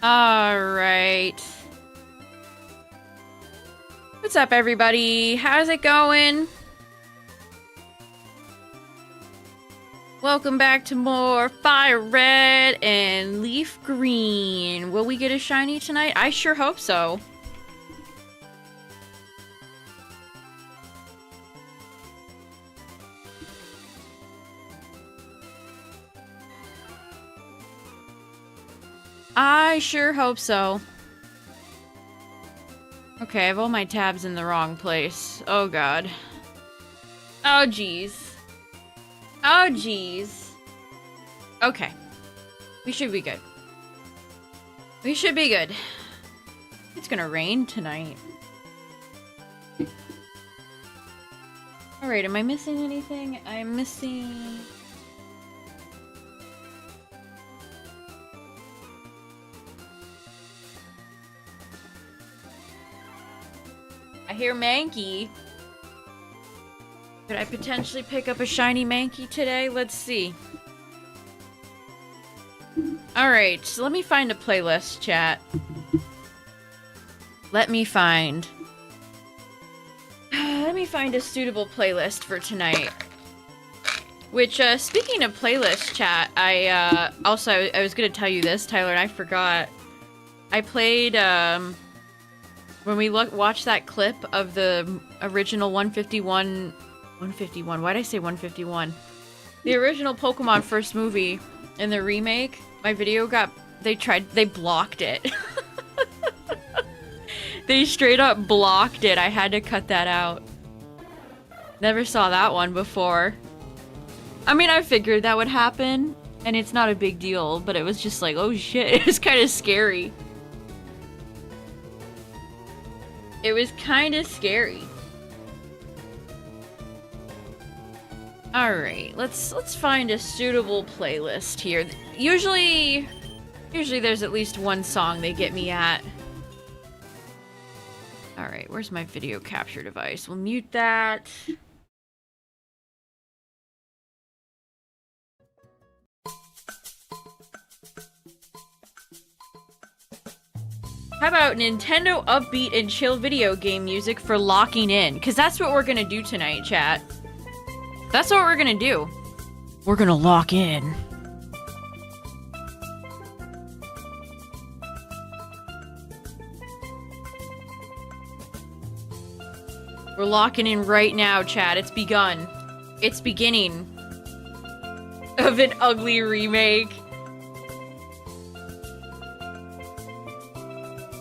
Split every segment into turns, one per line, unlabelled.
Alright. What's up, everybody? How's it going? Welcome back to more FireRed and LeafGreen. Will we get a shiny tonight? I sure hope so. I sure hope so. Okay, I have all my tabs in the wrong place. Oh god. Oh jeez. Oh jeez. Okay. We should be good. We should be good. It's gonna rain tonight. Alright, am I missing anything? I'm missing... I hear Mankey. Could I potentially pick up a shiny Mankey today? Let's see. Alright, so let me find a playlist, chat. Let me find a suitable playlist for tonight. Which, speaking of playlist, chat, I was gonna tell you this, Tyler, and I forgot. I played, when we watched that clip of the original 151, why'd I say 151? The original Pokemon first movie in the remake, my video they blocked it. They straight up blocked it. I had to cut that out. Never saw that one before. I mean, I figured that would happen, and it's not a big deal, but it was just like, oh shit, it was kind of scary. It was kind of scary. Alright, let's find a suitable playlist here. Usually there's at least one song they get me at. Alright, where's my video capture device? We'll mute that. How about Nintendo upbeat and chill video game music for locking in? Because that's what we're gonna do tonight, chat. That's what we're gonna do. We're gonna lock in. We're locking in right now, chat. It's begun. It's beginning of an ugly remake.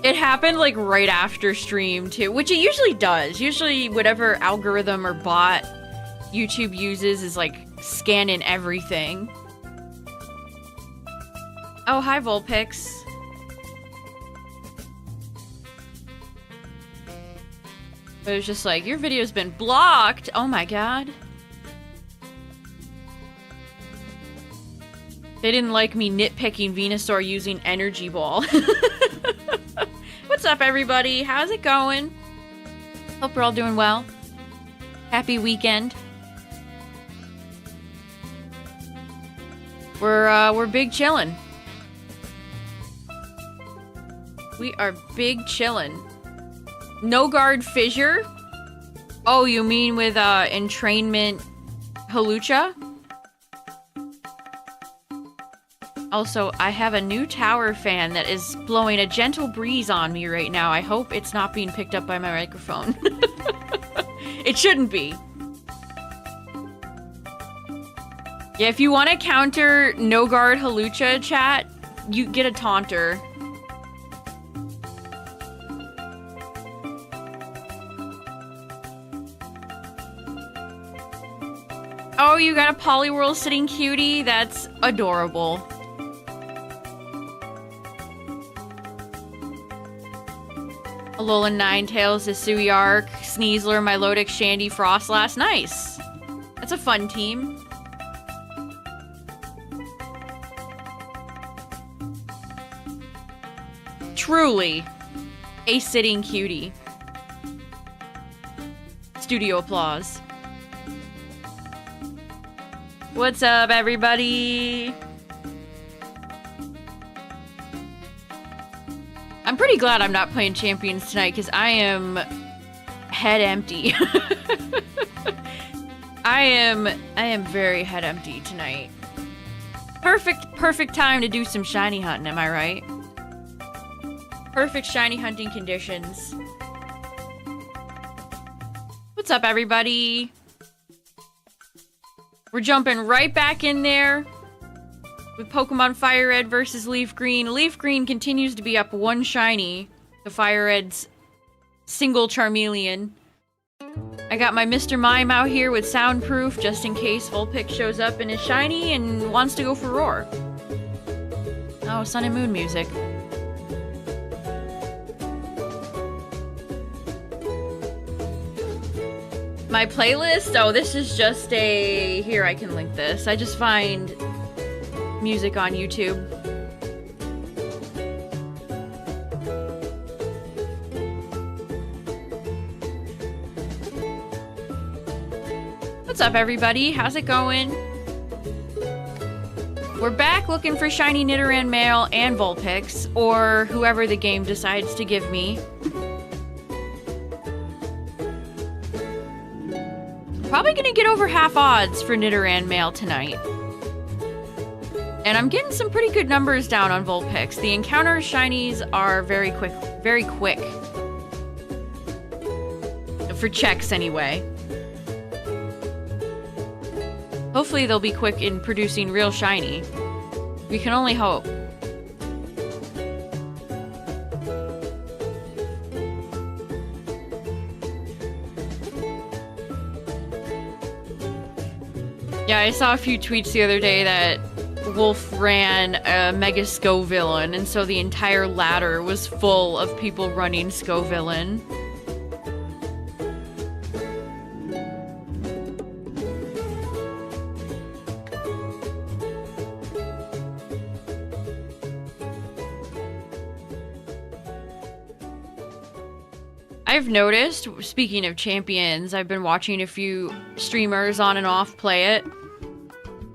It happened, like, right after stream, too. Which it usually does. Usually, whatever algorithm or bot YouTube uses is, like, scanning everything. Oh, hi, Vulpix. But it was just like, your video's been blocked! Oh my god. They didn't like me nitpicking Venusaur using Energy Ball. What's up, everybody? How's it going? Hope we're all doing well. Happy weekend. We're big chillin'. We are big chillin'. No guard fissure? Oh, you mean with entrainment Halucha? Also, I have a new tower fan that is blowing a gentle breeze on me right now. I hope it's not being picked up by my microphone. It shouldn't be. Yeah, if you want to counter no guard Halucha, chat, you get a taunter. Oh, you got a Poliwhirl sitting cutie? That's adorable. Alolan Ninetales, Hisui Arc, Sneasler, Milotic, Shandy, Frostlass. Nice! That's a fun team. Truly a sitting cutie. Studio applause. What's up, everybody? I'm pretty glad I'm not playing Champions tonight because I am head empty. I am very head empty tonight. Perfect time to do some shiny hunting, am I right? Perfect shiny hunting conditions. What's up, everybody? We're jumping right back in there with Pokemon FireRed versus LeafGreen. LeafGreen continues to be up one shiny to FireRed's single Charmeleon. I got my Mr. Mime out here with soundproof just in case Vulpix shows up in his shiny and wants to go for Roar. Oh, Sun and Moon music. My playlist? Oh, this is just a... Here, I can link this. I just find music on YouTube. What's up, everybody? How's it going? We're back looking for shiny Nidoran male and Vulpix, or whoever the game decides to give me. Probably gonna get over half odds for Nidoran male tonight. And I'm getting some pretty good numbers down on Vulpix. The encounter shinies are very quick. For checks, anyway. Hopefully they'll be quick in producing real shiny. We can only hope. Yeah, I saw a few tweets the other day that Wolf ran a Mega Scovillain, and so the entire ladder was full of people running Scovillain. I've noticed, speaking of champions, I've been watching a few streamers on and off play it.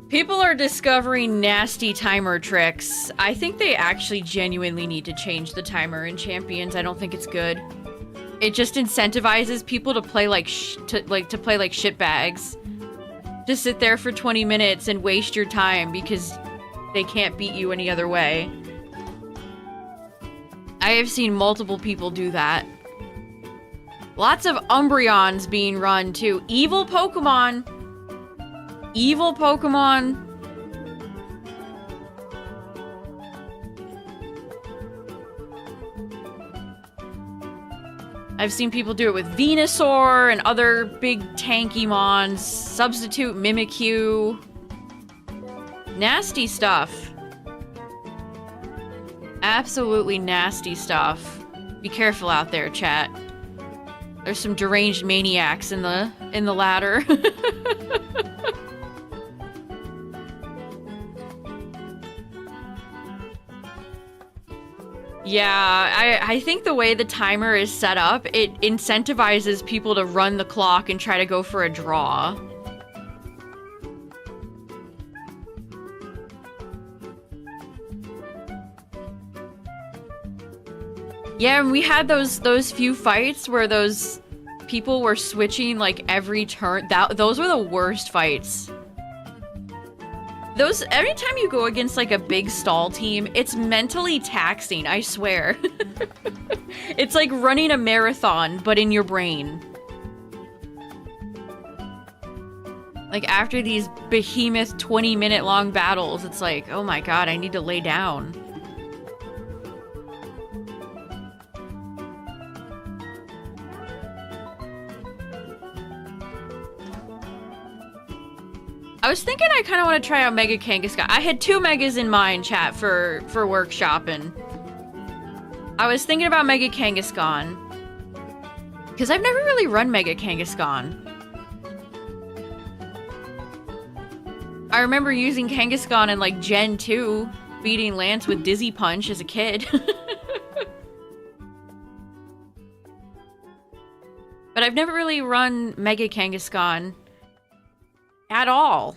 People are discovering nasty timer tricks. I think they actually genuinely need to change the timer in champions. I don't think it's good. It just incentivizes people to play like shitbags. To sit there for 20 minutes and waste your time because they can't beat you any other way. I have seen multiple people do that. Lots of Umbreons being run too. Evil Pokemon. Evil Pokemon. I've seen people do it with Venusaur and other big tanky mons. Substitute Mimikyu. Nasty stuff. Absolutely nasty stuff. Be careful out there, chat. There's some deranged maniacs in the ladder. Yeah, I think the way the timer is set up, it incentivizes people to run the clock and try to go for a draw. Yeah, and we had those few fights where those people were switching like every turn. Those were the worst fights. Every time you go against like a big stall team, it's mentally taxing, I swear. It's like running a marathon, but in your brain. Like after these behemoth 20-minute long battles, it's like, oh my god, I need to lay down. I was thinking I kind of want to try out Mega Kangaskhan. I had 2 Megas in mind, chat, for workshopping. I was thinking about Mega Kangaskhan. Because I've never really run Mega Kangaskhan. I remember using Kangaskhan in, like, Gen 2, beating Lance with Dizzy Punch as a kid. But I've never really run Mega Kangaskhan at all.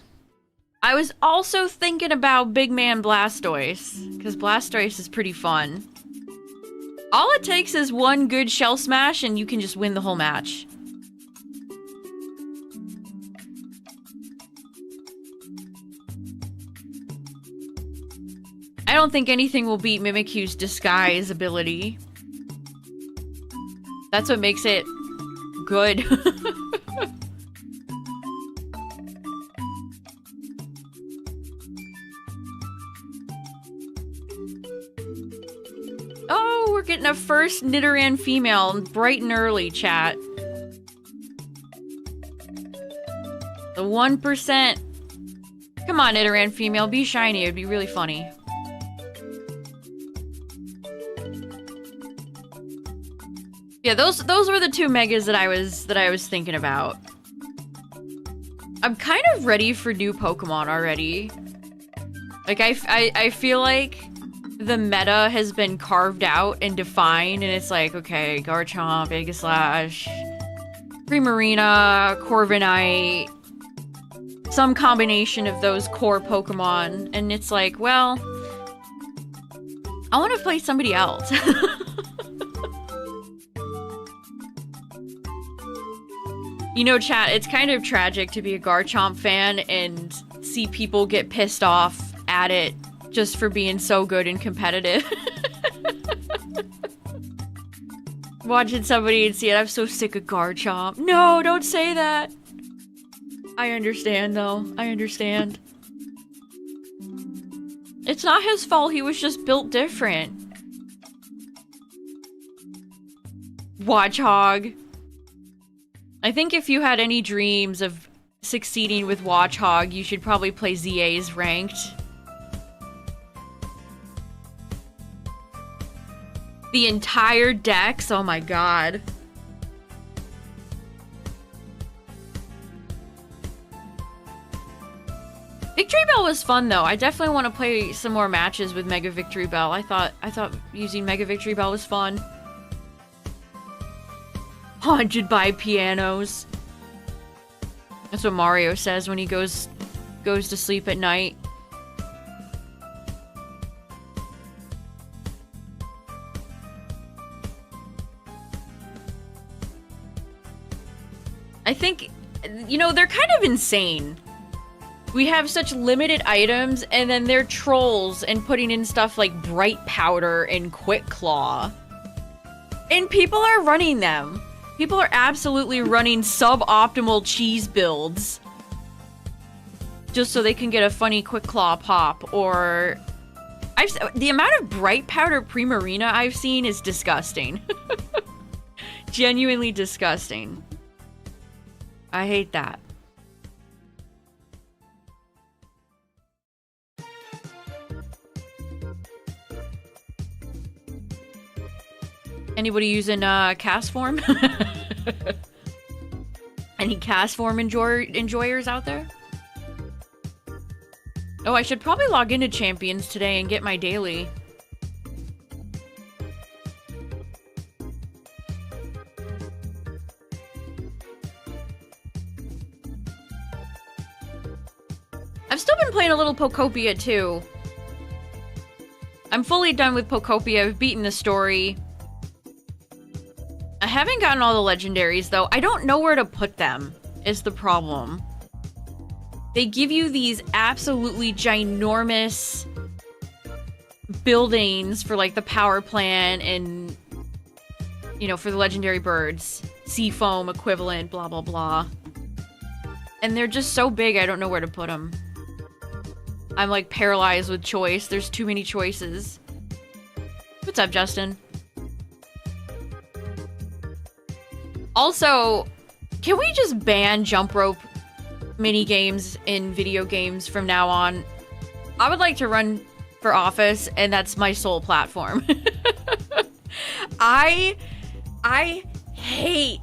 I was also thinking about Big Man Blastoise, because Blastoise is pretty fun. All it takes is one good shell smash and you can just win the whole match. I don't think anything will beat Mimikyu's disguise ability. That's what makes it good. Oh, we're getting a first Nidoran female bright and early, chat. The 1%. Come on, Nidoran female, be shiny. It would be really funny. Yeah, those were the two megas that I was thinking about. I'm kind of ready for new Pokemon already. Like I feel like the meta has been carved out and defined, and it's like, okay, Garchomp, Aegislash, Primarina, Corviknight, some combination of those core Pokemon, and it's like, well, I want to play somebody else. You know, chat, it's kind of tragic to be a Garchomp fan and see people get pissed off at it just for being so good and competitive. Watching somebody and see it, I'm so sick of Garchomp. No, don't say that. I understand, though. I understand. It's not his fault, he was just built different. Watchog. I think if you had any dreams of succeeding with Watchog, you should probably play ZA's ranked. The entire dex? Oh my god. Victory Bell was fun though. I definitely want to play some more matches with Mega Victory Bell. I thought using Mega Victory Bell was fun. Haunted by pianos. That's what Mario says when he goes to sleep at night. I think, you know, they're kind of insane. We have such limited items, and then they're trolls and putting in stuff like Bright Powder and Quick Claw. And people are running them. People are absolutely running suboptimal cheese builds just so they can get a funny Quick Claw pop, or... the amount of Bright Powder Primarina I've seen is disgusting. Genuinely disgusting. I hate that. Anybody using cast form? Any cast form enjoyers out there? Oh, I should probably log into Champions today and get my daily. I've still been playing a little Poptopia too. I'm fully done with Poptopia. I've beaten the story. I haven't gotten all the legendaries, though. I don't know where to put them, is the problem. They give you these absolutely ginormous buildings for, like, the power plant and, you know, for the legendary birds. Seafoam equivalent, blah, blah, blah. And they're just so big, I don't know where to put them. I'm, like, paralyzed with choice. There's too many choices. What's up, Justin? Also, can we just ban jump rope mini games in video games from now on? I would like to run for office, and that's my sole platform. I hate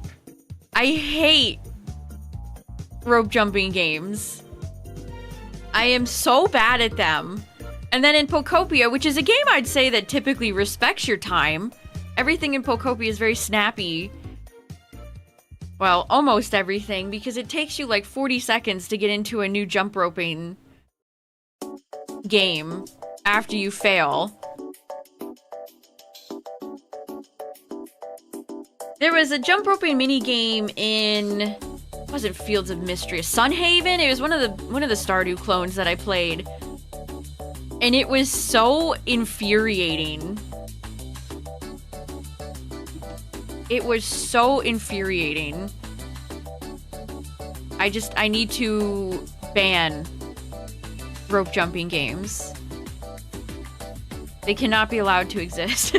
rope jumping games. I am so bad at them. And then in Poptopia, which is a game I'd say that typically respects your time, everything in Poptopia is very snappy. Well, almost everything, because it takes you like 40 seconds to get into a new jump roping game after you fail. There was a jump roping mini game in, it wasn't Fields of Mystery, Sunhaven. It was one of the Stardew clones that I played, and it was so infuriating. It was so infuriating. I need to ban rope jumping games. They cannot be allowed to exist.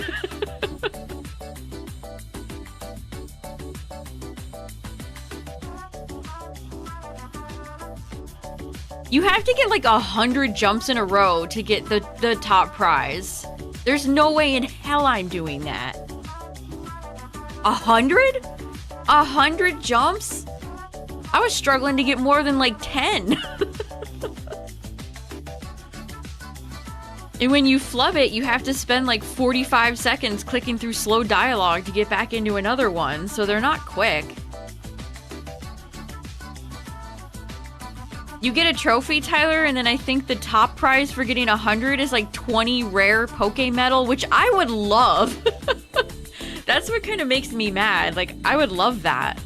You have to get like 100 jumps in a row to get the top prize. There's no way in hell I'm doing that. 100? 100 jumps? I was struggling to get more than like 10. And when you flub it, you have to spend like 45 seconds clicking through slow dialogue to get back into another one, so they're not quick. You get a trophy, Tyler, and then I think the top prize for getting 100 is like 20 rare Pokémetal, which I would love. That's what kind of makes me mad. Like, I would love that.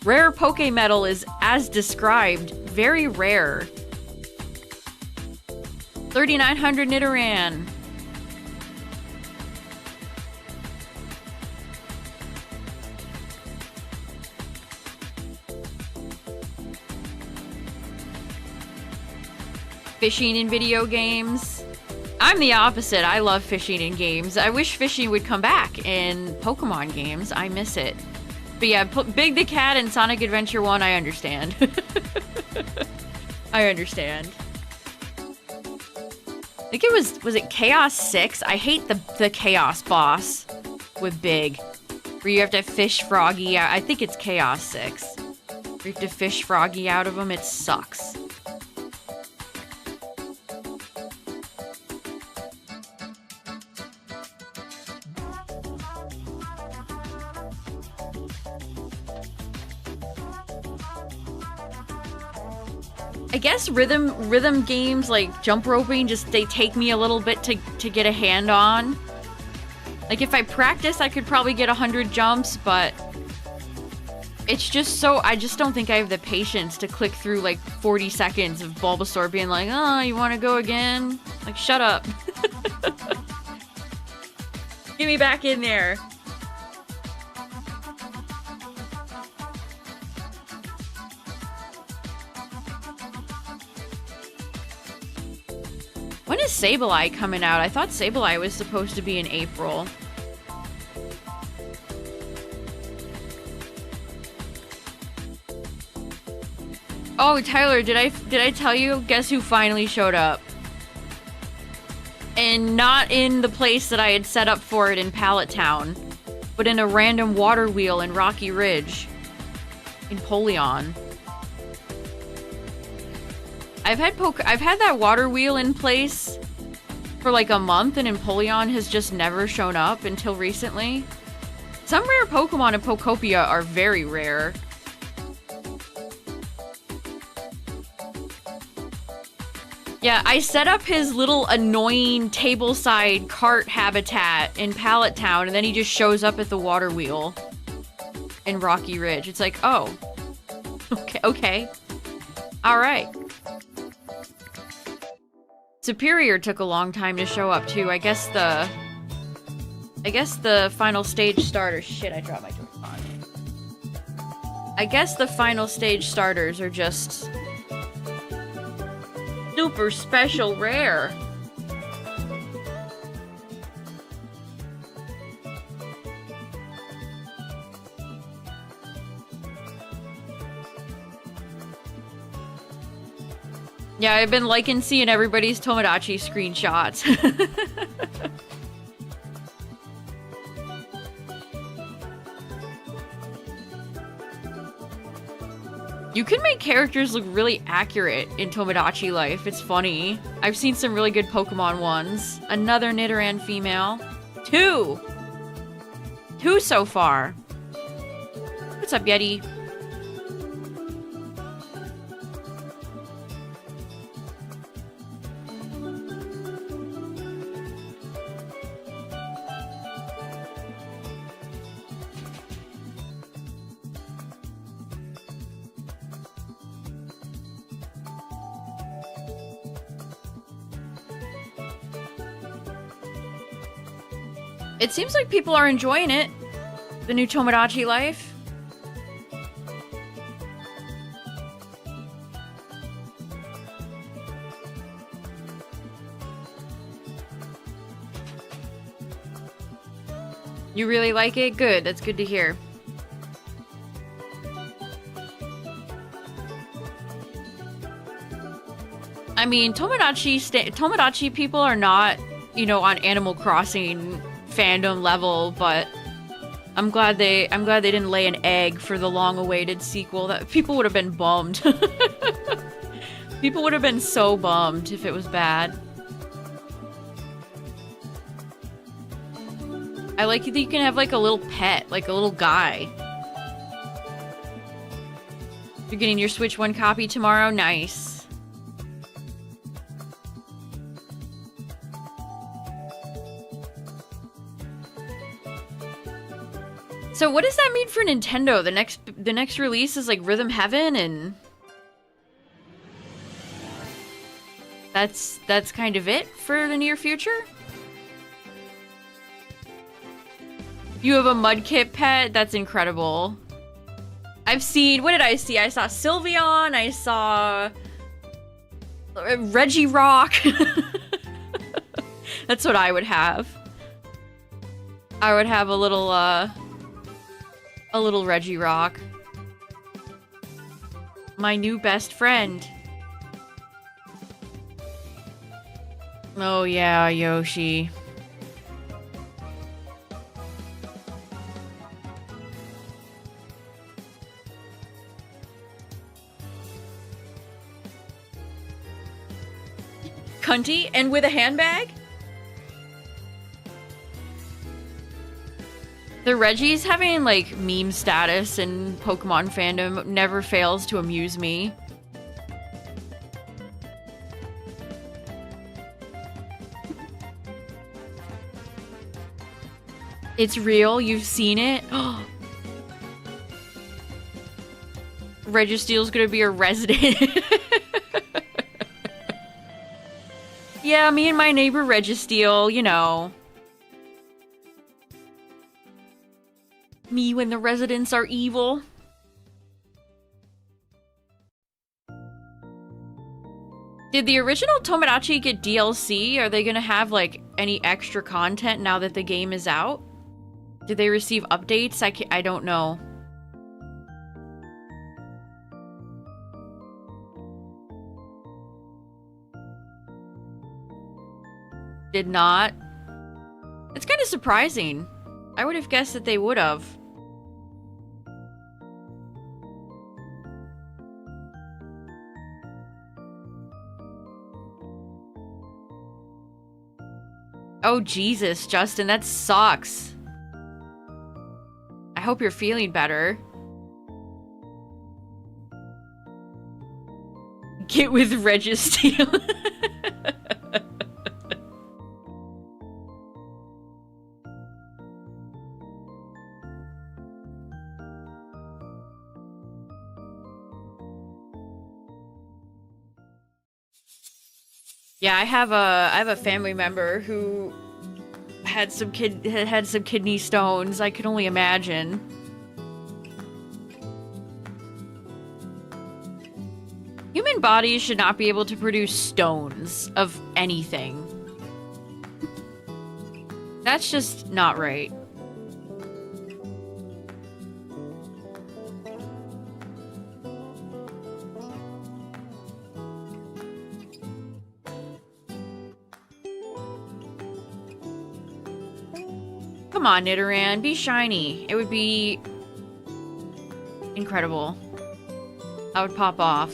Rare Pokémetal is, as described, very rare. 3,900 Nidoran. Fishing in video games. I'm the opposite. I love fishing in games. I wish fishing would come back in Pokemon games. I miss it. But yeah, Big the Cat and Sonic Adventure 1, I understand. I understand. I think it was it Chaos 6? I hate the Chaos boss with Big. Where you have to fish Froggy out. I think it's Chaos 6. Where you have to fish Froggy out of him. It sucks. I guess rhythm games like jump roping, just they take me a little bit to get a hand on. Like if I practice, I could probably get 100 jumps, but it's just so, I just don't think I have the patience to click through like 40 seconds of Bulbasaur being like, oh, you want to go again? Like, shut up. Get me back in there. When is Sableye coming out? I thought Sableye was supposed to be in April. Oh, Tyler, did I tell you? Guess who finally showed up? And not in the place that I had set up for it in Pallet Town, but in a random water wheel in Rocky Ridge. In Polion. I've had that water wheel in place for like a month, and Empoleon has just never shown up until recently. Some rare Pokemon in Poptopia are very rare. Yeah, I set up his little annoying tableside cart habitat in Pallet Town, and then he just shows up at the water wheel in Rocky Ridge. It's like, oh. Okay. Alright. Superior took a long time to show up too. I guess the final stage starters. Shit, I dropped my phone. I guess the final stage starters are just super special rare. Yeah, I've been liking seeing everybody's Tomodachi screenshots. You can make characters look really accurate in Tomodachi life. It's funny. I've seen some really good Pokemon ones. Another Nidoran female. Two so far. What's up, Yeti? It seems like people are enjoying it. The new Tomodachi life. You really like it? Good. That's good to hear. I mean, Tomodachi people are not, you know, on Animal Crossing fandom level, but I'm glad they didn't lay an egg for the long-awaited sequel. That people would have been bummed. People would have been so bummed if it was bad. I like that you can have like a little pet, like a little guy. You're getting your Switch 1 copy tomorrow? Nice. So what does that mean for Nintendo? The next release is like Rhythm Heaven, and that's kind of it for the near future? You have a Mudkip pet? That's incredible. I've seen... What did I see? I saw Sylveon. I saw... Regirock. That's what I would have. I would have a little Regirock. My new best friend. Oh yeah, Yoshi. Cunty and with a handbag? The Reggie's having like meme status in Pokemon fandom never fails to amuse me. It's real? You've seen it? Registeel's gonna be a resident. Yeah, me and my neighbor Registeel, you know. Me when the residents are evil. Did the original Tomodachi get DLC? Are they gonna have, like, any extra content now that the game is out? Did they receive updates? I don't know. Did not. It's kind of surprising. I would have guessed that they would have. Oh Jesus, Justin, that sucks. I hope you're feeling better. Get with Registeel. Yeah, I have a family member who had some kidney stones. I can only imagine. Human bodies should not be able to produce stones of anything. That's just not right. Come on, Nidoran, be shiny. It would be incredible. I would pop off.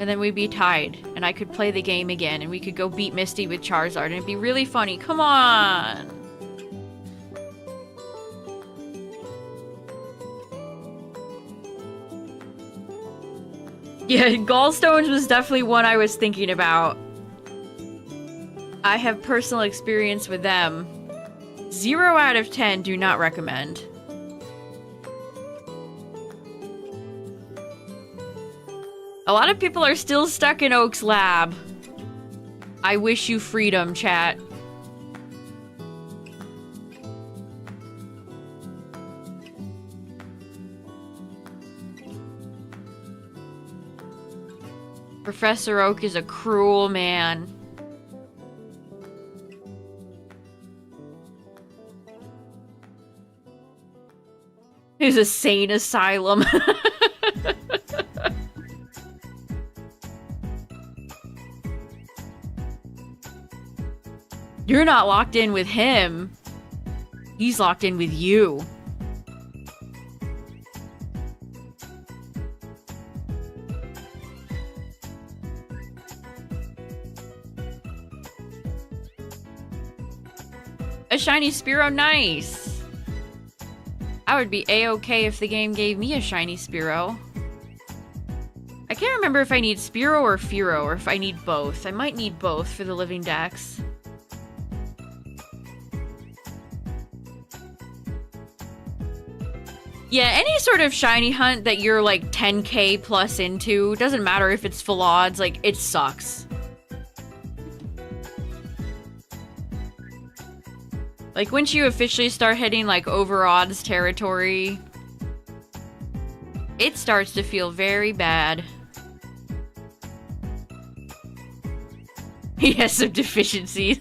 And then we'd be tied. And I could play the game again. And we could go beat Misty with Charizard. And it'd be really funny. Come on! Yeah, gallstones was definitely one I was thinking about. I have personal experience with them. 0 out of 10, do not recommend. A lot of people are still stuck in Oak's lab. I wish you freedom, chat. Professor Oak is a cruel man. He's a sane asylum. You're not locked in with him. He's locked in with you. A shiny Spearow, nice! I would be a-okay if the game gave me a shiny Spearow. I can't remember if I need Spearow or Fearow, or if I need both. I might need both for the living dex. Yeah, any sort of shiny hunt that you're like 10k plus into, doesn't matter if it's full odds, like, it sucks. Like, once you officially start hitting, like, over odds territory, it starts to feel very bad. He has some deficiencies.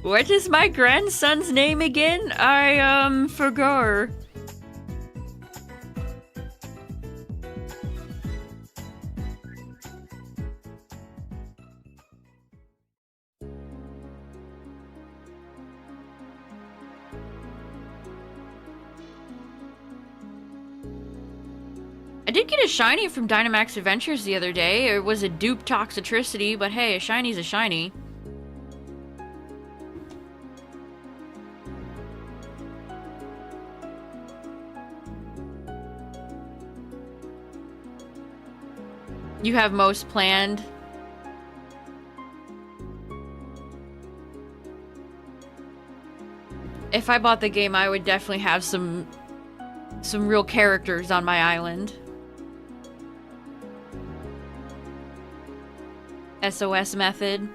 What is my grandson's name again? I, forgot. I did get a shiny from Dynamax Adventures the other day. It was a dupe Toxtricity, but hey, a shiny's a shiny. You have most planned. If I bought the game, I would definitely have some real characters on my island. SOS method.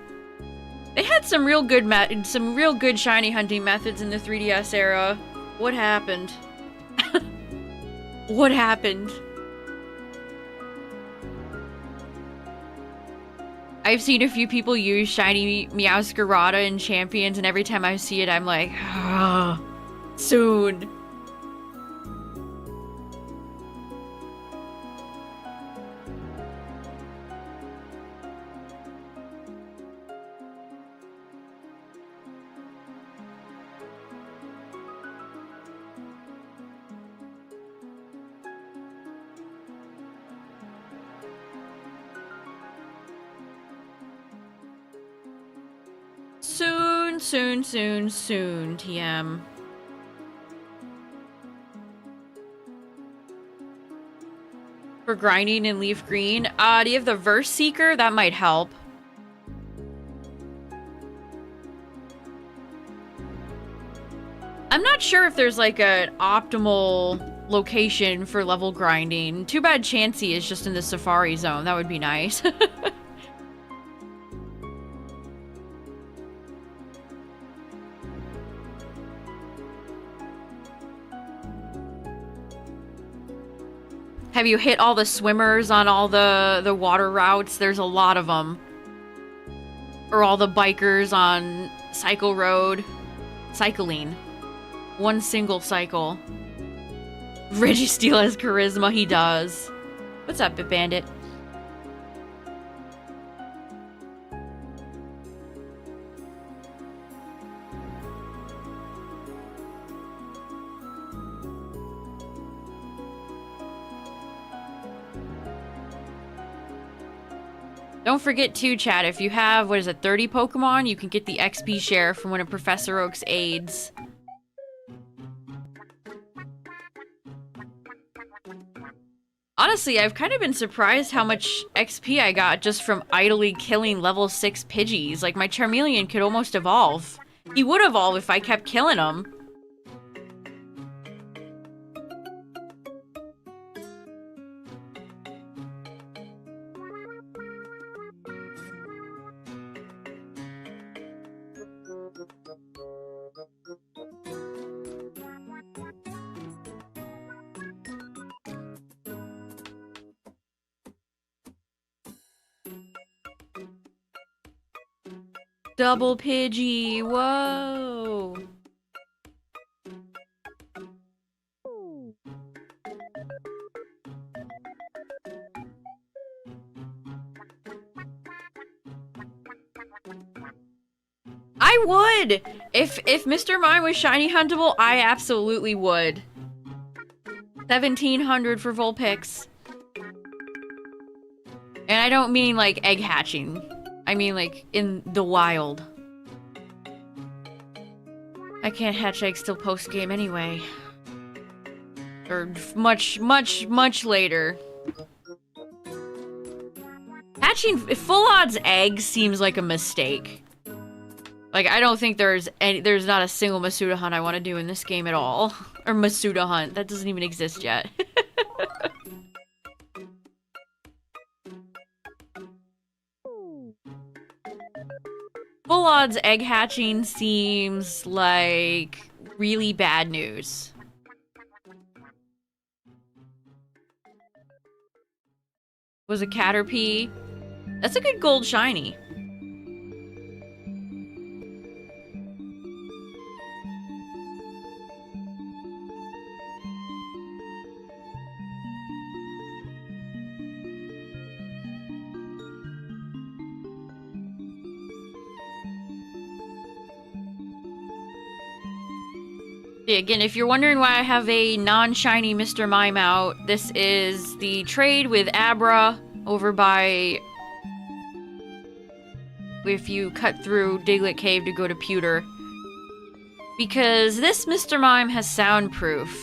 They had some real good shiny hunting methods in the 3DS era. What happened? What happened? I've seen a few people use shiny Meowscarada in Champions, and every time I see it, I'm like, ah, soon. Soon, TM. For grinding in LeafGreen. Do you have the Verse Seeker? That might help. I'm not sure if there's like an optimal location for level grinding. Too bad Chansey is just in the Safari Zone. That would be nice. Have you hit all the swimmers on all the water routes? There's a lot of them. Or all the bikers on Cycle Road. Cycling. One single cycle. Registeel has charisma, he does. What's up, Bit Bandit? Don't forget too, chat, if you have, what is it, 30 Pokemon, you can get the XP share from one of Professor Oak's aides. Honestly, I've kind of been surprised how much XP I got just from idly killing level 6 Pidgeys. Like, my Charmeleon could almost evolve. He would evolve if I kept killing him. Double Pidgey, whoa! I would! If Mr. Mime was shiny huntable, I absolutely would. 1700 for Vulpix. And I don't mean like egg hatching. I mean like in the wild. I can't hatch eggs till post-game anyway. Or much later. Hatching full odds eggs seems like a mistake. Like, I don't think there's not a single Masuda hunt I want to do in this game at all. Or Masuda hunt. That doesn't even exist yet. Full odds egg hatching seems like really bad news. Was a Caterpie. That's a good gold shiny. Yeah, again, if you're wondering why I have a non-shiny Mr. Mime out, this is the trade with Abra over by... if you cut through Diglett Cave to go to Pewter. Because this Mr. Mime has soundproof.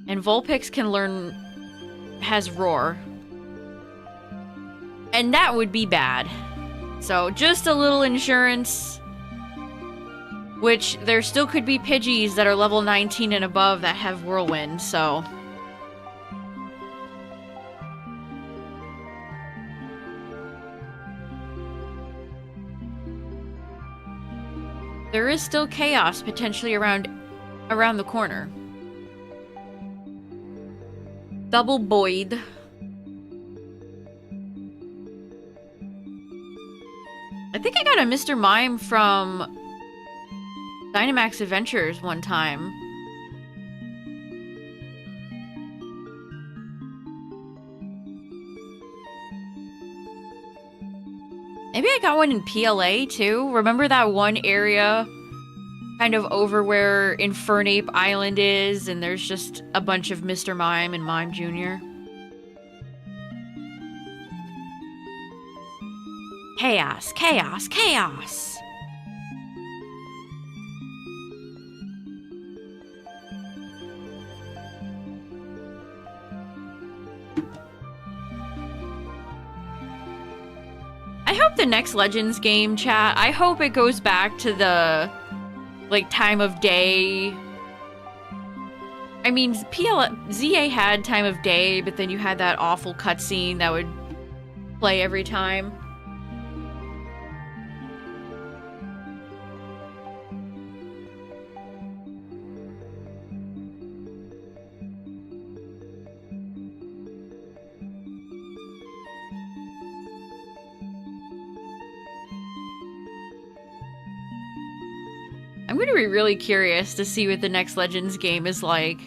And Vulpix can learn... has Roar. And that would be bad. So, just a little insurance... which, there still could be Pidgeys that are level 19 and above that have Whirlwind, so... there is still chaos potentially around the corner. Double Boyd. I think I got a Mr. Mime from... Dynamax Adventures one time. Maybe I got one in PLA too. Remember that one area kind of over where Infernape Island is and there's just a bunch of Mr. Mime and Mime Jr.? Chaos, chaos, chaos! I hope the next Legends game, chat, I hope it goes back to the, like, time of day. I mean, ZA had time of day, but then you had that awful cutscene that would play every time. I'm gonna be really curious to see what the next Legends game is like.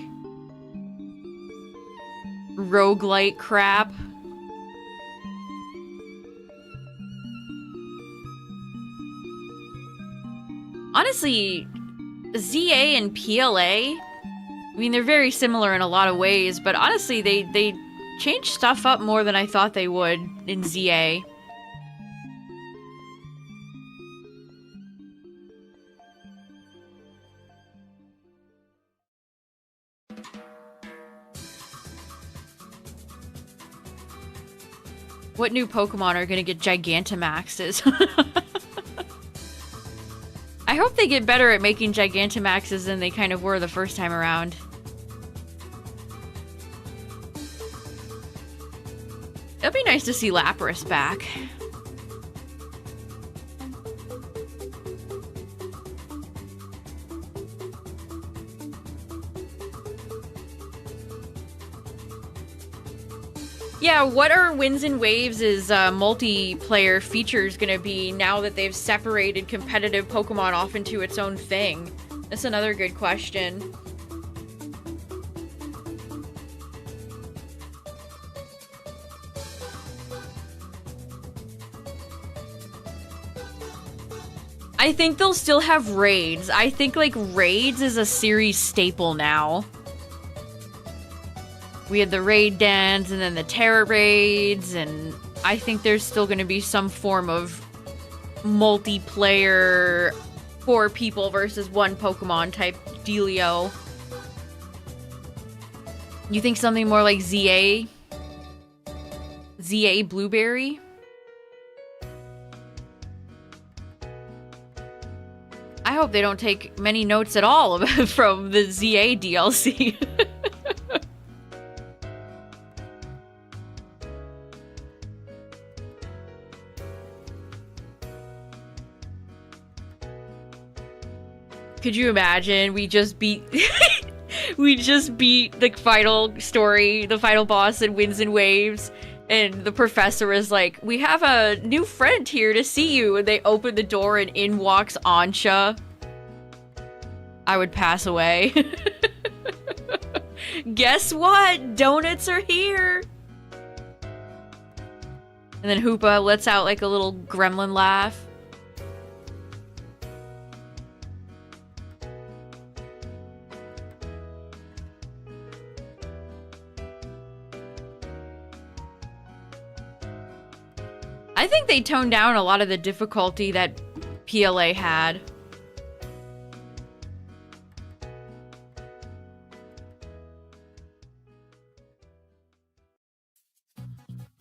Roguelite crap. Honestly, ZA and PLA, I mean, they're very similar in a lot of ways, but honestly, they changed stuff up more than I thought they would in ZA. What new Pokemon are gonna get Gigantamaxes? I hope they get better at making Gigantamaxes than they kind of were the first time around. It'd be nice to see Lapras back. Yeah, what are Winds and Waves' multiplayer features gonna be now that they've separated competitive Pokemon off into its own thing? That's another good question. I think they'll still have raids. I think, like, raids is a series staple now. We had the raid dance and then the Terra raids, and I think there's still going to be some form of multiplayer 4 people versus 1 Pokemon type dealio. You think something more like ZA? ZA Blueberry? I hope they don't take many notes at all from the ZA DLC. Could you imagine? We just beat we just beat the final story, the final boss in Winds and Waves, and the professor is like, "We have a new friend here to see you," and they open the door and in walks Ansha. I would pass away. Guess what? Donuts are here! And then Hoopa lets out like a little gremlin laugh. I think they toned down a lot of the difficulty that PLA had.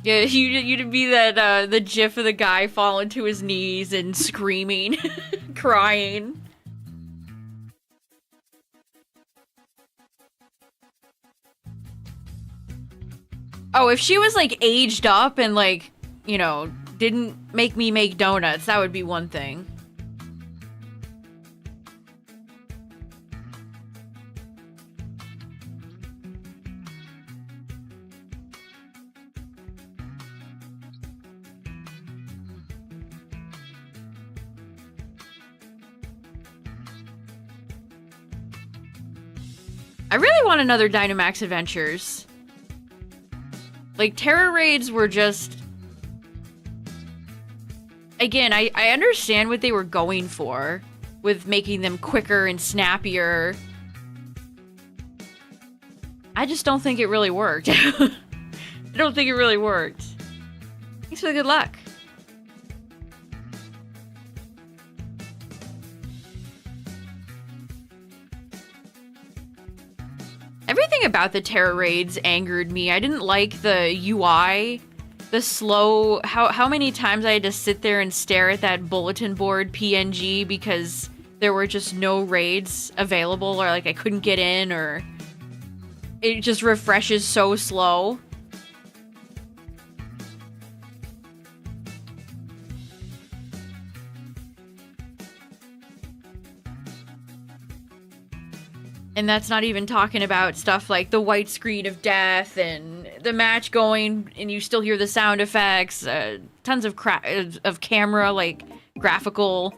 Yeah, you'd be that, the gif of the guy falling to his knees and screaming, crying. Oh, if she was, like, aged up and, like, you know, didn't make me make donuts, that would be one thing. I really want another Dynamax Adventures. Like, Terra Raids were just... Again, I understand what they were going for with making them quicker and snappier. I just don't think it really worked. I don't think it really worked. Thanks for the good luck. Everything about the Terra Raids angered me. I didn't like the UI, the slow... How many times I had to sit there and stare at that bulletin board PNG because there were just no raids available, or like I couldn't get in, or it just refreshes so slow. And that's not even talking about stuff like the white screen of death and the match going and you still hear the sound effects, tons of camera, like, graphical.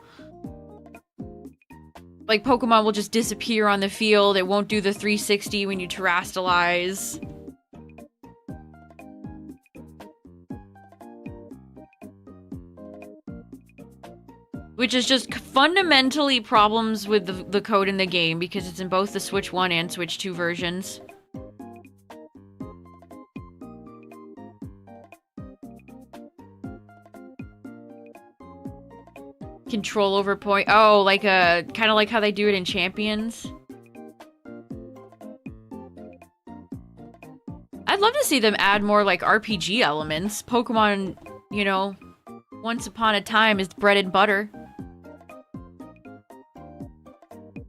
Like, Pokemon will just disappear on the field. It won't do the 360 when you terrastalize. Which is just fundamentally problems with the code in the game, because it's in both the Switch 1 and Switch 2 versions. Control over point. Oh, like kind of like how they do it in Champions. I'd love to see them add more, like, RPG elements. Pokemon, you know, once upon a time is bread and butter.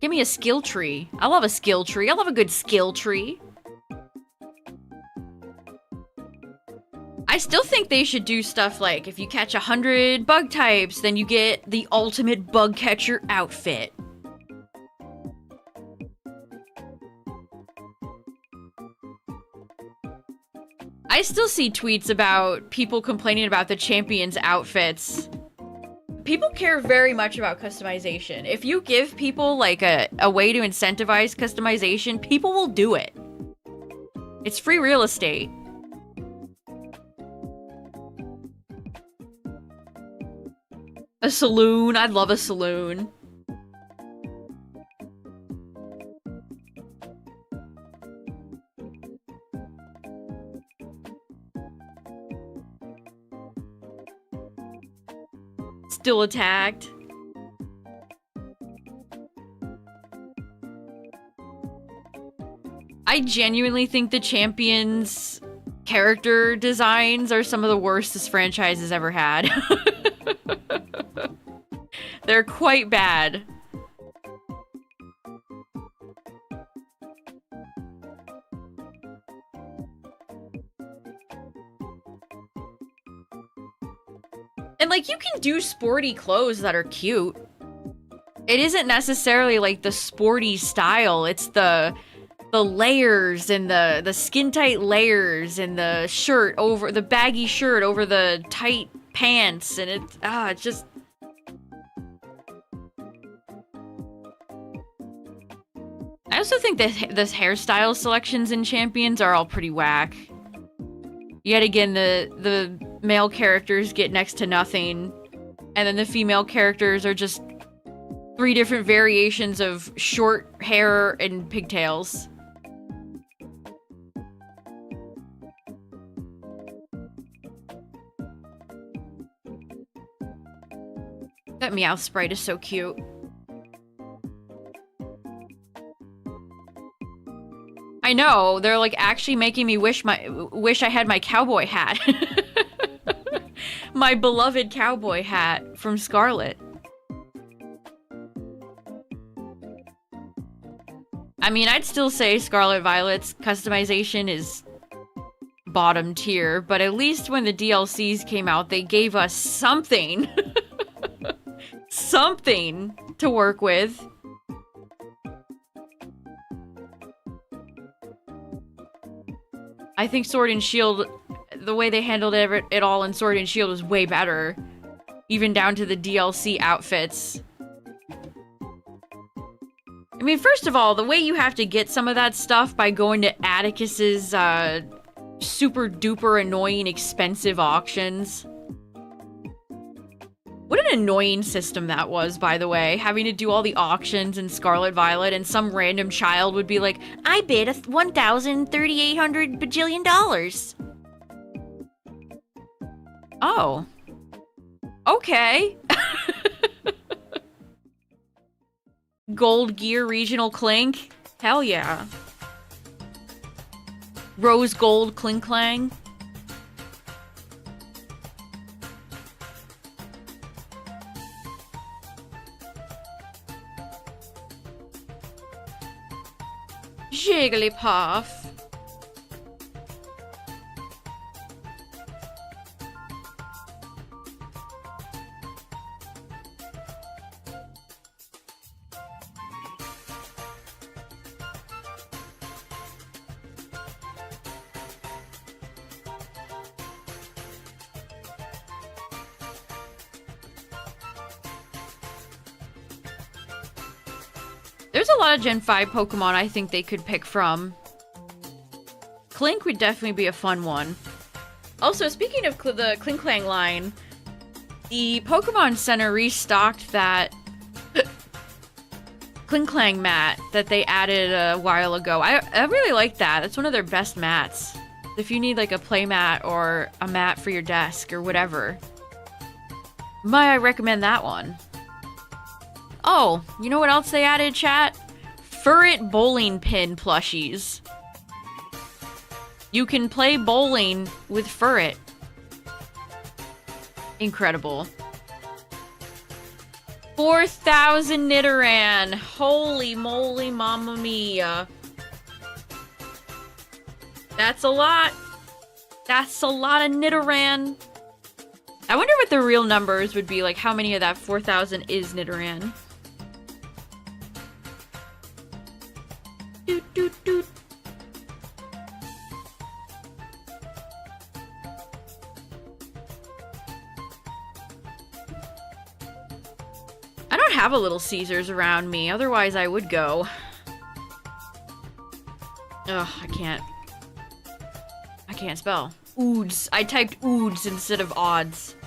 Give me a skill tree. I love a skill tree. I love a good skill tree. I still think they should do stuff like, if you catch 100 bug types, then you get the ultimate bug catcher outfit. I still see tweets about people complaining about the champions' outfits. People care very much about customization. If you give people like a way to incentivize customization, people will do it. It's free real estate. A saloon. I'd love a saloon. Still attacked. I genuinely think the champions' character designs are some of the worst this franchise has ever had. They're quite bad. And like, you can do sporty clothes that are cute. It isn't necessarily like the sporty style, it's the layers and the skin tight layers and the shirt over the baggy shirt over the tight pants, and it's just I also think that the hairstyle selections in Champions are all pretty whack. Yet again, the male characters get next to nothing, and then the female characters are just 3 different variations of short hair and pigtails. That Meowth sprite is so cute. I know, they're like actually making me wish I had my cowboy hat. My beloved cowboy hat from Scarlet. I mean, I'd still say Scarlet Violet's customization is bottom tier, but at least when the DLCs came out, they gave us something. Something to work with. I think Sword and Shield, the way they handled it all in Sword and Shield was way better. Even down to the DLC outfits. I mean, first of all, the way you have to get some of that stuff by going to Atticus's super duper annoying expensive auctions. What an annoying system that was, by the way, having to do all the auctions in Scarlet Violet, and some random child would be like, I bid $1,300 bajillion. Oh. Okay. Gold Gear Regional Clink? Hell yeah. Rose Gold Clink Clang? Jigglypuff. There's a lot of Gen 5 Pokemon I think they could pick from. Clink would definitely be a fun one. Also, speaking of the Klinklang line, the Pokemon Center restocked that Klinklang mat that they added a while ago. I really like that. It's one of their best mats. If you need like a play mat or a mat for your desk or whatever, might I recommend that one. Oh, you know what else they added, chat? Furret bowling pin plushies. You can play bowling with Furret. Incredible. 4,000 Nidoran. Holy moly, mamma mia. That's a lot. That's a lot of Nidoran. I wonder what the real numbers would be, like how many of that 4,000 is Nidoran. Doot, doot, doot. I don't have a Little Caesars around me, otherwise I would go. Ugh, I can't spell. Oods. I typed oods instead of odds.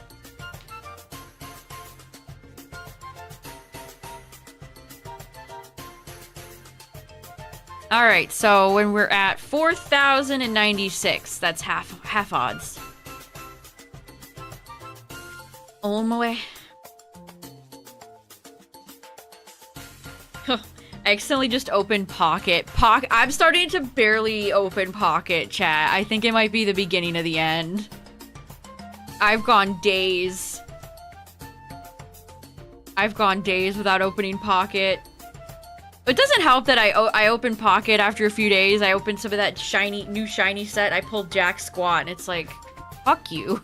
Alright, so when we're at 4,096, that's half odds. On my way. I accidentally just opened Pocket. I'm starting to barely open Pocket, chat. I think it might be the beginning of the end. I've gone days. Without opening Pocket. It doesn't help that I opened Pocket after a few days. I opened some of that new shiny set. I pulled Jack Squat, and it's like, fuck you.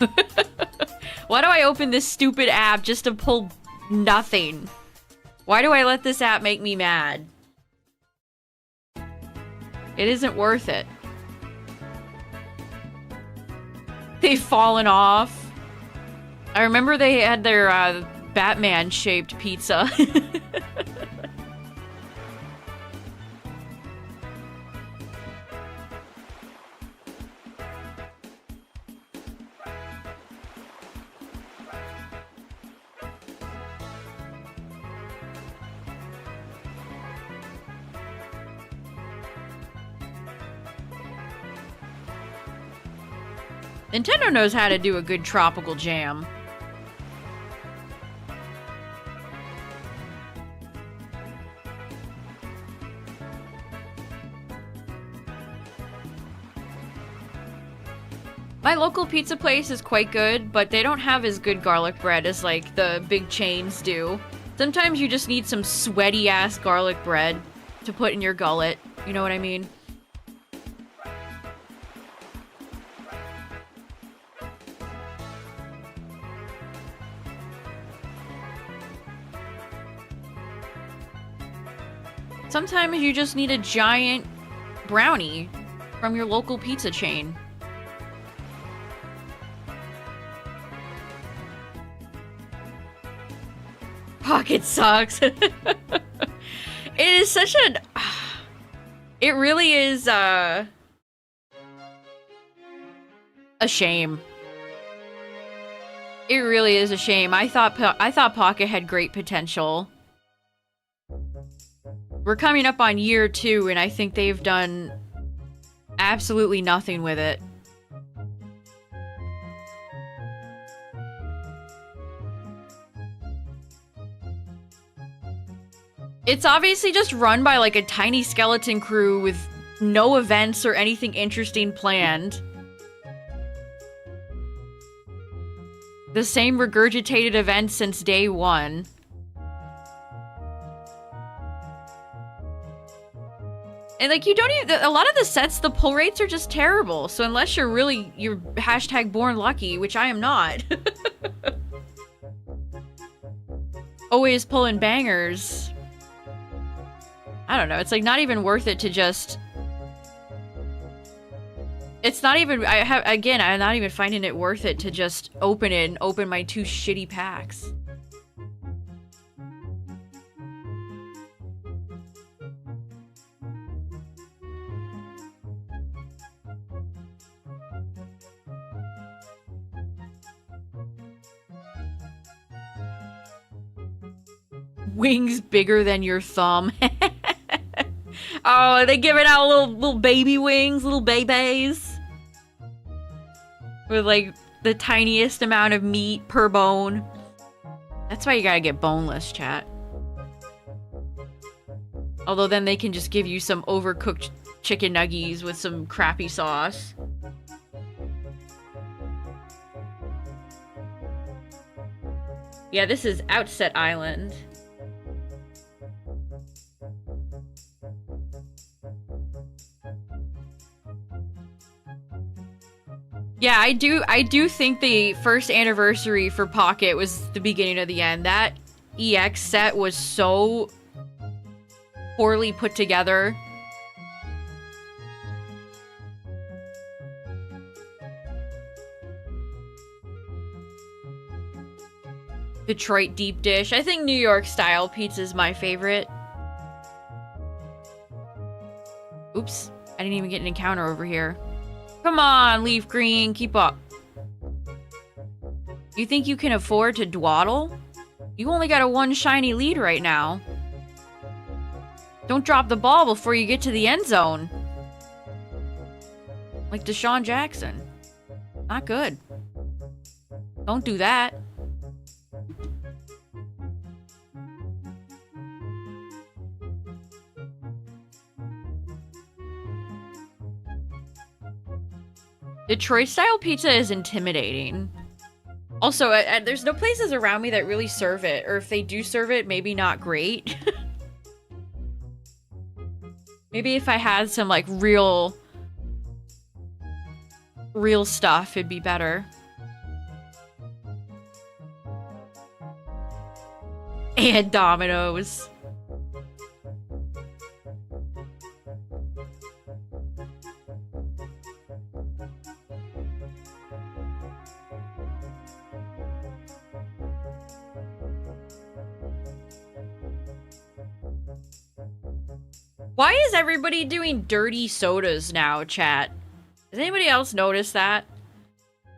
Why do I open this stupid app just to pull nothing? Why do I let this app make me mad? It isn't worth it. They've fallen off. I remember they had their Batman-shaped pizza. Nintendo knows how to do a good tropical jam. My local pizza place is quite good, but they don't have as good garlic bread as, like, the big chains do. Sometimes you just need some sweaty-ass garlic bread to put in your gullet. You know what I mean? Sometimes you just need a giant brownie from your local pizza chain. Pocket sucks. It is such an... It really is, a shame. It really is a shame. I thought Pocket had great potential. We're coming up on year 2, and I think they've done absolutely nothing with it. It's obviously just run by, like, a tiny skeleton crew with no events or anything interesting planned. The same regurgitated events since day 1. And, like, you don't even... A lot of the sets, the pull rates are just terrible. So unless you're hashtag born lucky, which I am not. Always pulling bangers. I don't know. It's, like, not even worth it to just... It's not even... I'm not even finding it worth it to just open it and open my 2 shitty packs. Wings bigger than your thumb. Oh, are they giving out little baby wings, little babies? With, like, the tiniest amount of meat per bone. That's why you gotta get boneless, chat. Although then they can just give you some overcooked chicken nuggies with some crappy sauce. Yeah, this is Outset Island. Yeah, I do think the first anniversary for Pocket was the beginning of the end. That EX set was so poorly put together. Detroit deep dish. I think New York style pizza is my favorite. Oops. I didn't even get an encounter over here. Come on, LeafGreen, keep up. You think you can afford to dwaddle? You only got a one shiny lead right now. Don't drop the ball before you get to the end zone. Like Deshaun Jackson. Not good. Don't do that. Detroit style pizza is intimidating. Also, there's no places around me that really serve it, or if they do serve it, maybe not great. Maybe if I had some like real stuff, it'd be better. And Domino's. Why is everybody doing dirty sodas now, chat? Has anybody else noticed that?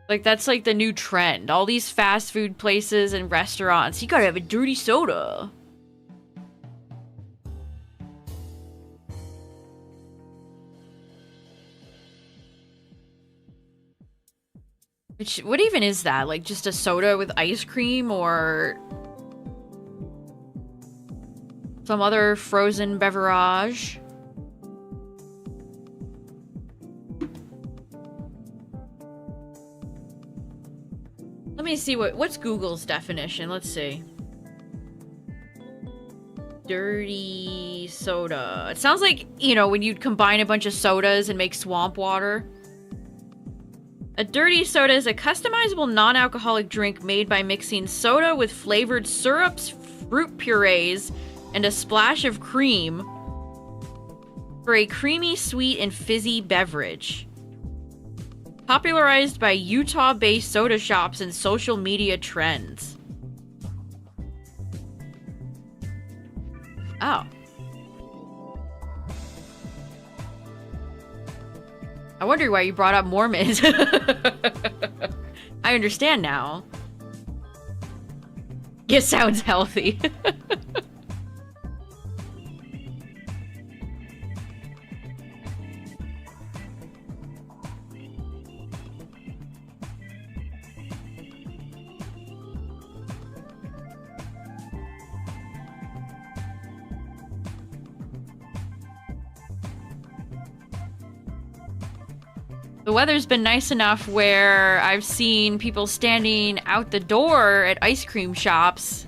Like, that's like the new trend. All these fast food places and restaurants, you gotta have a dirty soda. What even is that? Like, just a soda with ice cream or some other frozen beverage? Let me see what's Google's definition. Let's see. Dirty soda. It sounds like, you know, when you'd combine a bunch of sodas and make swamp water. A dirty soda is a customizable non-alcoholic drink made by mixing soda with flavored syrups, fruit purees, and a splash of cream for a creamy, sweet, and fizzy beverage. Popularized by Utah-based soda shops and social media trends. Oh. I wonder why you brought up Mormons. I understand now. It sounds healthy. The weather's been nice enough where I've seen people standing out the door at ice cream shops.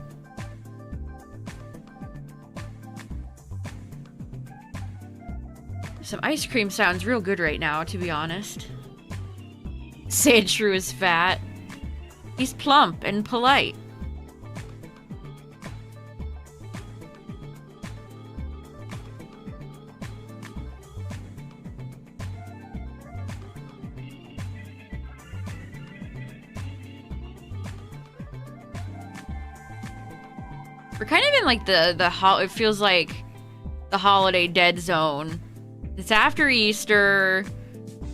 Some ice cream sounds real good right now, to be honest. Sandshrew is fat. He's plump and polite. We're kind of in like it feels like the holiday dead zone. It's after Easter,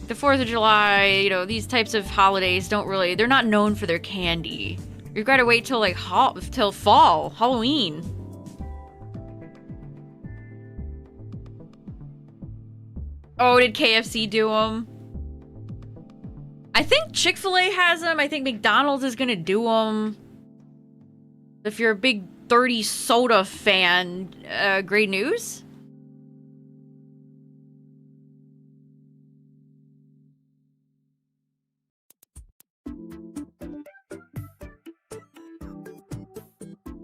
the 4th of July, you know, these types of holidays they're not known for their candy. You've got to wait till like till fall, Halloween. Oh, did KFC do them? I think Chick-fil-A has them. I think McDonald's is gonna do them. If you're a big 30 soda fan, great news.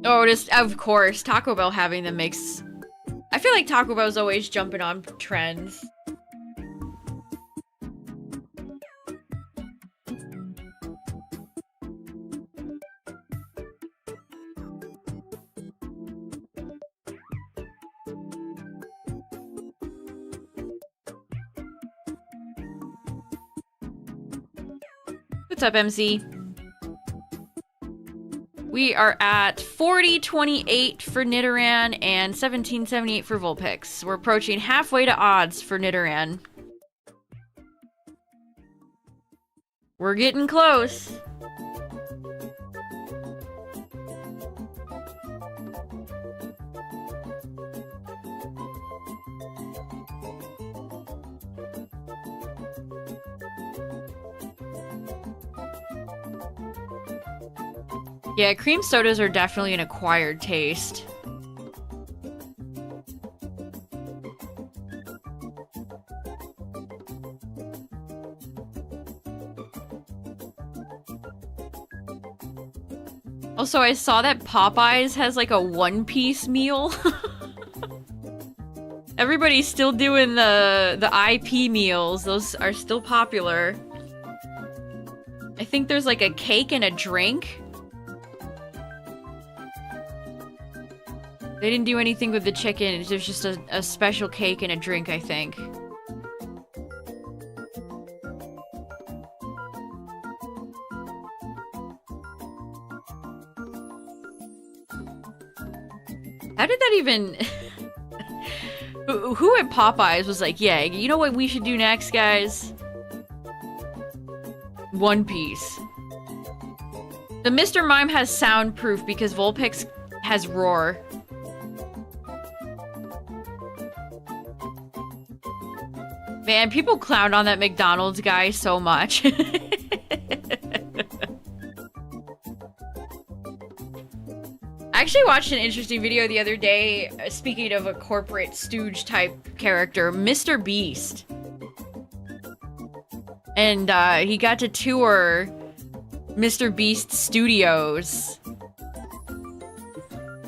Oh, just of course, Taco Bell having them makes. I feel like Taco Bell's always jumping on trends. What's up, MC? We are at 40.28 for Nidoran and 17.78 for Vulpix. We're approaching halfway to odds for Nidoran. We're getting close. Yeah, cream sodas are definitely an acquired taste. Also, I saw that Popeyes has like a one-piece meal. Everybody's still doing the IP meals. Those are still popular. I think there's like a cake and a drink. They didn't do anything with the chicken. There's just a special cake and a drink, I think. How did that even... Who at Popeyes was like, yeah, you know what we should do next, guys? One Piece. The Mr. Mime has soundproof because Vulpix has roar. Man, people clown on that McDonald's guy so much. I actually watched an interesting video the other day, speaking of a corporate stooge type character, Mr. Beast. And he got to tour Mr. Beast Studios.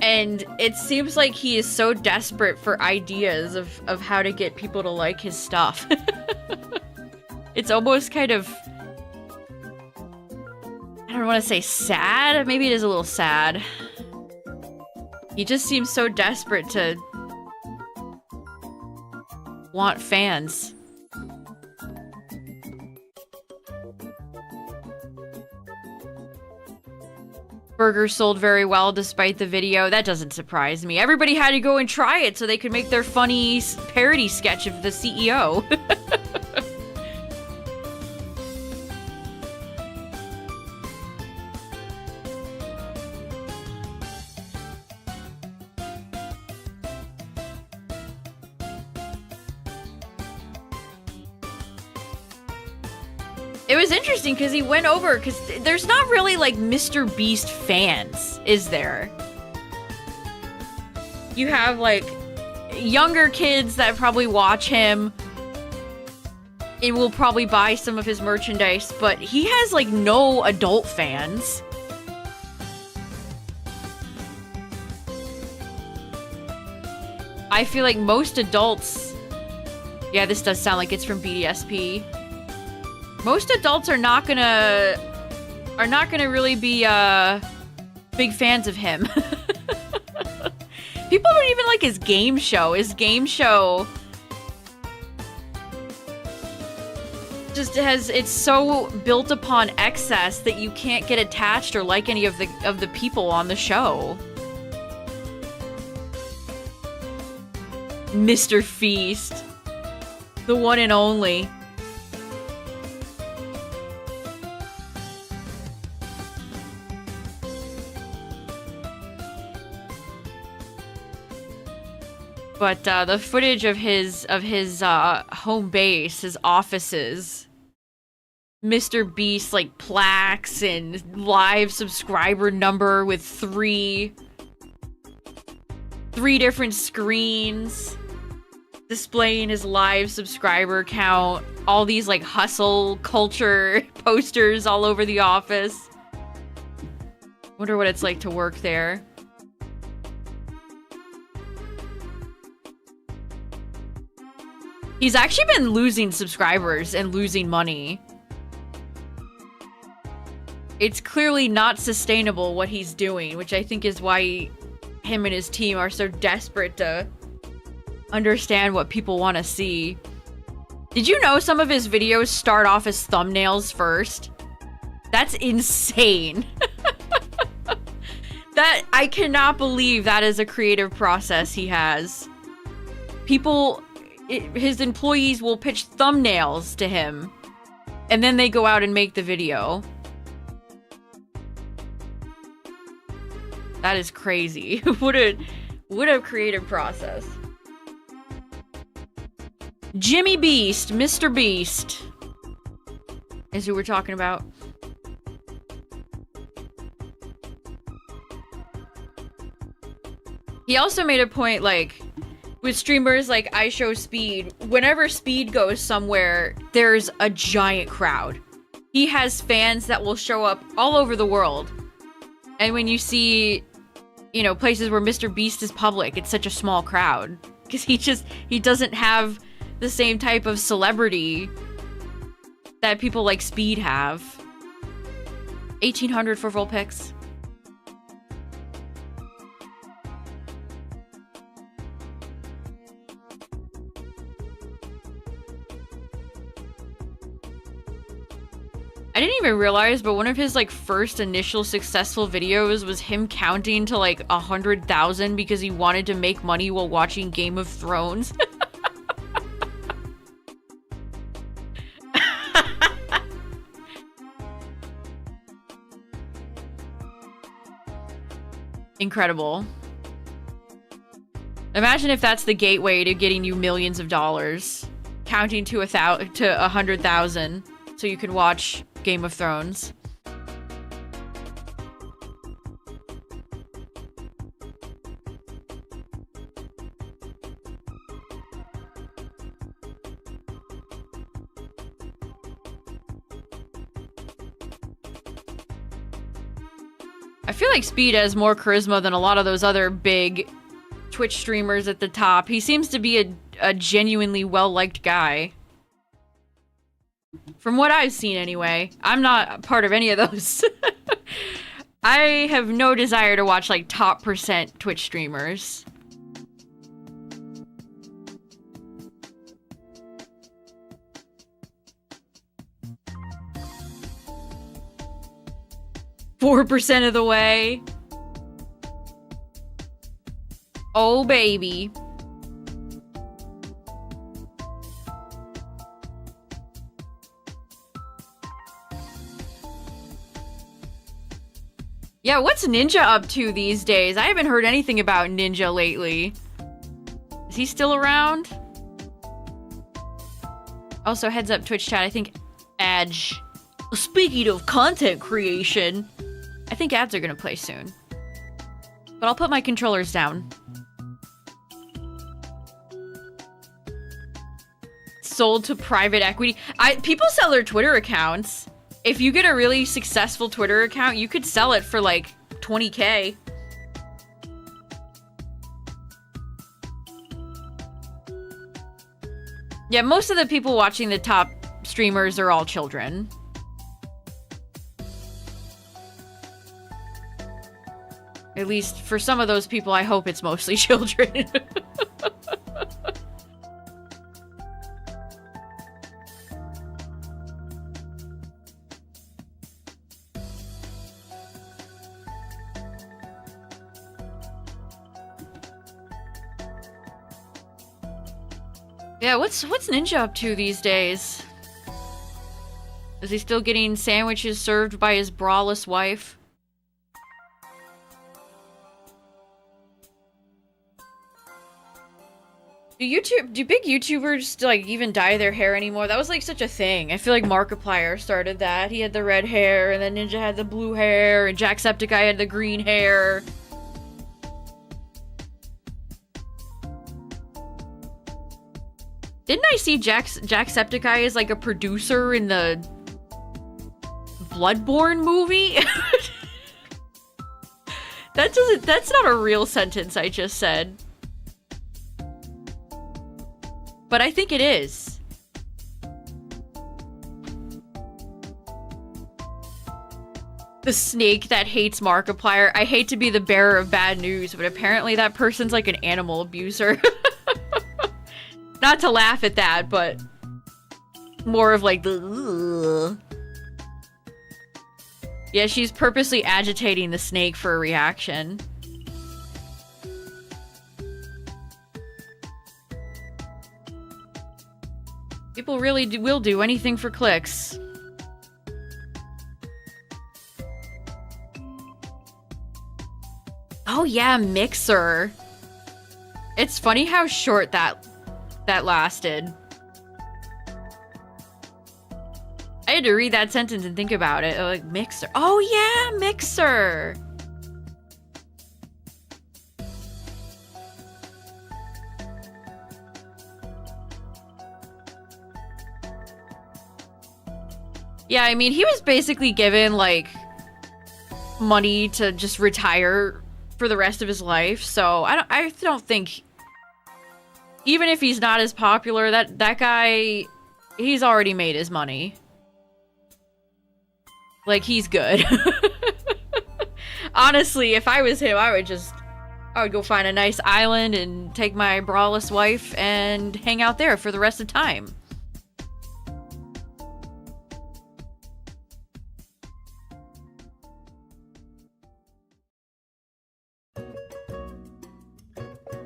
And it seems like he is so desperate for ideas of how to get people to like his stuff. It's almost kind of... I don't want to say sad. Maybe it is a little sad. He just seems so desperate to want fans. Burger sold very well despite the video. That doesn't surprise me. Everybody had to go and try it so they could make their funny parody sketch of the CEO. It was interesting because he went over, because there's not really like Mr. Beast fans, is there? You have like younger kids that probably watch him and will probably buy some of his merchandise, but he has like no adult fans. I feel like most adults... Yeah, this does sound like it's from BDSP. Most adults are not gonna really be big fans of him. People don't even like his game show. His game show just it's so built upon excess that you can't get attached or like any of the people on the show. Mr. Feast, the one and only. But the footage of his home base, his offices, Mr. Beast like plaques and live subscriber number with three different screens displaying his live subscriber count, all these like hustle culture posters all over the office. Wonder what it's like to work there. He's actually been losing subscribers and losing money. It's clearly not sustainable what he's doing, which I think is why him and his team are so desperate to understand what people want to see. Did you know some of his videos start off as thumbnails first? That's insane. That, I cannot believe that is a creative process he has. People, his employees will pitch thumbnails to him, and then they go out and make the video. That is crazy. What a creative process. Jimmy Beast, Mr. Beast, is who we're talking about. He also made a point, like, with streamers like iShowSpeed, whenever Speed goes somewhere, there's a giant crowd. He has fans that will show up all over the world. And when you see, you know, places where Mr. Beast is public, it's such a small crowd. Because he doesn't have the same type of celebrity that people like Speed have. 1800 for Vulpix. I didn't even realize, but one of his, like, first initial successful videos was him counting to, like, 100,000 because he wanted to make money while watching Game of Thrones. Incredible. Imagine if that's the gateway to getting you millions of dollars. Counting to 100,000 so you can watch Game of Thrones. I feel like Speed has more charisma than a lot of those other big Twitch streamers at the top. He seems to be a genuinely well-liked guy. From what I've seen, anyway. I'm not part of any of those. I have no desire to watch, like, top % Twitch streamers. $4% of the way. Oh, baby. Yeah, what's Ninja up to these days? I haven't heard anything about Ninja lately. Is he still around? Also, heads up, Twitch chat, I think ads. Speaking of content creation, I think ads are gonna play soon. But I'll put my controllers down. Sold to private equity. People sell their Twitter accounts. If you get a really successful Twitter account, you could sell it for like 20K. Yeah, most of the people watching the top streamers are all children. At least for some of those people, I hope it's mostly children. Yeah, what's Ninja up to these days? Is he still getting sandwiches served by his braless wife? Do big YouTubers like even dye their hair anymore? That was like such a thing. I feel like Markiplier started that. He had the red hair, and then Ninja had the blue hair, and Jacksepticeye had the green hair. Didn't I see Jacksepticeye as like a producer in the Bloodborne movie? That's not a real sentence I just said. But I think it is. The snake that hates Markiplier. I hate to be the bearer of bad news, but apparently that person's like an animal abuser. Not to laugh at that, but more of like the... Yeah, she's purposely agitating the snake for a reaction. People really will do anything for clicks. Oh yeah, Mixer. It's funny how short that lasted. I had to read that sentence and think about it. Like, Mixer. Oh yeah, Mixer. Yeah, I mean, he was basically given, like, money to just retire for the rest of his life, so I don't think, even if he's not as popular, that guy, he's already made his money. Like, he's good. Honestly, if I was him, I would go find a nice island and take my braless wife and hang out there for the rest of time.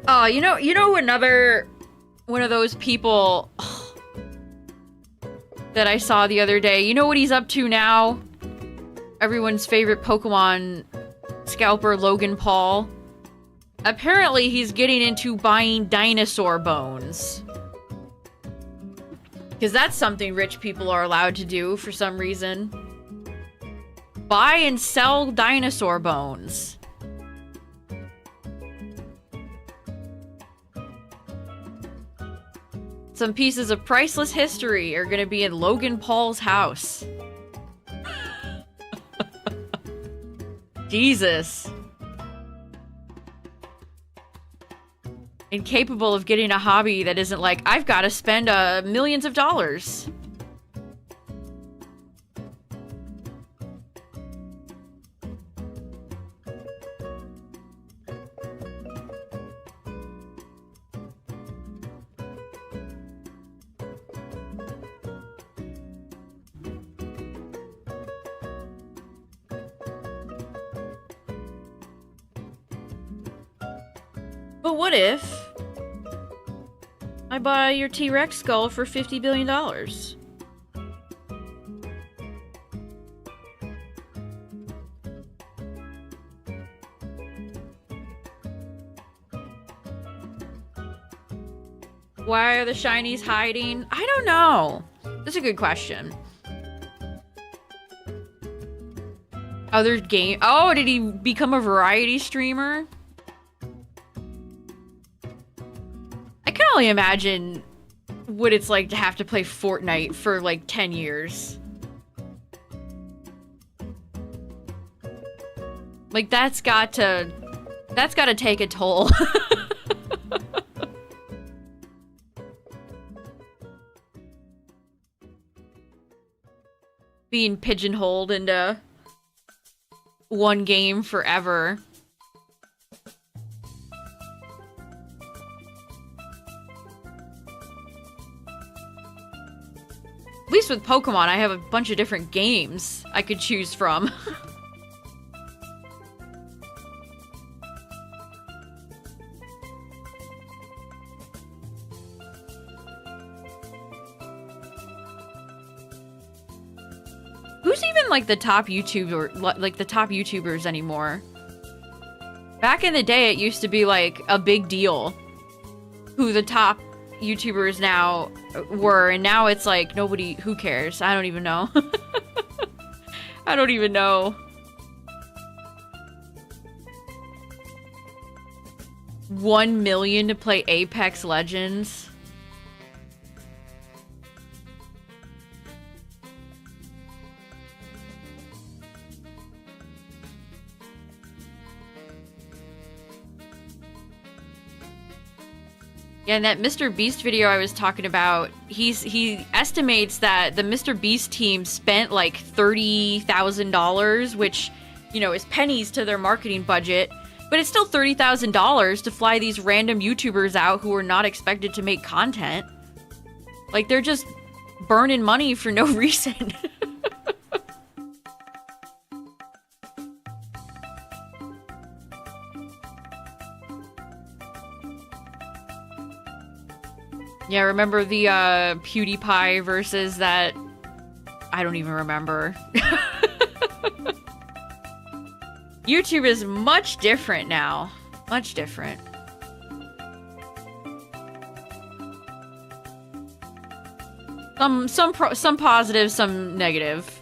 Oh, you know another one of those people that I saw the other day. You know what he's up to now? Everyone's favorite Pokemon scalper, Logan Paul. Apparently, he's getting into buying dinosaur bones. Because that's something rich people are allowed to do for some reason. Buy and sell dinosaur bones. Some pieces of priceless history are gonna be in Logan Paul's house. Jesus. Incapable of getting a hobby that isn't like, I've got to spend millions of dollars. But what if I buy your T-Rex skull for $50 billion? Why are the shinies hiding? I don't know. That's a good question. Other game. Oh, did he become a variety streamer? I can only imagine what it's like to have to play Fortnite for like 10 years. Like that's got to take a toll. Being pigeonholed into one game forever. At least with Pokemon, I have a bunch of different games I could choose from. Who's even like the top YouTuber, like the top YouTubers anymore? Back in the day, it used to be like a big deal who the top YouTubers now were, and now it's like nobody, who cares? I don't even know. I don't even know. $1 million to play Apex Legends. Yeah, and that Mr. Beast video I was talking about, he estimates that the Mr. Beast team spent like $30,000, which, you know, is pennies to their marketing budget, but it's still $30,000 to fly these random YouTubers out who are not expected to make content. Like, they're just burning money for no reason. Yeah, remember the PewDiePie versus that... I don't even remember. YouTube is much different now. Much different. Some positive, some negative.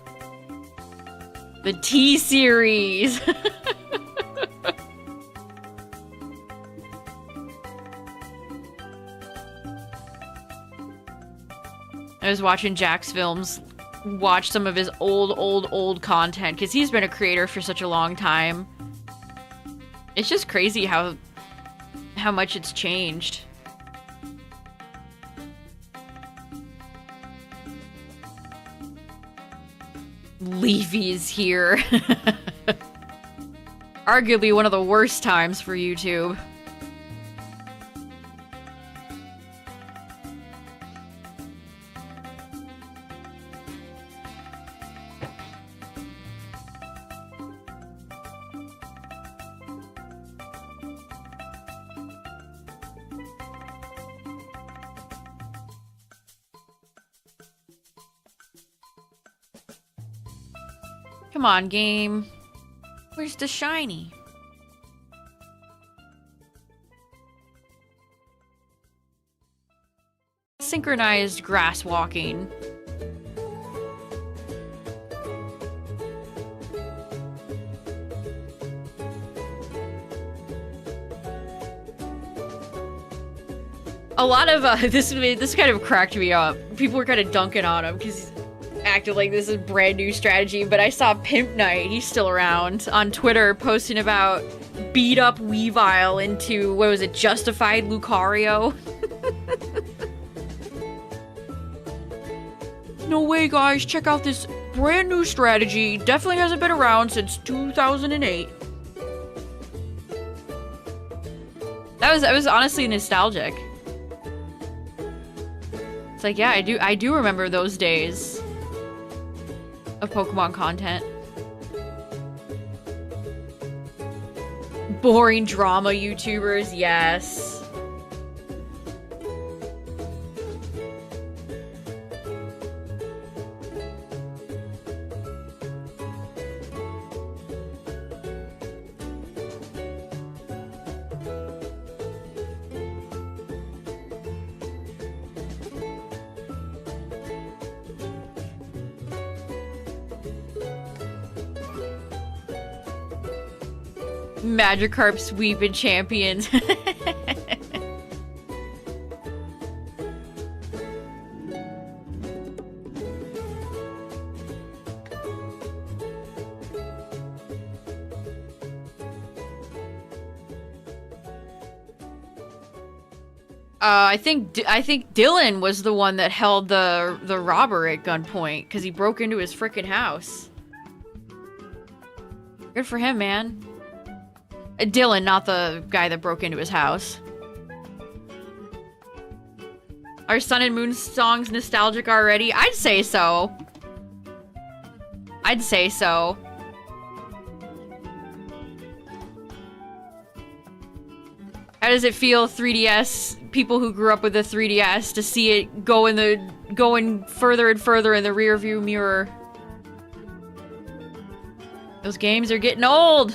The T-Series. I was watching Jack's films, watch some of his old content, because he's been a creator for such a long time. It's just crazy how much it's changed. Leafy is here. Arguably one of the worst times for YouTube. Come on, game. Where's the shiny? Synchronized grass walking. A lot of this kind of cracked me up. People were kind of dunking on him because acted like this is brand new strategy, but I saw Pimp Knight, he's still around, on Twitter posting about beat up Weavile into, what was it, Justified Lucario? No way, guys, check out this brand new strategy. Definitely hasn't been around since 2008. That was honestly nostalgic. It's like, yeah, I do remember those days of Pokemon content. Boring drama YouTubers, yes. Magikarp sweeping champions. I think Dylan was the one that held the robber at gunpoint because he broke into his frickin' house. Good for him, man. Dylan, not the guy that broke into his house. Are Sun and Moon songs nostalgic already? I'd say so. I'd say so. How does it feel, 3DS, people who grew up with the 3DS, to see it going further and further in the rearview mirror? Those games are getting old.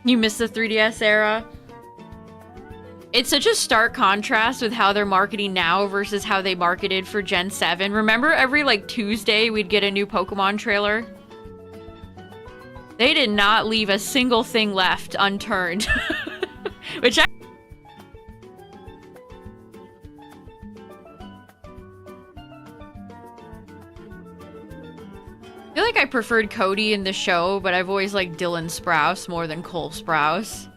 You miss the 3DS era? It's such a stark contrast with how they're marketing now versus how they marketed for Gen 7. Remember every, like, Tuesday we'd get a new Pokemon trailer? They did not leave a single thing left unturned. Which I feel like I preferred Cody in the show, but I've always liked Dylan Sprouse more than Cole Sprouse.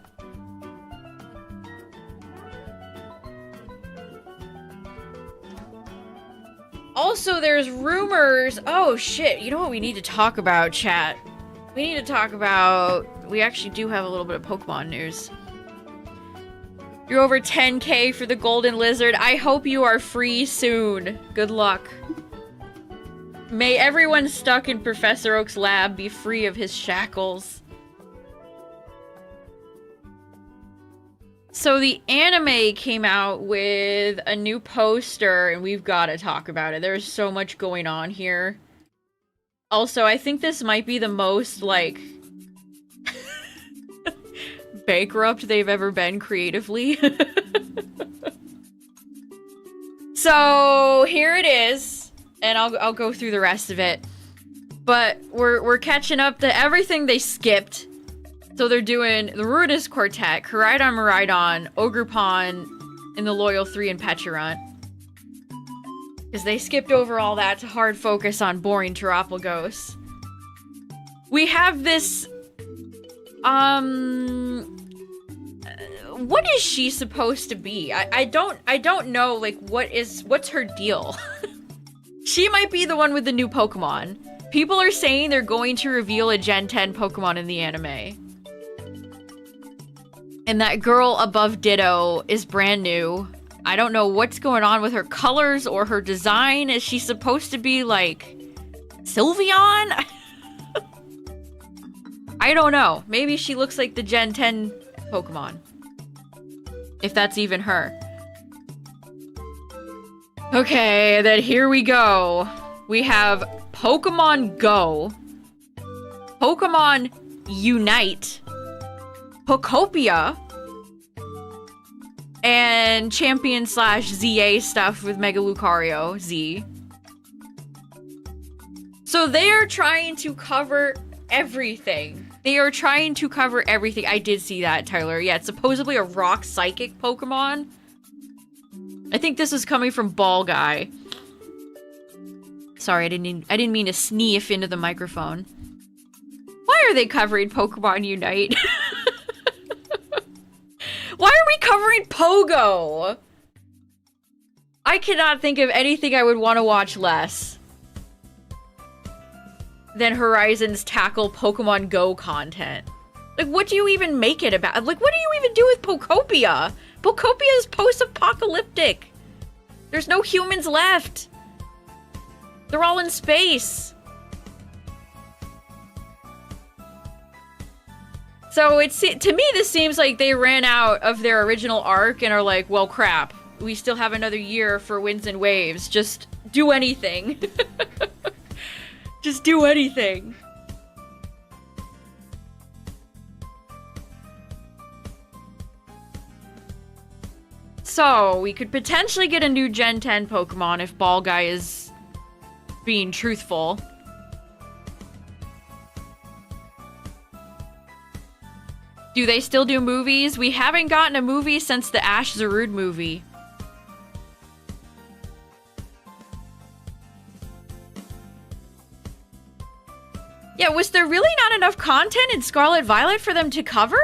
Also, there's rumors. Oh shit, you know what we need to talk about, chat? We need to talk about... We actually do have a little bit of Pokemon news. You're over 10K for the Golden Lizard. I hope you are free soon. Good luck. May everyone stuck in Professor Oak's lab be free of his shackles. So the anime came out with a new poster, and we've got to talk about it. There's so much going on here. Also, I think this might be the most, like, bankrupt they've ever been creatively. So, here it is, and I'll go through the rest of it. But we're catching up to everything they skipped. So they're doing the Ruinous Quartet, Koraidon Miraidon, Ogerpon, and the Loyal 3 and Pecharunt. Because they skipped over all that to hard focus on boring Terapagos. We have this... What is she supposed to be? I don't know, like, what's her deal? She might be the one with the new Pokemon. People are saying they're going to reveal a Gen 10 Pokemon in the anime. And that girl above Ditto is brand new. I don't know what's going on with her colors or her design. Is she supposed to be, like, Sylveon? I don't know. Maybe she looks like the Gen 10 Pokemon. If that's even her. Okay, then here we go. We have Pokemon Go, Pokemon Unite, Poptopia, and Champion/ZA stuff with Mega Lucario Z. So they are trying to cover everything. They are trying to cover everything. I did see that, Tyler. Yeah, it's supposedly a rock psychic Pokemon. I think this is coming from Ball Guy. Sorry, I didn't mean to sneeze into the microphone. Why are they covering Pokemon Unite? Why are we covering Pogo? I cannot think of anything I would want to watch less than Horizon's tackle Pokemon Go content. Like, what do you even make it about? Like, what do you even do with Poptopia? Poptopia is post-apocalyptic. There's no humans left. They're all in space. So to me, this seems like they ran out of their original arc and are like, well, crap. We still have another year for Winds and Waves. Just do anything. Just do anything. So, we could potentially get a new Gen 10 Pokemon if Ball Guy is being truthful. Do they still do movies? We haven't gotten a movie since the Ash Zarude movie. Yeah, was there really not enough content in Scarlet Violet for them to cover?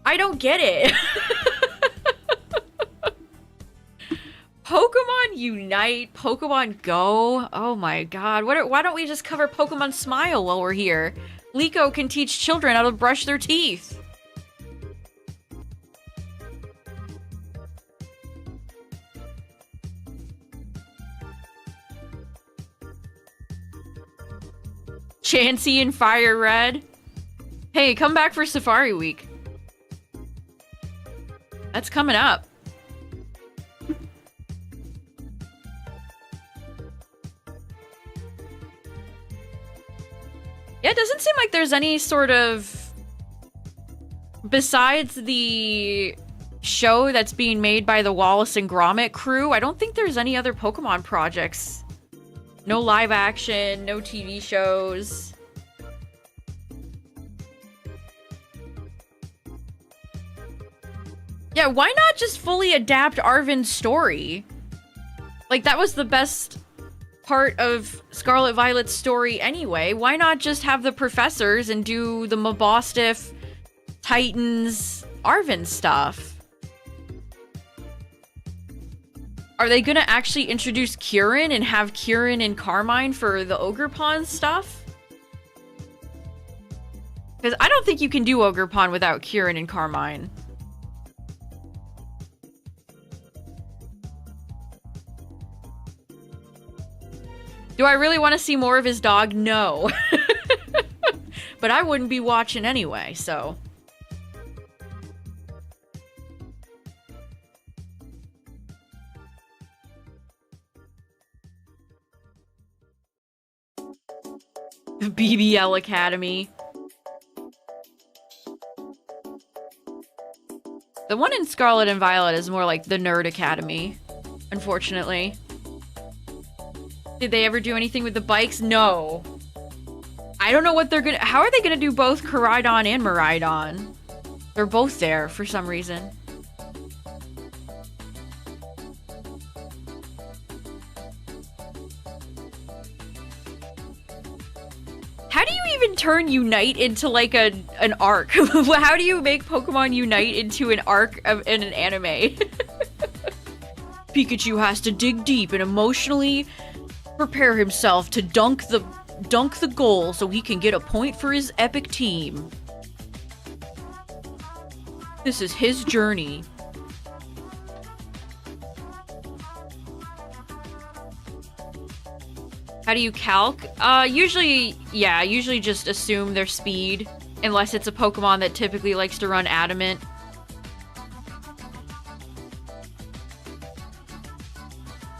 I don't get it. Pokemon Unite, Pokemon Go. Oh my god. Why don't we just cover Pokemon Smile while we're here? Liko can teach children how to brush their teeth. Chansey and FireRed. Hey, come back for Safari Week. That's coming up. Yeah, it doesn't seem like there's any sort of... Besides the show that's being made by the Wallace and Gromit crew, I don't think there's any other Pokemon projects. No live action, no TV shows. Yeah, why not just fully adapt Arven's story? Like, that was the best part of Scarlet Violet's story anyway. Why not just have the professors and do the Mabostiff, Titans, Arven stuff? Are they gonna actually introduce Kieran and have Kieran and Carmine for the Ogerpon stuff? Because I don't think you can do Ogerpon without Kieran and Carmine. Do I really want to see more of his dog? No. But I wouldn't be watching anyway, so... BBL Academy. The one in Scarlet and Violet is more like the Nerd Academy, unfortunately. Did they ever do anything with the bikes? No. I don't know what they're gonna- how are they gonna do both Koraidon and Miraidon? They're both there for some reason. How do you even turn Unite into like an arc? How do you make Pokemon Unite into an arc in an anime? Pikachu has to dig deep and emotionally prepare himself to dunk the goal so he can get a point for his epic team. This is his journey. How do you calc? Usually just assume their speed, unless it's a Pokemon that typically likes to run Adamant.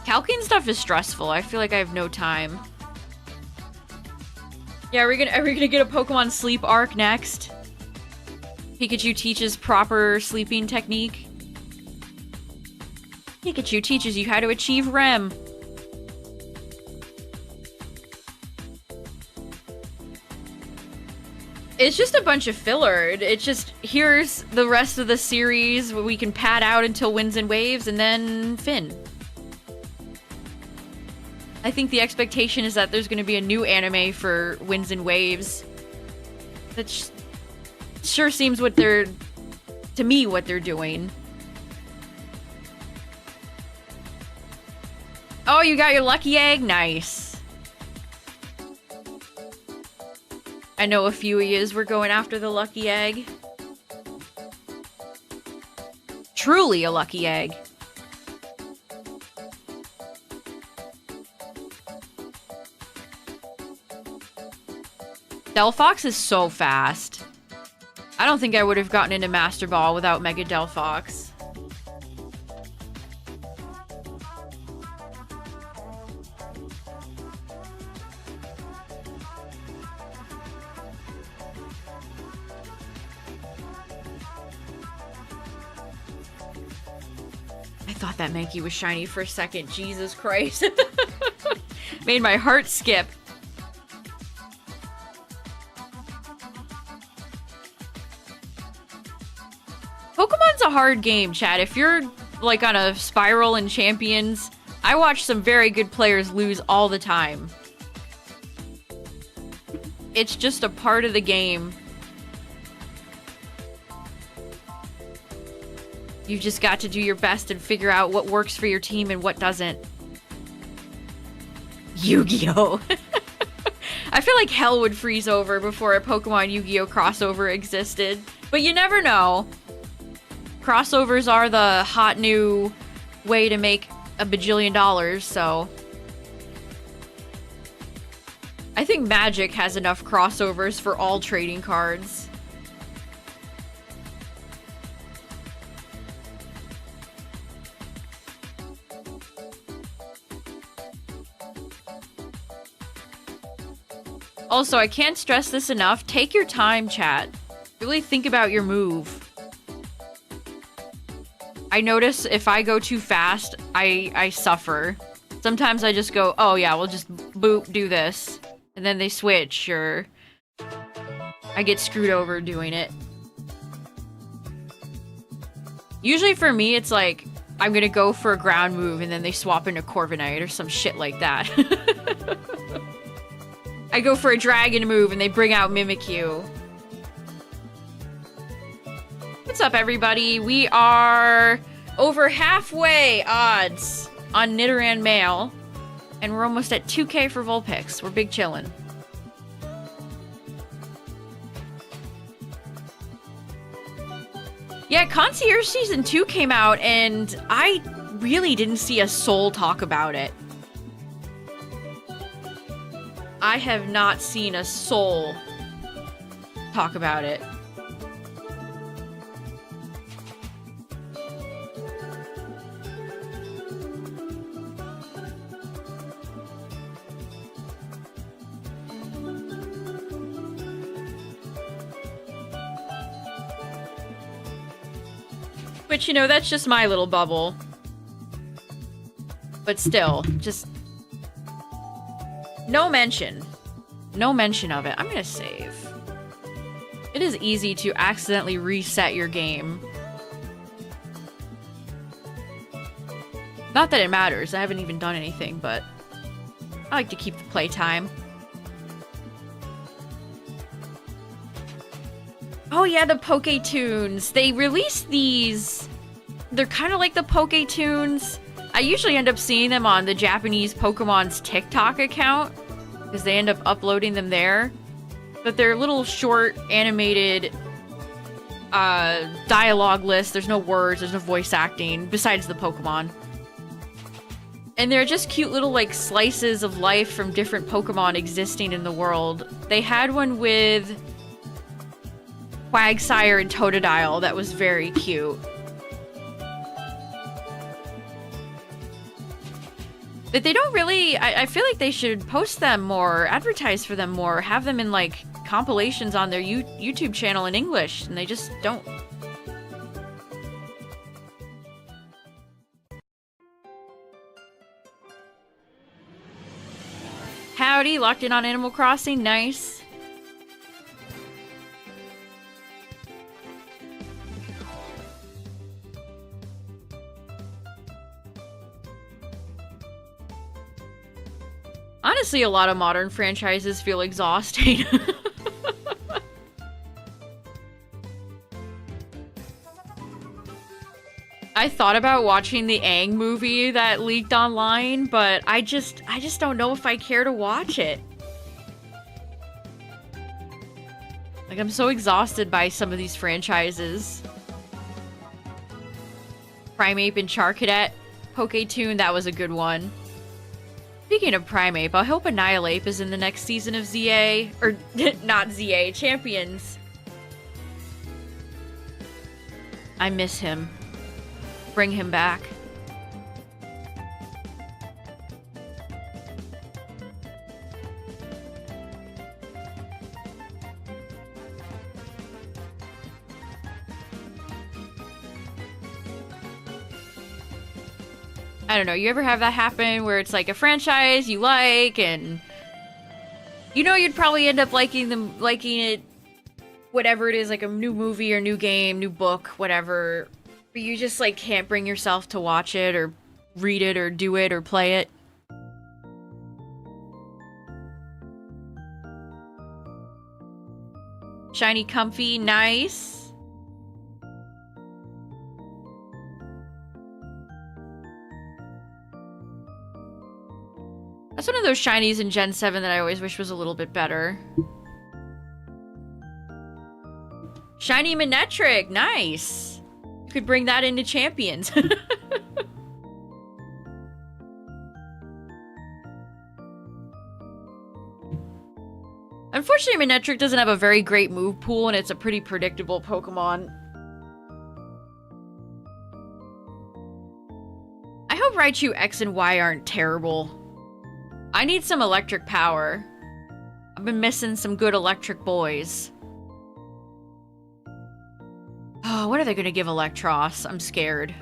Calcing stuff is stressful. I feel like I have no time. Yeah, are we gonna get a Pokemon sleep arc next? Pikachu teaches proper sleeping technique. Pikachu teaches you how to achieve REM. It's just a bunch of filler. It's just, here's the rest of the series where we can pad out until Winds and Waves, and then Finn. I think the expectation is that there's going to be a new anime for Winds and Waves. That sure seems what they're, to me, what they're doing. Oh, you got your lucky egg? Nice. I know a few of yous were going after the lucky egg. Truly a lucky egg. Delphox is so fast. I don't think I would have gotten into Master Ball without Mega Delphox. I thought that Mankey was shiny for a second. Jesus Christ. Made my heart skip. Pokemon's a hard game, chat. If you're like on a spiral in Champions, I watch some very good players lose all the time. It's just a part of the game. You've just got to do your best and figure out what works for your team and what doesn't. Yu-Gi-Oh! I feel like hell would freeze over before a Pokemon Yu-Gi-Oh! Crossover existed. But you never know. Crossovers are the hot new way to make a bajillion dollars, so... I think Magic has enough crossovers for all trading cards. Also, I can't stress this enough. Take your time, chat. Really think about your move. I notice if I go too fast, I suffer. Sometimes I just go, oh yeah, we'll just boop, do this. And then they switch, or I get screwed over doing it. Usually for me, it's like, I'm gonna go for a ground move and then they swap into Corviknight or some shit like that. I go for a dragon move and they bring out Mimikyu. What's up, everybody? We are over halfway odds on Nidoran Male. And we're almost at 2K for Vulpix. We're big chillin'. Yeah, Concierge Season 2 came out and I really didn't see a soul talk about it. I have not seen a soul talk about it. Which, you know, that's just my little bubble. But still, just... no mention. No mention of it. I'm gonna save. It is easy to accidentally reset your game. Not that it matters. I haven't even done anything, but... I like to keep the playtime. Oh yeah, the Poketunes. They released these... they're kind of like the Poketunes. I usually end up seeing them on the Japanese Pokemon's TikTok account, because they end up uploading them there. But they're little short, animated dialogue lists. There's no words, there's no voice acting, besides the Pokemon. And they're just cute little, like, slices of life from different Pokemon existing in the world. They had one with Quagsire and Totodile that was very cute. But they don't really... I feel like they should post them more, advertise for them more, have them in, like, compilations on their YouTube channel in English, and they just don't. Howdy, locked in on Animal Crossing, nice. Honestly, a lot of modern franchises feel exhausting. I thought about watching the Aang movie that leaked online, but I just don't know if I care to watch it. Like, I'm so exhausted by some of these franchises. Primeape and Charcadet, Poketoon, that was a good one. Speaking of Primeape, I hope Annihilate is in the next season of ZA. Or, not ZA, Champions. I miss him. Bring him back. I don't know, you ever have that happen where it's like a franchise you like and you know you'd probably end up liking it, whatever it is, like a new movie or new game, new book, whatever, but you just like can't bring yourself to watch it or read it or do it or play it. Shiny Comfy, nice. That's one of those shinies in Gen 7 that I always wish was a little bit better. Shiny Manectric, nice! You could bring that into Champions. Unfortunately, Manectric doesn't have a very great move pool, and it's a pretty predictable Pokemon. I hope Raichu X and Y aren't terrible. I need some electric power. I've been missing some good electric boys. Oh, what are they gonna give Electros? I'm scared.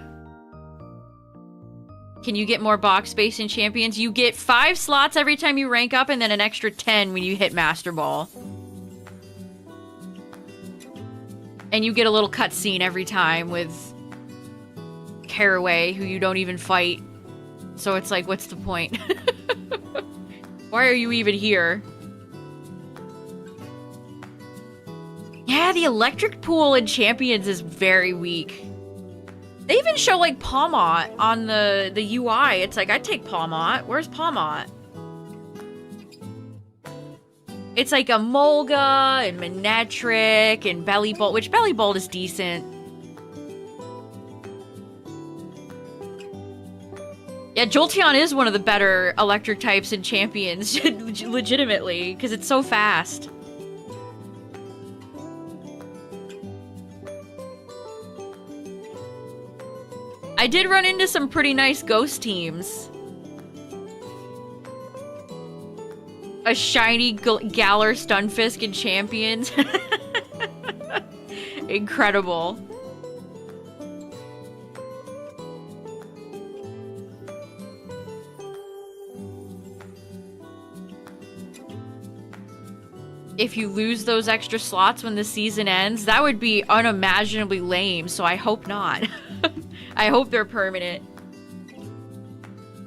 Can you get more box space in Champions? You get 5 slots every time you rank up and then an extra 10 when you hit Master Ball. And you get a little cutscene every time with Caraway, who you don't even fight. So it's like, what's the point? Why are you even here? Yeah, the electric pool in Champions is very weak. They even show, like, Pawmot on the UI. It's like, I'd take Pawmot. Where's Pawmot? It's like a Molga and Manectric and Bellibolt, which Bellibolt is decent. Yeah, Jolteon is one of the better electric types in champions, legitimately, because it's so fast. I did run into some pretty nice ghost teams. A shiny Galar Stunfisk in champions. Incredible. If you lose those extra slots when the season ends, that would be unimaginably lame, so I hope not. I hope they're permanent.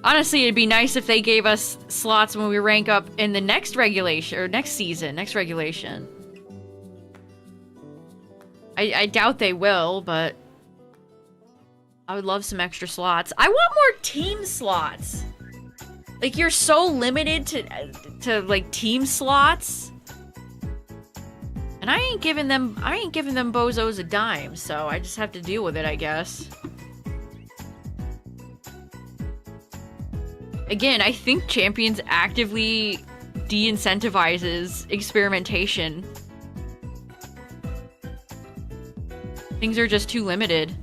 Honestly, it'd be nice if they gave us slots when we rank up in the next regulation, or next season, next regulation. I doubt they will, but I would love some extra slots. I want more team slots. Like, you're so limited to like, team slots. And I ain't giving them bozos a dime, so I just have to deal with it, I guess. Again, I think Champions actively de-incentivizes experimentation. Things are just too limited.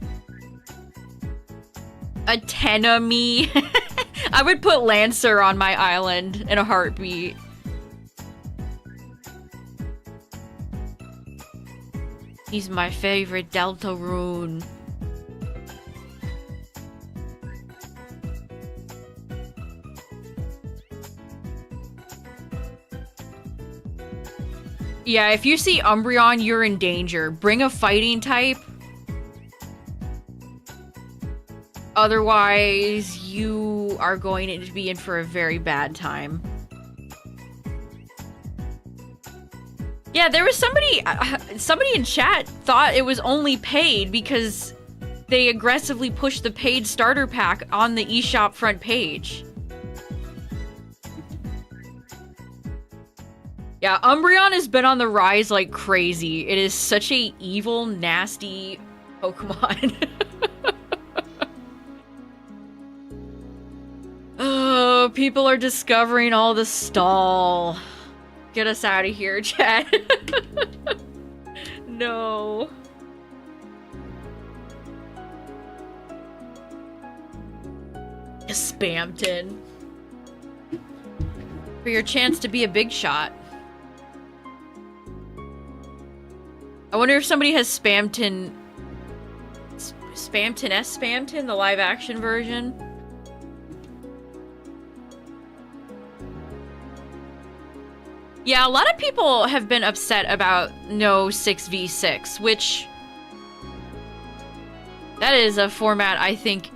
A Tenemy. I would put Lancer on my island in a heartbeat. He's my favorite Deltarune. Yeah, if you see Umbreon, you're in danger. Bring a fighting type. Otherwise, you are going to be in for a very bad time. Yeah, there was somebody in chat thought it was only paid because they aggressively pushed the paid starter pack on the eShop front page. Yeah, Umbreon has been on the rise like crazy. It is such a evil, nasty Pokemon. Oh, people are discovering all the stall. Get us out of here, chat. No. Spamton. For your chance to be a big shot. I wonder if somebody has Spamton... Spamton, the live action version? Yeah, a lot of people have been upset about no 6v6, which... That is a format I think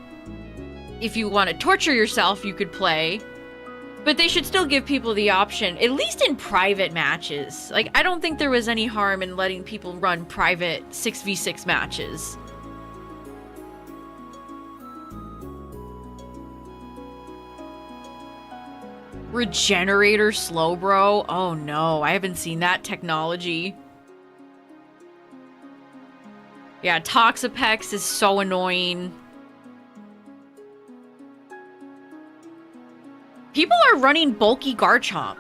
if you want to torture yourself, you could play. But they should still give people the option, at least in private matches. Like, I don't think there was any harm in letting people run private 6v6 matches. Regenerator Slowbro? Oh no, I haven't seen that technology. Yeah, Toxapex is so annoying. People are running bulky Garchomp.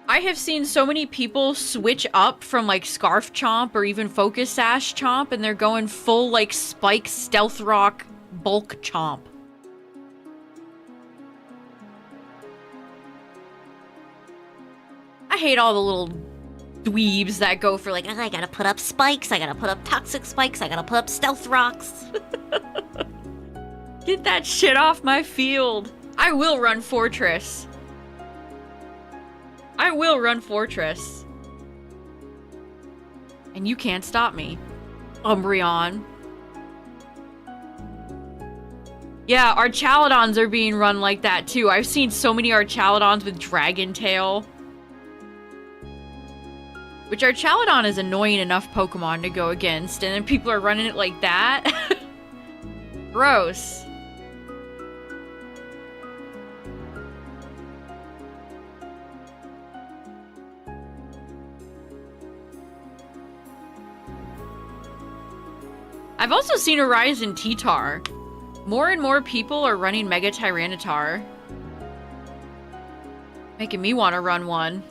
I have seen so many people switch up from like Scarf Chomp or even Focus Sash Chomp, and they're going full like Spike Stealth Rock bulk Chomp. I hate all the little dweebs that go for like, I gotta put up spikes, I gotta put up toxic spikes, I gotta put up stealth rocks. Get that shit off my field. I will run Fortress. I will run Fortress. And you can't stop me. Umbreon. Yeah, Archaludons are being run like that too. I've seen so many Archaludons with Dragon Tail. Which Archaludon is annoying enough Pokemon to go against, and then people are running it like that? Gross. I've also seen a rise in T-Tar. More and more people are running Mega Tyranitar. Making me want to run one.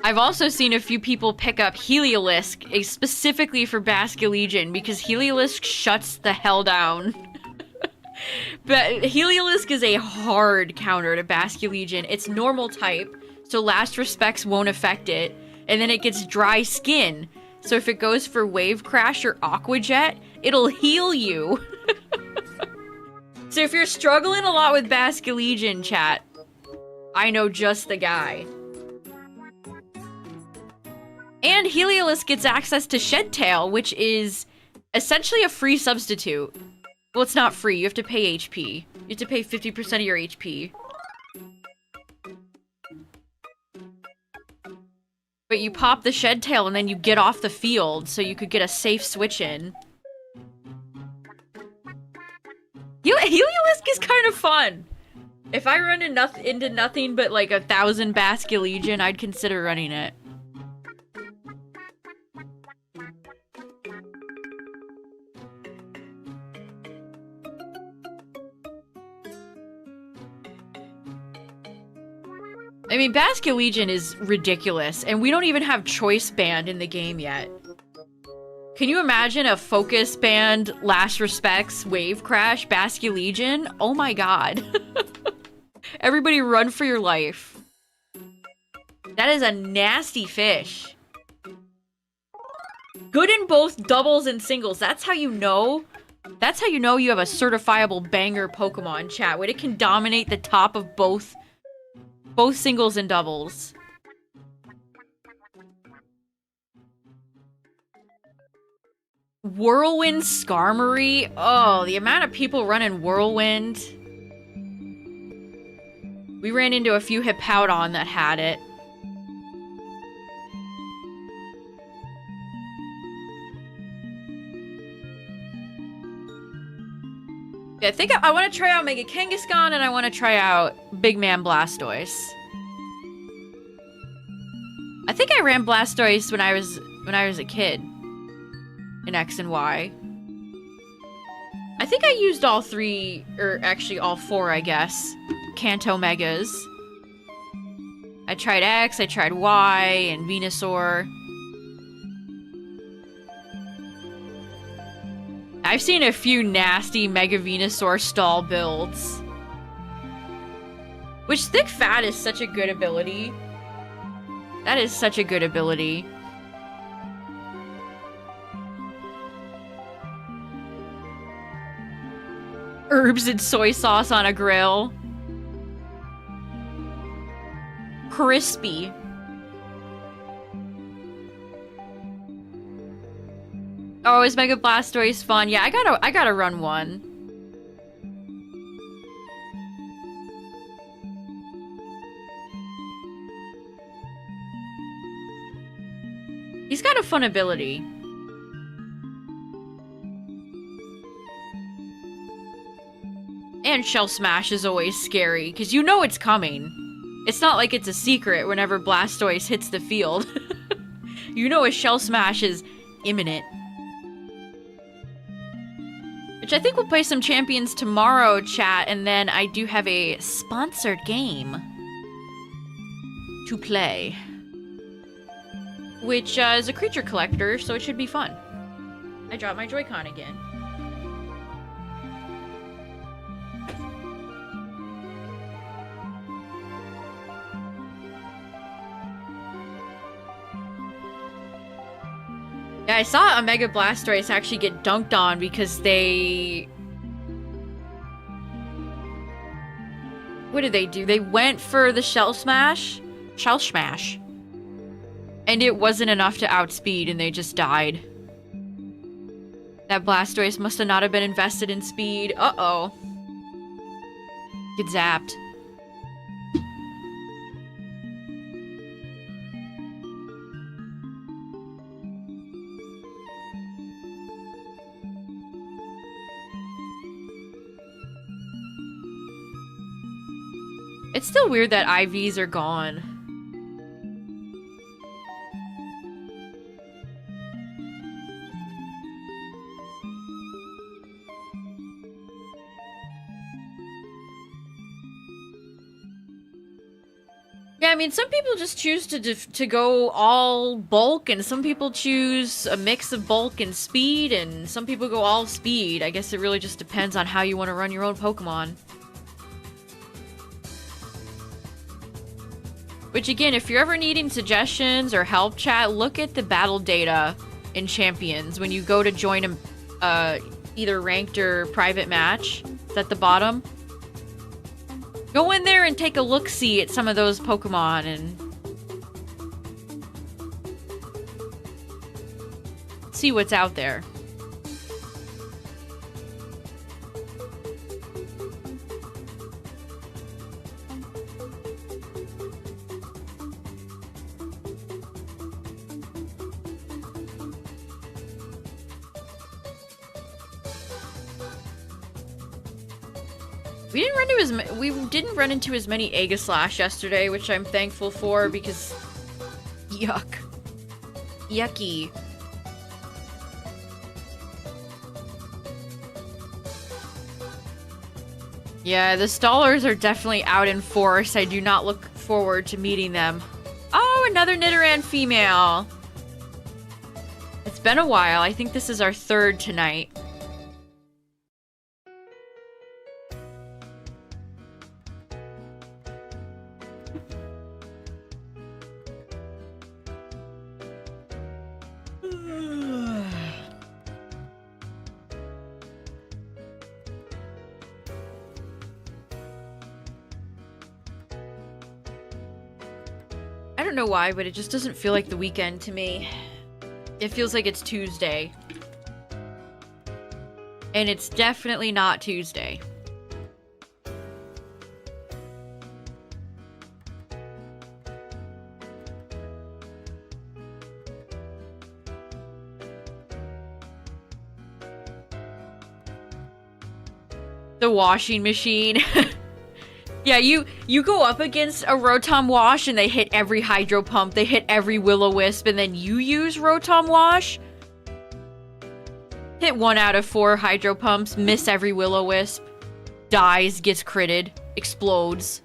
I've also seen a few people pick up Heliolisk specifically for Basculegion because Heliolisk shuts the hell down. But Heliolisk is a hard counter to Basculegion. It's normal type, so Last Respects won't affect it, and then it gets dry skin. So if it goes for Wave Crash or Aqua Jet, it'll heal you. So if you're struggling a lot with Basculegion, chat, I know just the guy. And Heliolisk gets access to Shed Tail, which is essentially a free substitute. Well, it's not free. You have to pay HP. You have to pay 50% of your HP. But you pop the Shed Tail and then you get off the field, so you could get a safe switch in. Heliolisk is kind of fun. If I run into nothing but like 1,000 Basculegion, I'd consider running it. I mean, Basculegion is ridiculous, and we don't even have Choice Band in the game yet. Can you imagine a Focus Band, Last Respects, Wave Crash, Basculegion? Oh my god. Everybody run for your life. That is a nasty fish. Good in both doubles and singles. That's how you know. That's how you know you have a certifiable banger Pokemon, chat. When it can dominate the top of both singles and doubles. Whirlwind Skarmory? Oh, the amount of people running Whirlwind. We ran into a few Hippowdon that had it. I think I want to try out Mega Kangaskhan, and I want to try out Big Man Blastoise. I think I ran Blastoise when I was a kid in X and Y. I think I used all three, or actually all four, I guess, Kanto Megas. I tried X, I tried Y, and Venusaur. I've seen a few nasty Mega Venusaur stall builds. Which Thick Fat is such a good ability. That is such a good ability. Herbs and soy sauce on a grill. Crispy. Oh, is Mega Blastoise fun? Yeah, I gotta run one. He's got a fun ability. And Shell Smash is always scary, because you know it's coming. It's not like it's a secret whenever Blastoise hits the field. You know a Shell Smash is imminent. Which I think we'll play some champions tomorrow, chat, and then I do have a sponsored game to play. Which is a creature collector, so it should be fun. I dropped my Joy-Con again. Yeah, I saw a Mega Blastoise actually get dunked on because they... What did they do? They went for the Shell Smash? Shell Smash. And it wasn't enough to outspeed, and they just died. That Blastoise must have not have been invested in speed. Uh-oh. Get zapped. It's still weird that IVs are gone. Yeah, I mean, some people just choose to go all bulk, and some people choose a mix of bulk and speed, and some people go all speed. I guess it really just depends on how you want to run your own Pokemon. Which, again, if you're ever needing suggestions or help, chat, look at the battle data in Champions when you go to join a either ranked or private match. It's at the bottom. Go in there and take a look-see at some of those Pokemon and see what's out there. We didn't run into as many Aegislash yesterday, which I'm thankful for because yuck. Yucky. Yeah, the Stallers are definitely out in force. I do not look forward to meeting them. Oh, another Nidoran female. It's been a while. I think this is our third tonight. I don't know why, but it just doesn't feel like the weekend to me. It feels like it's Tuesday. And it's definitely not Tuesday. The washing machine. Yeah, you go up against a Rotom Wash and they hit every Hydro Pump, they hit every Will-O-Wisp, and then you use Rotom Wash? Hit 1 out of 4 Hydro Pumps, miss every Will-O-Wisp, dies, gets critted, explodes.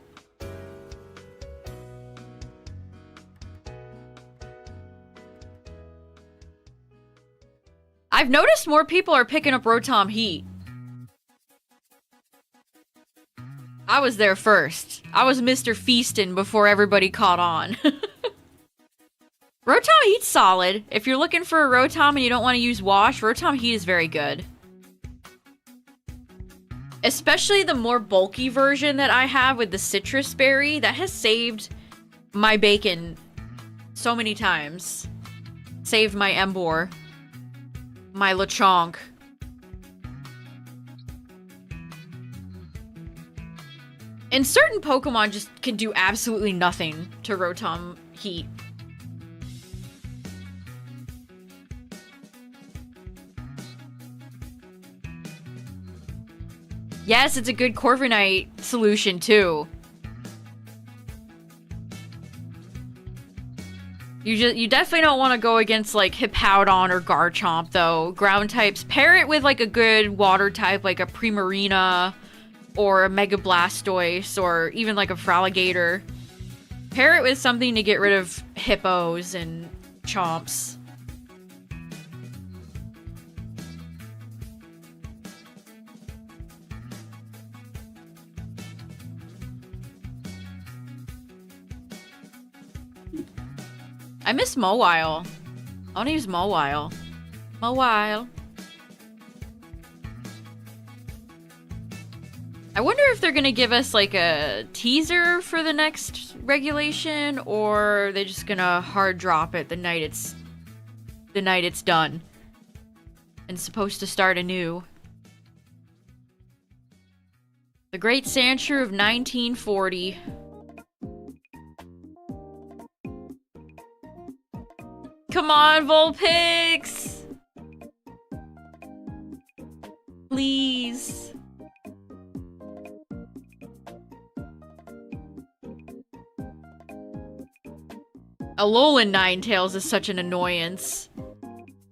I've noticed more people are picking up Rotom Heat. I was there first. I was Mr. Feastin' before everybody caught on. Rotom Heat's solid. If you're looking for a Rotom and you don't want to use Wash, Rotom Heat is very good. Especially the more bulky version that I have with the Citrus Berry. That has saved my bacon so many times. Saved my Emboar. My Lechonk. And certain Pokemon just can do absolutely nothing to Rotom Heat. Yes, it's a good Corviknight solution too. You definitely don't want to go against like Hippowdon or Garchomp though. Ground types, pair it with like a good water type like a Primarina or a Mega Blastoise, or even like a Fraligator. Pair it with something to get rid of hippos and chomps. I miss Mawile. I want to use Mawile. Mawile. I wonder if they're gonna give us like a teaser for the next regulation, or are they just gonna hard drop it the night it's done and supposed to start anew. The Great Sandshrew of 1940. Come on, Vulpix! Please. Alolan Ninetales is such an annoyance.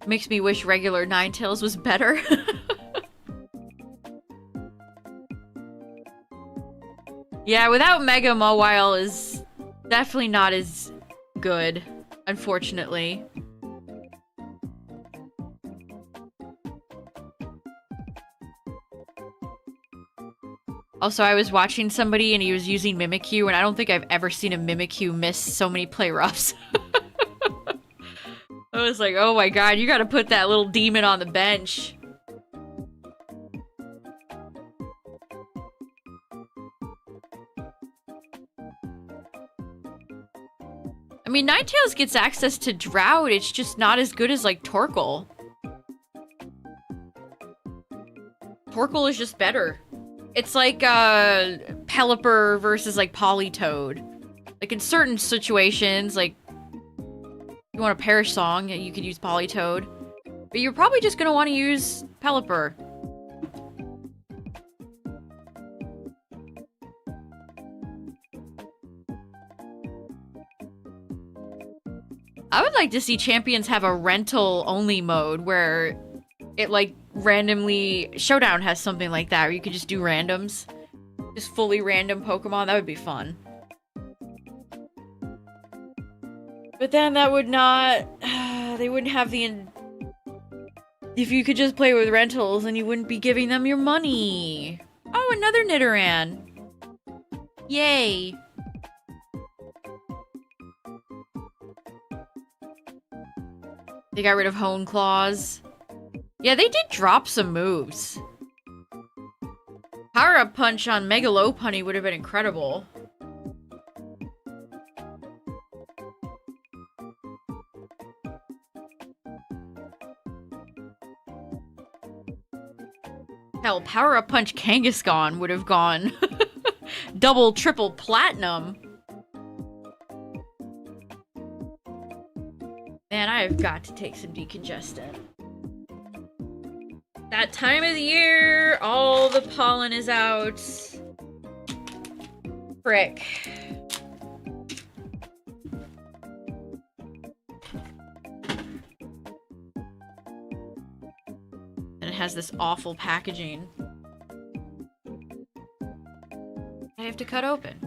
Makes me wish regular Ninetales was better. Yeah, without Mega Mawile is Definitely not as good, unfortunately. Also, I was watching somebody and he was using Mimikyu, and I don't think I've ever seen a Mimikyu miss so many play roughs. I was like, oh my god, you gotta put that little demon on the bench. I mean, Ninetales gets access to Drought, it's just not as good as, like, Torkoal. Torkoal is just better. It's like, Pelipper versus, like, Politoed. Like, in certain situations, like, you want a Perish Song, you could use Politoed. But you're probably just gonna want to use Pelipper. I would like to see champions have a rental-only mode where it, like, randomly... Showdown has something like that, where you could just do randoms. Just fully random Pokemon, that would be fun. But then that would not... they wouldn't have the... If you could just play with rentals, then you wouldn't be giving them your money. Oh, another Nidoran. Yay. They got rid of Hone Claws. Yeah, they did drop some moves. Power-Up Punch on Mega Lopunny would have been incredible. Hell, Power-Up Punch Kangaskhan would have gone double, triple platinum. Man, I have got to take some decongestant. That time of the year, all the pollen is out. Frick. And it has this awful packaging. I have to cut open.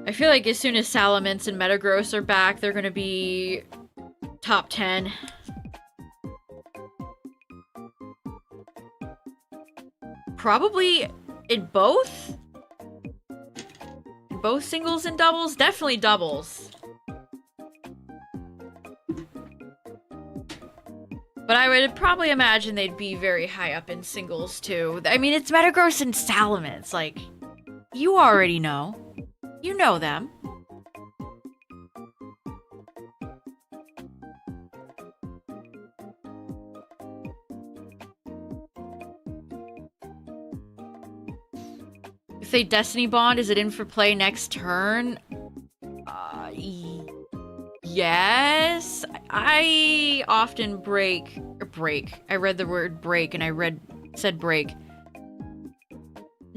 I feel like as soon as Salamence and Metagross are back, they're gonna be top 10. Probably in both? In both singles and doubles? Definitely doubles. But I would probably imagine they'd be very high up in singles too. I mean, it's Metagross and Salamence, like, you already know. You know them. If they Destiny Bond, is it in for play next turn? Yes. I often break. I read the word break and I said break.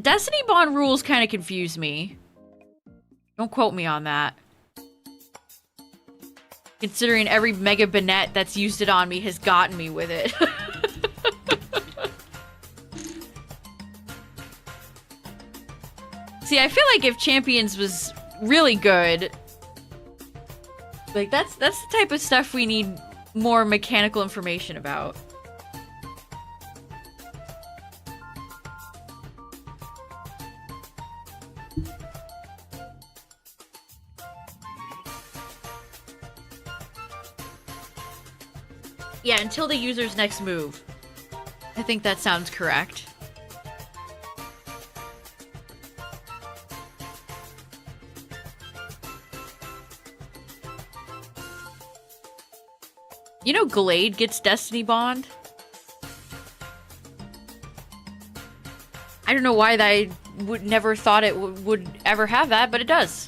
Destiny Bond rules kind of confuse me. Don't quote me on that. Considering every Mega Banette that's used it on me has gotten me with it. See, I feel like if Champions was really good, like that's the type of stuff we need more mechanical information about. Yeah, until the user's next move. I think that sounds correct. You know Glade gets Destiny Bond? I don't know why I would never thought it would ever have that, but it does.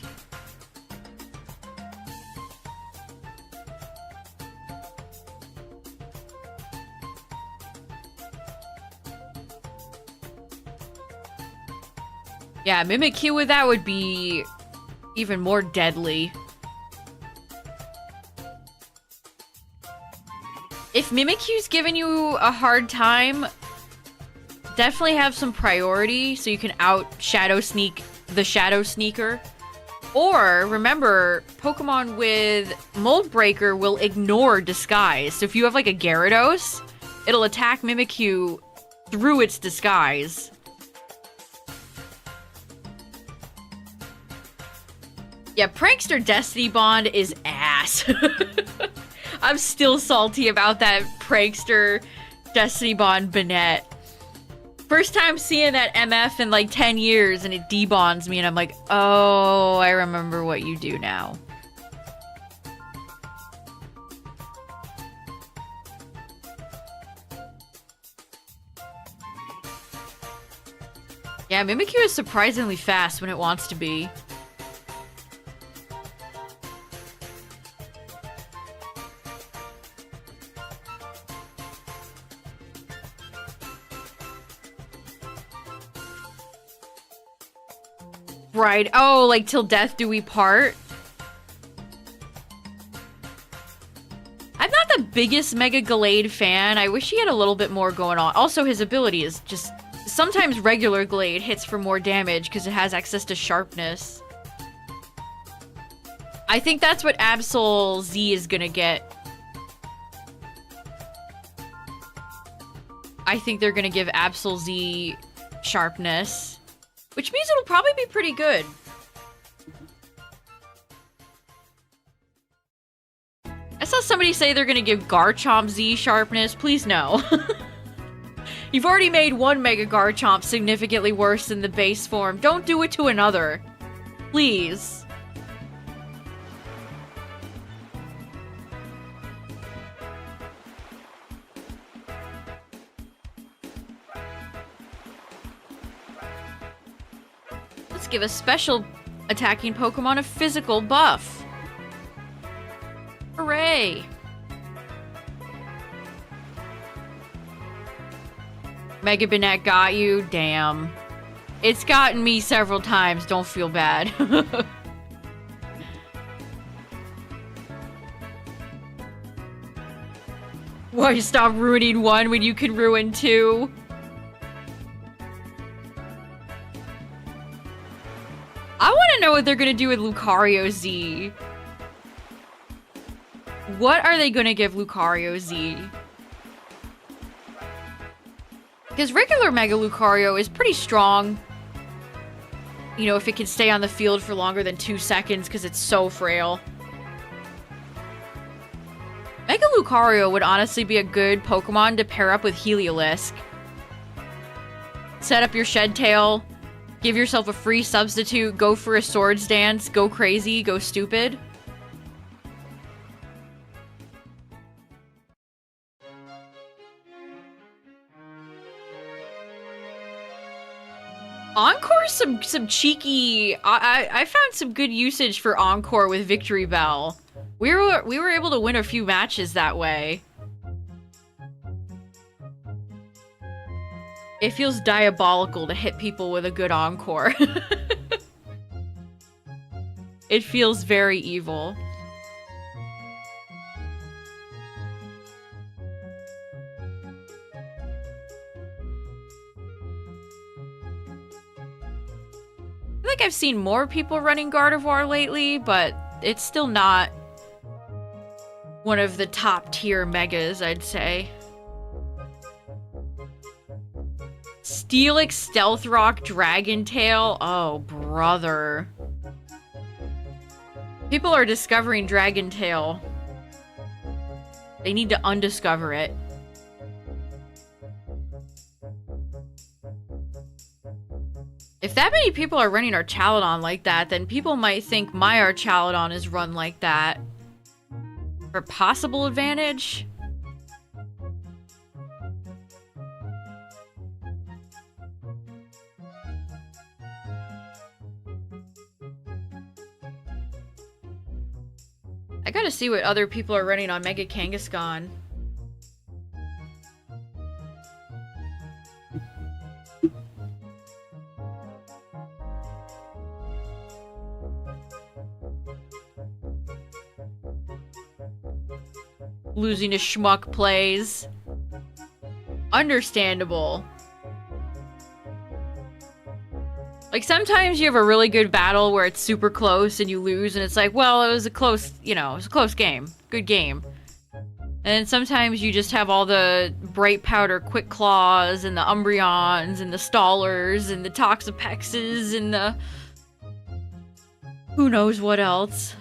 Yeah, Mimikyu with that would be even more deadly. If Mimikyu's giving you a hard time, definitely have some priority so you can out Shadow Sneak the Shadow Sneaker. Or, remember, Pokemon with Mold Breaker will ignore Disguise. So if you have like a Gyarados, it'll attack Mimikyu through its disguise. Yeah, Prankster Destiny Bond is ass. I'm still salty about that Prankster Destiny Bond Banette. First time seeing that MF in like 10 years and it debonds me and I'm like, oh, I remember what you do now. Yeah, Mimikyu is surprisingly fast when it wants to be. Right. Oh, like till death do we part? I'm not the biggest Mega Gallade fan. I wish he had a little bit more going on. Also, his ability is just... Sometimes regular Glade hits for more damage because it has access to sharpness. I think that's what Absol Z is gonna get. I think they're gonna give Absol Z sharpness. Which means it'll probably be pretty good. I saw somebody say they're gonna give Garchomp Z sharpness. Please no. You've already made one Mega Garchomp significantly worse than the base form. Don't do it to another. Please. Let's give a special attacking Pokemon a physical buff. Hooray! Mega Banette got you? Damn. It's gotten me several times, don't feel bad. Why stop ruining one when you can ruin two? I want to know what they're going to do with Lucario Z. What are they going to give Lucario Z? Because regular Mega Lucario is pretty strong. You know, if it can stay on the field for longer than 2 seconds because it's so frail. Mega Lucario would honestly be a good Pokemon to pair up with Heliolisk. Set up your Shed Tail. Give yourself a free substitute. Go for a Swords Dance. Go crazy. Go stupid. Encore's some cheeky... I found some good usage for Encore with Victory Bell. We were able to win a few matches that way. It feels diabolical to hit people with a good Encore. It feels very evil. I think I've seen more people running Gardevoir lately, but it's still not one of the top tier megas, I'd say. Steelix, Stealth Rock, Dragon Tail. Oh, brother. People are discovering Dragon Tail. They need to undiscover it. If that many people are running Archaludon like that, then people might think my Archaludon is run like that. For possible advantage? I gotta see what other people are running on Mega Kangaskhan. losing to schmuck plays. Understandable. Like, sometimes you have a really good battle where it's super close and you lose, and it's like, well, it was a close, you know, it was a close game. Good game. And sometimes you just have all the Bright Powder Quick Claws, and the Umbreons, and the Stallers, and the Toxapexes, and the... who knows what else.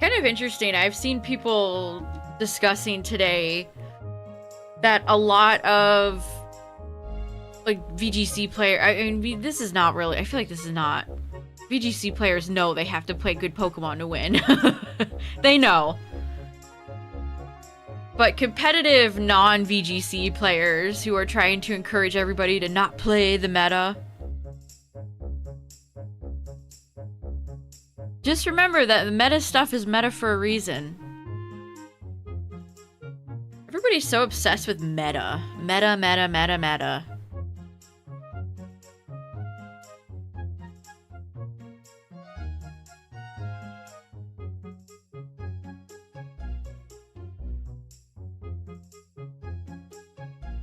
Kind of interesting. I've seen people discussing today that a lot of like VGC player. I mean, this is not really. I feel like this is not. VGC players know they have to play good Pokemon to win. They know. But competitive non-VGC players who are trying to encourage everybody to not play the meta. Just remember that the meta stuff is meta for a reason. Everybody's so obsessed with meta. Meta, meta, meta, meta.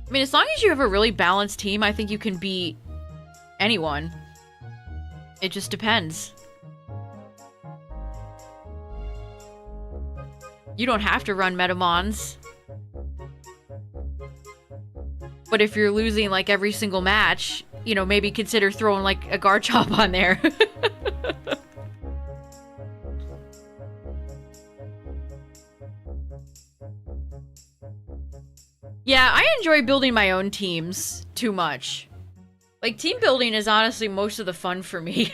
I mean, as long as you have a really balanced team, I think you can beat anyone. It just depends. You don't have to run Metamons. But if you're losing, like, every single match, you know, maybe consider throwing, like, a Garchomp on there. Yeah, I enjoy building my own teams too much. Like, team building is honestly most of the fun for me.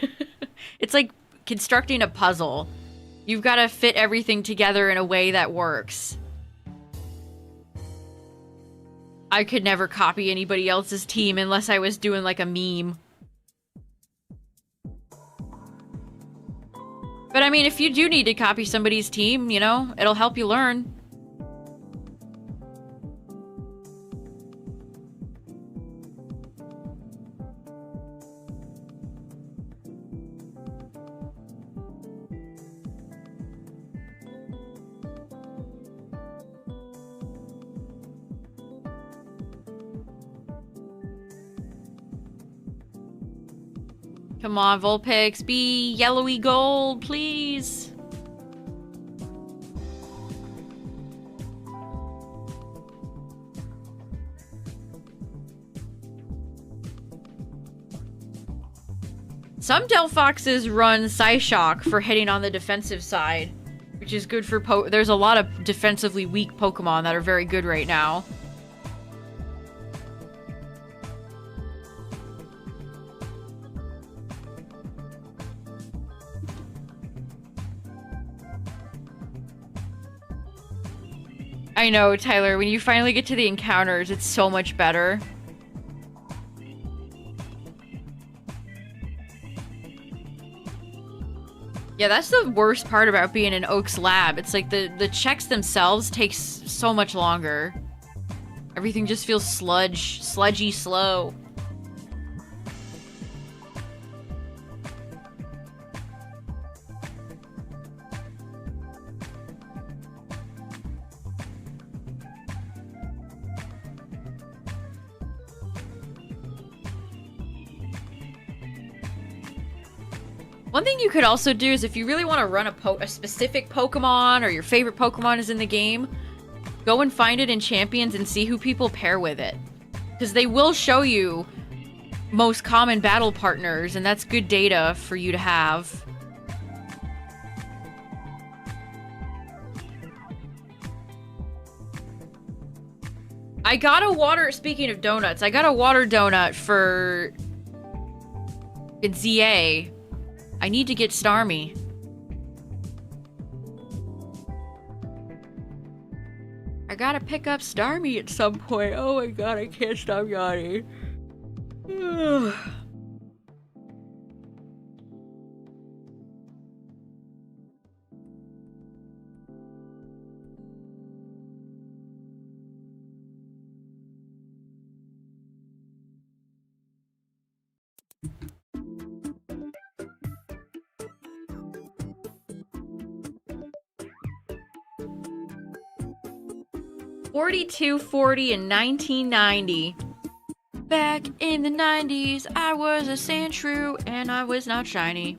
It's like constructing a puzzle. You've got to fit everything together in a way that works. I could never copy anybody else's team unless I was doing like a meme. But I mean, if you do need to copy somebody's team, you know, it'll help you learn. Come on, Vulpix, be yellowy gold, please. Some Delphoxes run Psyshock for hitting on the defensive side, which is good for there's a lot of defensively weak Pokemon that are very good right now. I know, Tyler, when you finally get to the encounters, it's so much better. Yeah, that's the worst part about being in Oak's lab. It's like the checks themselves takes so much longer. Everything just feels sludgy slow. One thing you could also do is if you really want to run a specific Pokemon or your favorite Pokemon is in the game, go and find it in Champions and see who people pair with it. Because they will show you most common battle partners, and that's good data for you to have. I got a water, speaking of donuts, I got a water donut for ZA. I need to get Starmie. I gotta pick up Starmie at some point. Oh my god, I can't stop yawning. $42.40 in 1990. Back in the 90s, I was a Sandshrew and I was not shiny.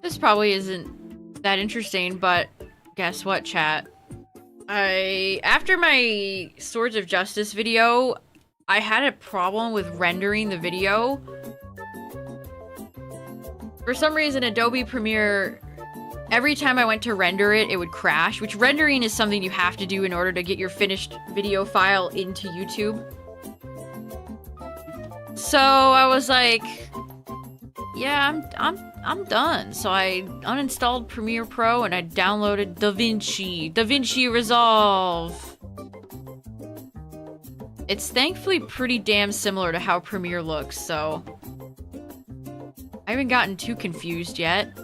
This probably isn't that interesting, but guess what, chat? After my Swords of Justice video, I had a problem with rendering the video. For some reason, Adobe Premiere, every time I went to render it, it would crash, which rendering is something you have to do in order to get your finished video file into YouTube. So I was like, yeah, I'm done. So I uninstalled Premiere Pro and I downloaded DaVinci Resolve. It's thankfully pretty damn similar to how Premiere looks, so I haven't gotten too confused yet.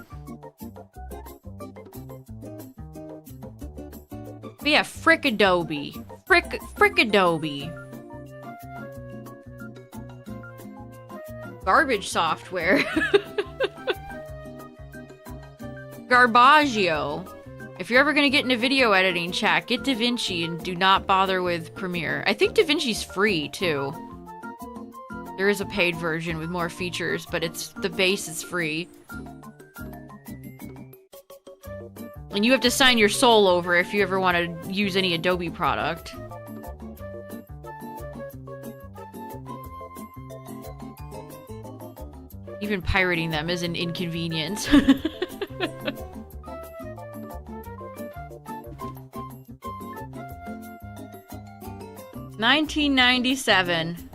But yeah, frick Adobe. Frick Adobe. Garbage software. Garbaggio. If you're ever gonna get into video editing, chat, get DaVinci and do not bother with Premiere. I think DaVinci's free, too. There is a paid version with more features, but the base is free. And you have to sign your soul over if you ever want to use any Adobe product. Even pirating them is an inconvenience. 1997.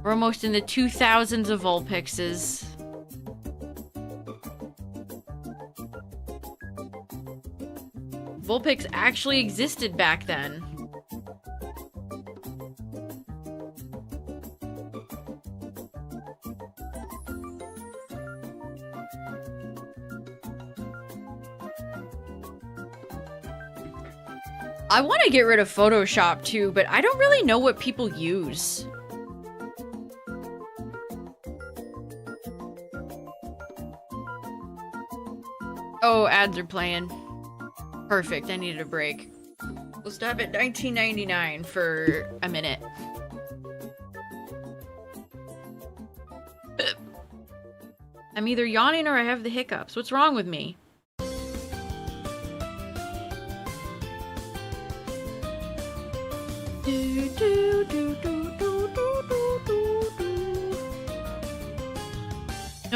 We're almost in the 2000s of Vulpixes. Vulpix actually existed back then. I want to get rid of Photoshop too, but I don't really know what people use. Oh, ads are playing. Perfect, I needed a break. We'll stop at 1999 for a minute. I'm either yawning or I have the hiccups. What's wrong with me?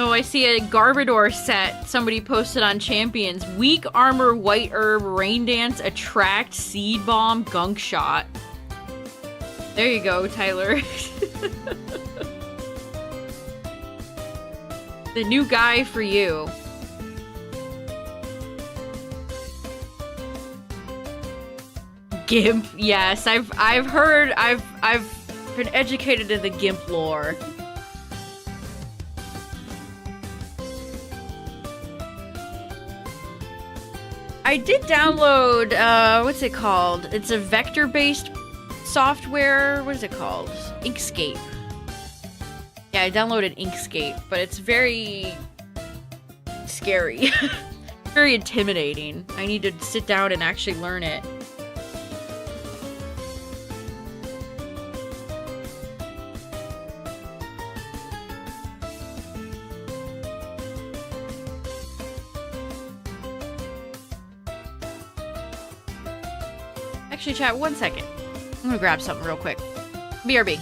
Oh, I see a Garbodor set somebody posted on Champions. Weak Armor, White Herb, Rain Dance, Attract, Seed Bomb, Gunk Shot. There you go, Tyler. The new guy for you. Gimp, yes, I've heard, I've been educated in the Gimp lore. I did download, what's it called? It's a vector-based software. What is it called? Inkscape. Yeah, I downloaded Inkscape, but it's very scary. Very intimidating. I need to sit down and actually learn it. Actually, chat, 1 second. I'm gonna grab something real quick. BRB.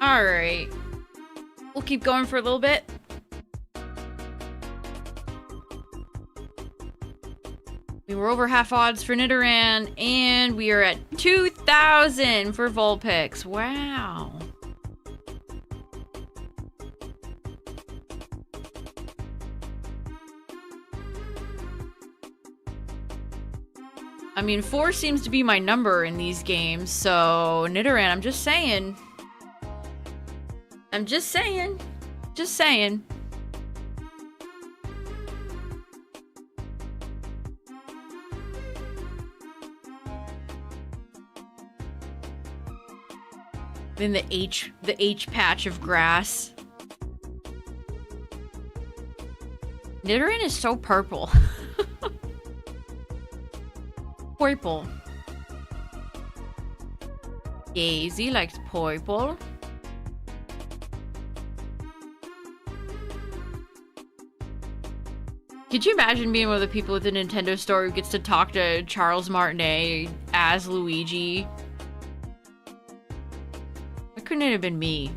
Alright. We'll keep going for a little bit. We were over half odds for Nidoran, and we are at 2,000 for Vulpix. Wow. I mean, 4 seems to be my number in these games, so Nidoran, I'm just saying. I'm just saying. Just saying. Then the H patch of grass. Nidoran is so purple. Purple. Daisy likes purple. Could you imagine being one of the people at the Nintendo store who gets to talk to Charles Martinet as Luigi? Why couldn't it have been me?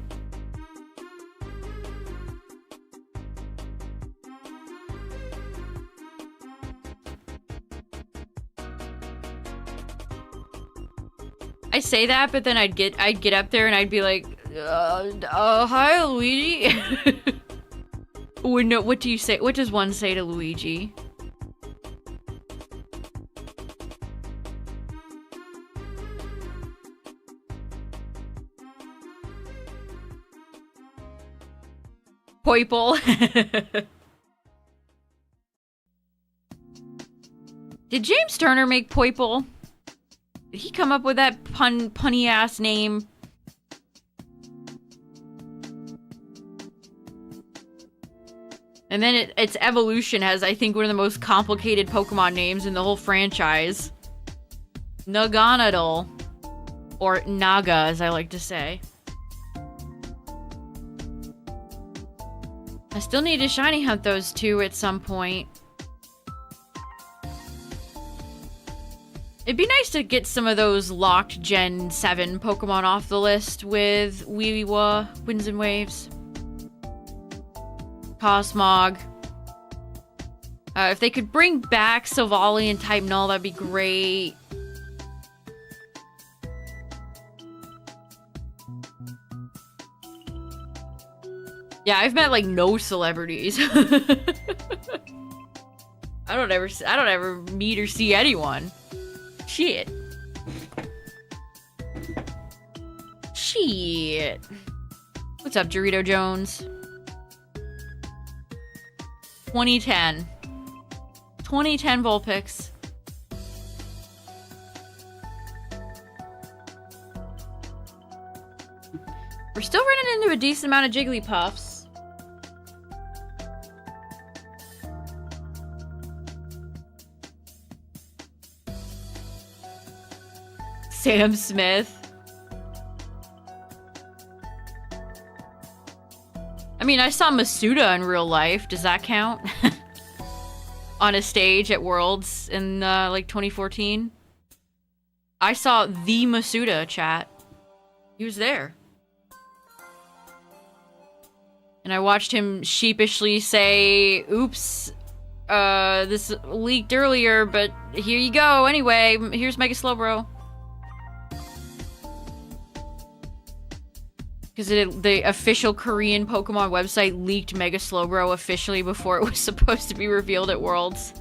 I say that, but then I'd get up there and I'd be like, hi, Luigi. No, what do you say? What does one say to Luigi? Poiple. Did James Turner make Poiple? Did he come up with that punny ass name? And then its evolution has, I think, one of the most complicated Pokemon names in the whole franchise. Naganadel. Or Naga, as I like to say. I still need to shiny hunt those two at some point. It'd be nice to get some of those locked Gen 7 Pokemon off the list with Weewa, Winds and Waves. Cosmog. If they could bring back Silvally and Type Null, that'd be great. Yeah, I've met like no celebrities. I don't ever meet or see anyone. Shit. Shit. What's up, Dorito Jones? 2010. 2010 Vulpix. We're still running into a decent amount of Jigglypuffs. Sam Smith. I mean, I saw Masuda in real life. Does that count? On a stage at Worlds in, like, 2014. I saw the Masuda, chat. He was there. And I watched him sheepishly say, oops, this leaked earlier, but here you go. Anyway, here's Mega Slowbro. Because the official Korean Pokemon website leaked Mega Slowbro officially before it was supposed to be revealed at Worlds.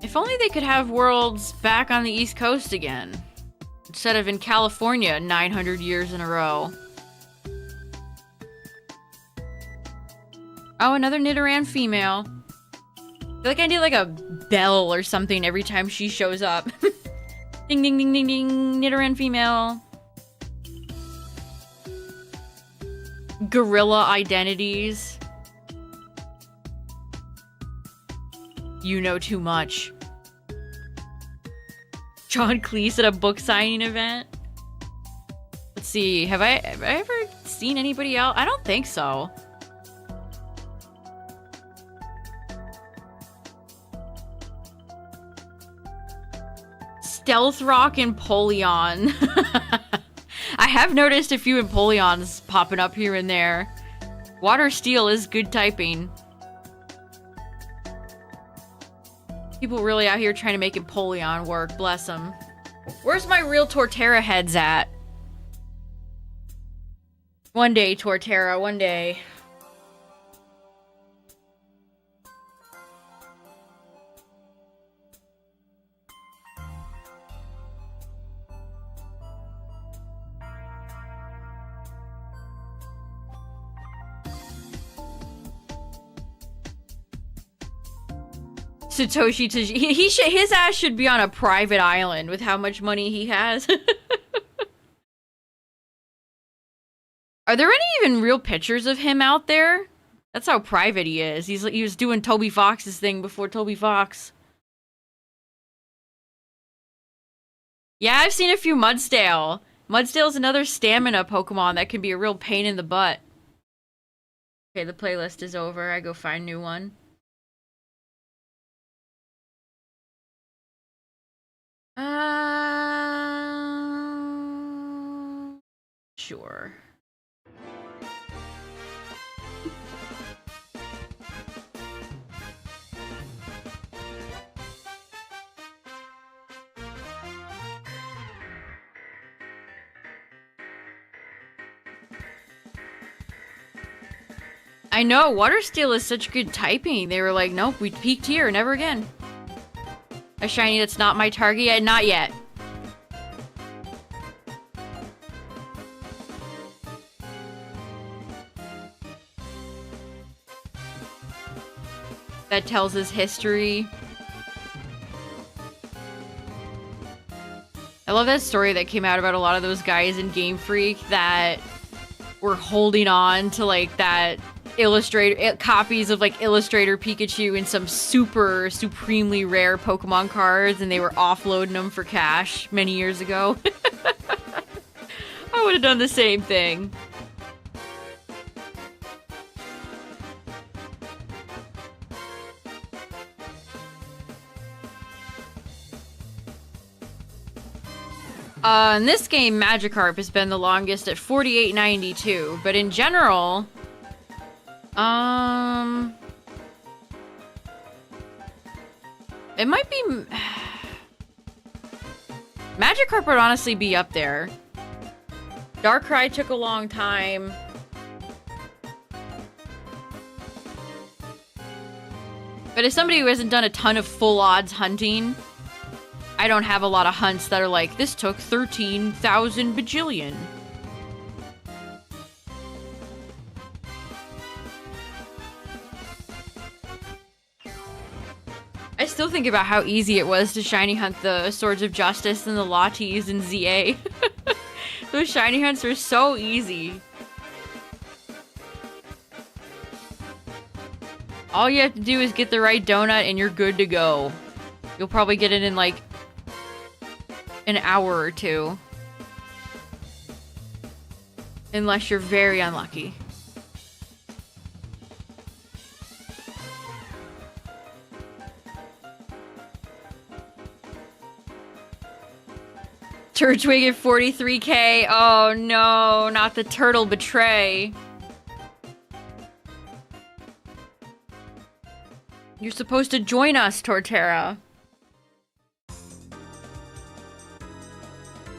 If only they could have Worlds back on the East Coast again, instead of in California 900 years in a row. Oh, another Nidoran female. I feel like I need like a bell or something every time she shows up. Ding, ding, ding, ding, ding. Nidoran female. Gorilla identities. You know too much. John Cleese at a book signing event. Let's see. Have I ever seen anybody else? I don't think so. Stealth Rock and Empoleon. I have noticed a few Empoleons popping up here and there. Water Steel is good typing. People really out here trying to make Empoleon work, bless them. Where's my real Torterra heads at? One day, Torterra, one day. Satoshi Tajiri. His ass should be on a private island with how much money he has. Are there any even real pictures of him out there? That's how private he is. He was doing Toby Fox's thing before Toby Fox. Yeah, I've seen a few Mudsdale. Mudsdale's another stamina Pokemon that can be a real pain in the butt. Okay, the playlist is over. I go find new one. Sure. I know, Water Steel is such good typing. They were like, nope, we peaked here, never again. A shiny that's not my target yet? Not yet. That tells his history. I love that story that came out about a lot of those guys in Game Freak that were holding on to like that Illustrator copies of like Illustrator Pikachu and some super supremely rare Pokemon cards, and they were offloading them for cash many years ago. I would have done the same thing. In this game, Magikarp has been the longest at 48.92, but in general, it might be... Magikarp would honestly be up there. Darkrai took a long time. But as somebody who hasn't done a ton of full odds hunting, I don't have a lot of hunts that are like, this took 13,000 bajillion. I still think about how easy it was to shiny hunt the Swords of Justice and the Lotties in ZA. Those shiny hunts are so easy. All you have to do is get the right donut and you're good to go. You'll probably get it in like an hour or two. Unless you're very unlucky. Turtwig at 43k. Oh no, not the turtle betray. You're supposed to join us, Torterra.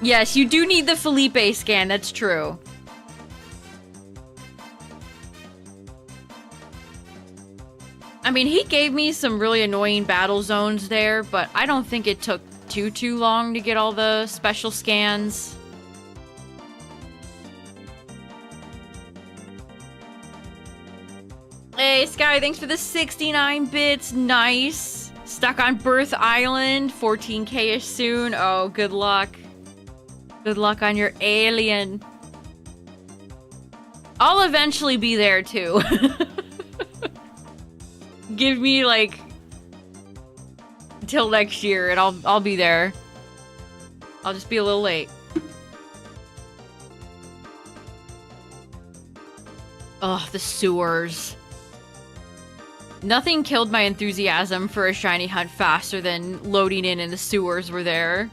Yes, you do need the Felipe scan, that's true. I mean, he gave me some really annoying battle zones there, but I don't think it took too long to get all the special scans. Hey, Sky, thanks for the 69 bits. Nice. Stuck on Birth Island, 14k-ish soon. Oh, good luck. Good luck on your alien. I'll eventually be there too. Give me like till next year and I'll be there. I'll just be a little late. Ugh, the sewers. Nothing killed my enthusiasm for a shiny hunt faster than loading in and the sewers were there.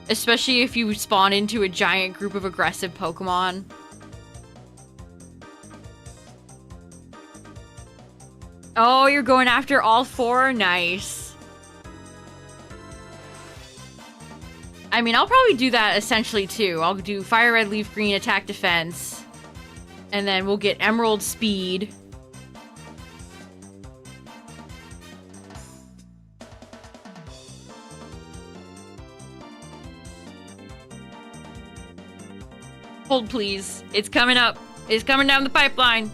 Especially if you spawn into a giant group of aggressive Pokemon. Oh, you're going after all 4? Nice. I mean, I'll probably do that essentially too. I'll do Fire Red, Leaf Green, Attack Defense. And then we'll get Emerald Speed. Hold, please. It's coming up. It's coming down the pipeline.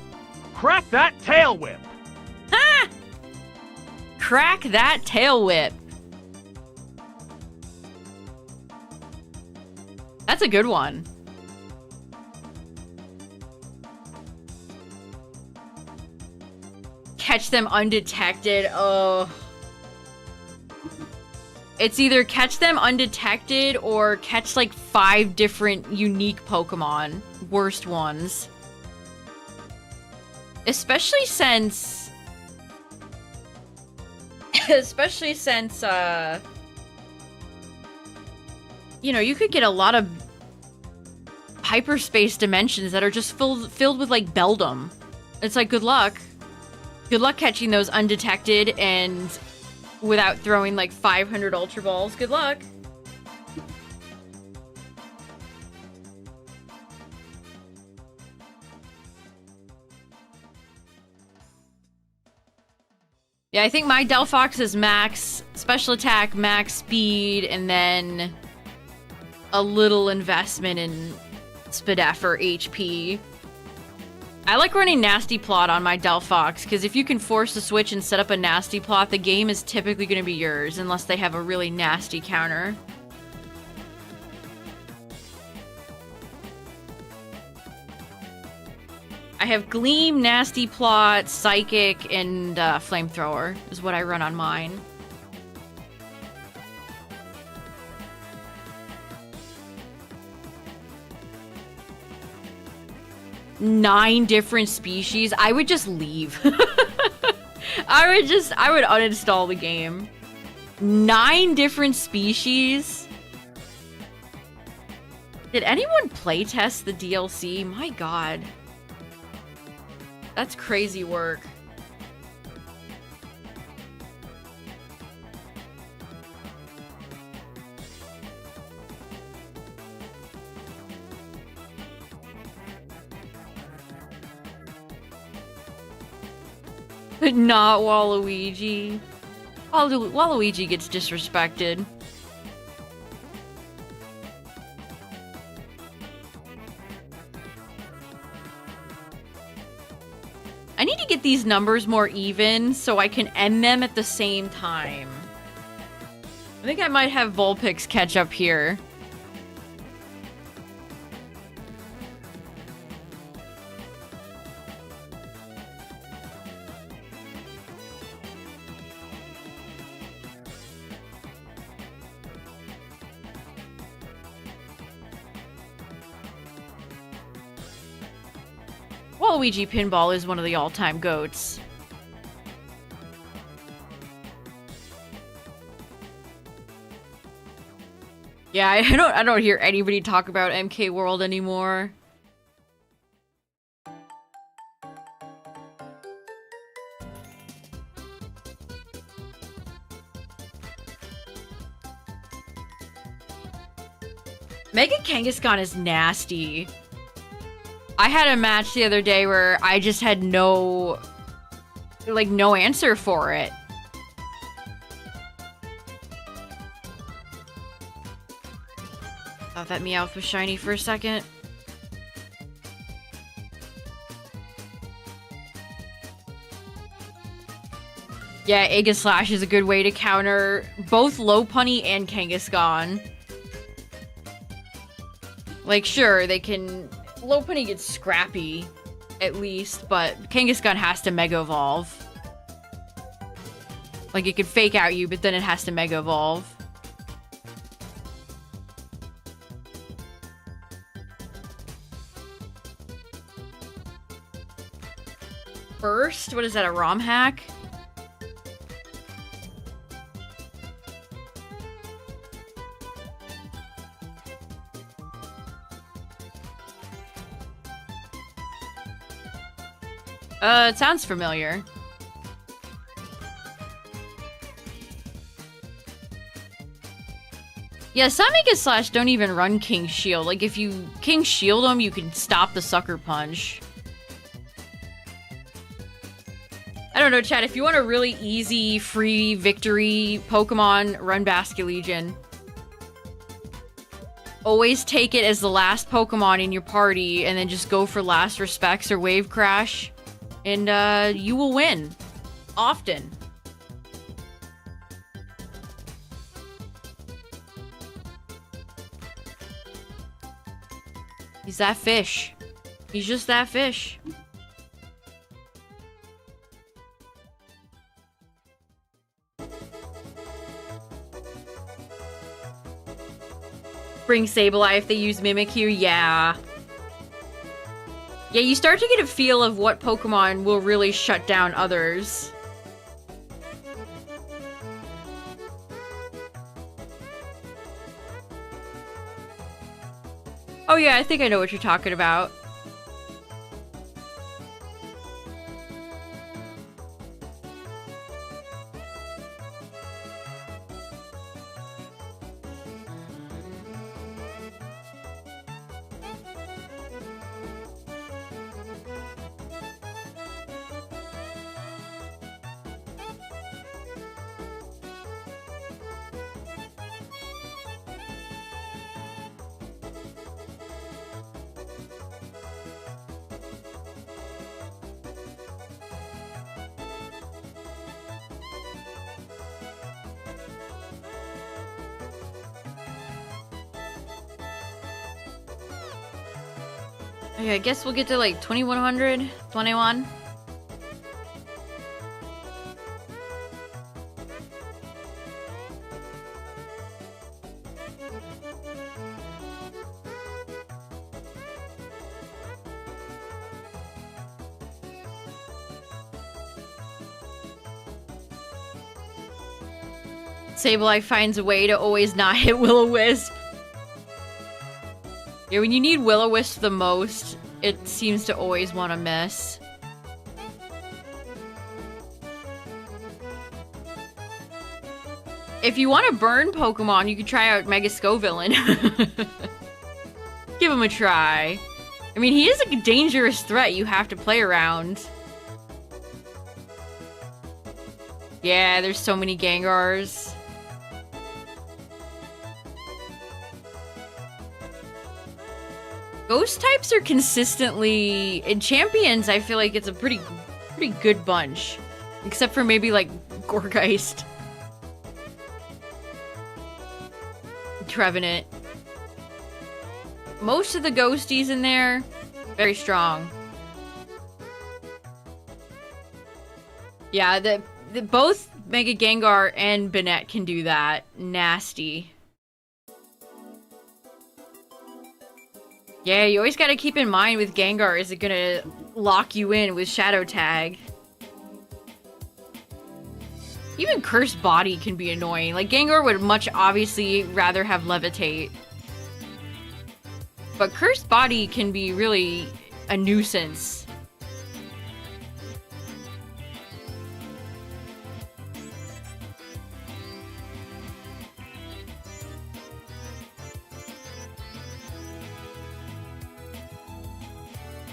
Crack that tail whip!
Ha! Crack that tail whip. That's a good one. Catch them undetected. Oh. It's either catch them undetected or catch like 5 different unique Pokemon. Worst ones. Especially since... you know, you could get a lot of hyperspace dimensions that are just filled with like Beldum. It's like, good luck. Good luck catching those undetected and without throwing like 500 Ultra Balls. Good luck. Yeah, I think my Delphox is max special attack, max speed, and then a little investment in Spadef for HP. I like running Nasty Plot on my Delphox, because if you can force a switch and set up a Nasty Plot, the game is typically going to be yours, unless they have a really nasty counter. I have Gleam, Nasty Plot, Psychic, and Flamethrower is what I run on mine. Nine different species. I would just leave. I would uninstall the game. 9 different species? Did anyone playtest the DLC? My god. That's crazy work. But not Waluigi. Waluigi gets disrespected. I need to get these numbers more even so I can end them at the same time. I think I might have Vulpix catch up here. Waluigi Pinball is one of the all-time GOATs. Yeah, I don't hear anybody talk about MK World anymore. Mega Kangaskhan is nasty. I had a match the other day where I just had no answer for it. Thought that Meowth was shiny for a second. Yeah, Aegislash is a good way to counter both Lopunny and Kangaskhan. Like, sure, they can... Lopunny gets scrappy, at least, but Kangaskhan has to Mega Evolve. Like, it could fake out you, but then it has to Mega Evolve. Burst? What is that, a ROM hack? It sounds familiar. Yeah, some Mega Slash don't even run King Shield. Like, if you King Shield them, you can stop the Sucker Punch. I don't know, chat, if you want a really easy, free victory Pokemon, run Basculegion. Always take it as the last Pokemon in your party, and then just go for Last Respects or Wave Crash. And, you will win. Often. He's that fish. He's just that fish. Bring Sableye if they use Mimikyu, yeah. Yeah, you start to get a feel of what Pokemon will really shut down others. Oh yeah, I think I know what you're talking about. Okay, I guess we'll get to like 2100, 21. Sableye finds a way to always not hit Will-O-Wisp. Yeah, when you need Will-O-Wisp the most, it seems to always want to miss. If you want to burn Pokemon, you could try out Mega Scovillain. Give him a try. I mean, he is a dangerous threat you have to play around. Yeah, there's so many Gengars. Ghost types are consistently... In Champions, I feel like it's a pretty good bunch. Except for maybe, like, Gourgeist. Trevenant. Most of the ghosties in there, very strong. Yeah, the both Mega Gengar and Banette can do that. Nasty. Yeah, you always gotta keep in mind with Gengar, is it gonna lock you in with Shadow Tag? Even Cursed Body can be annoying. Like, Gengar would much obviously rather have Levitate. But Cursed Body can be really a nuisance.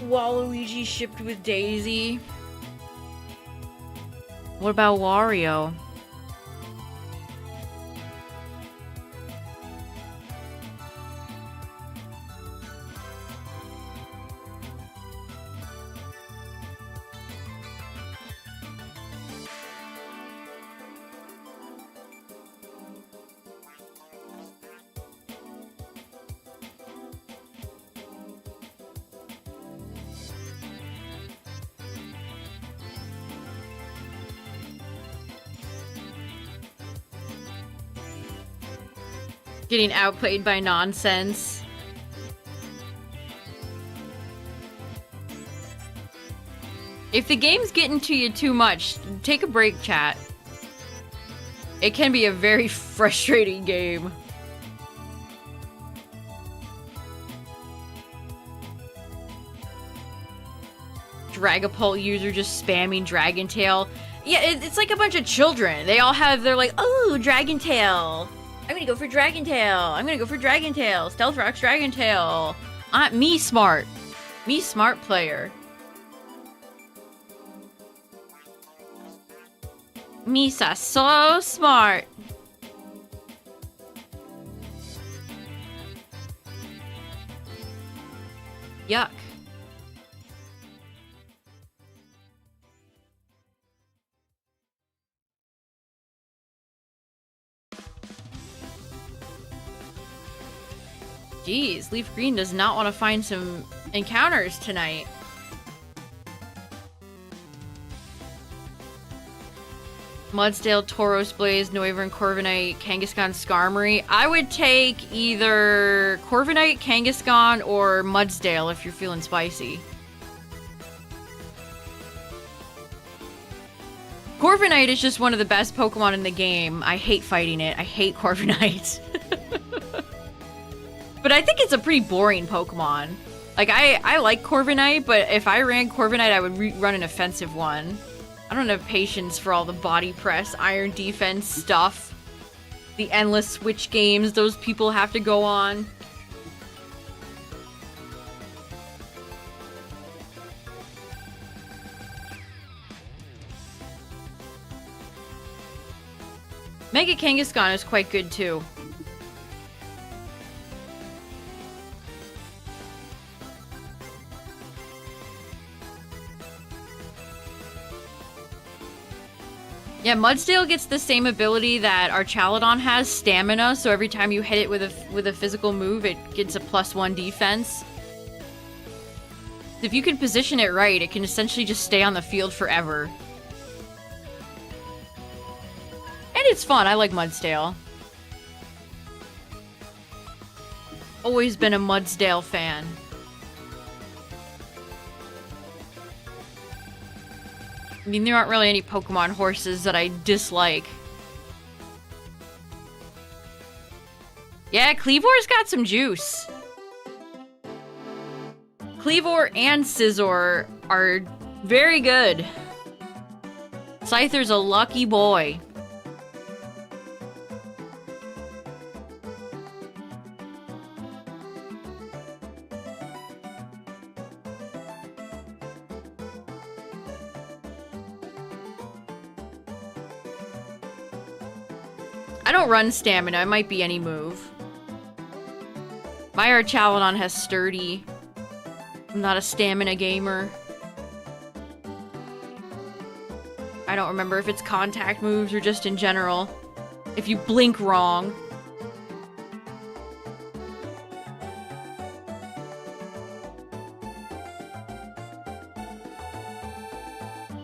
Waluigi shipped with Daisy. What about Wario? Getting outplayed by nonsense. If the game's getting to you too much, take a break, chat. It can be a very frustrating game. Dragapult user just spamming Dragon Tail. Yeah, it's like a bunch of children. They're like, oh, Dragon Tail. I'm gonna go for Dragon Tail. I'm gonna go for Dragon Tail. Stealth Rock's Dragon Tail. Me smart. Me smart player. Misa so smart. Yuck. Jeez, LeafGreen does not want to find some encounters tonight. Mudsdale, Tauros Blaze, Noivern, Corviknight, Kangaskhan, Skarmory. I would take either Corviknight, Kangaskhan, or Mudsdale if you're feeling spicy. Corviknight is just one of the best Pokemon in the game. I hate fighting it. I hate Corviknight. But I think it's a pretty boring Pokemon. Like, I like Corviknight, but if I ran Corviknight, I would run an offensive one. I don't have patience for all the body press, iron defense stuff. The endless Switch games those people have to go on. Mega Kangaskhan is quite good too. Yeah, Mudsdale gets the same ability that our Chaladon has, Stamina, so every time you hit it with a physical move, it gets a +1 defense. If you can position it right, it can essentially just stay on the field forever. And it's fun, I like Mudsdale. Always been a Mudsdale fan. I mean, there aren't really any Pokemon horses that I dislike. Yeah, Kleavor's got some juice. Kleavor and Scizor are very good. Scyther's a lucky boy. I don't run Stamina, it might be any move. My Archaladon has Sturdy. I'm not a Stamina gamer. I don't remember if it's contact moves or just in general. If you blink wrong.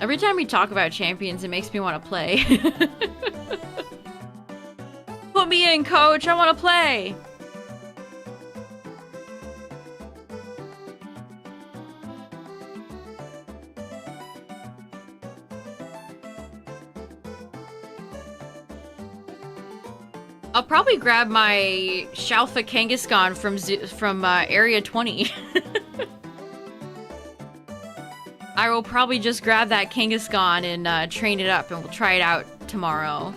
Every time we talk about champions, it makes me want to play. Put me in, coach. I want to play. I'll probably grab my Shalfa Kangaskhan from Area 20. I will probably just grab that Kangaskhan and train it up, and we'll try it out tomorrow.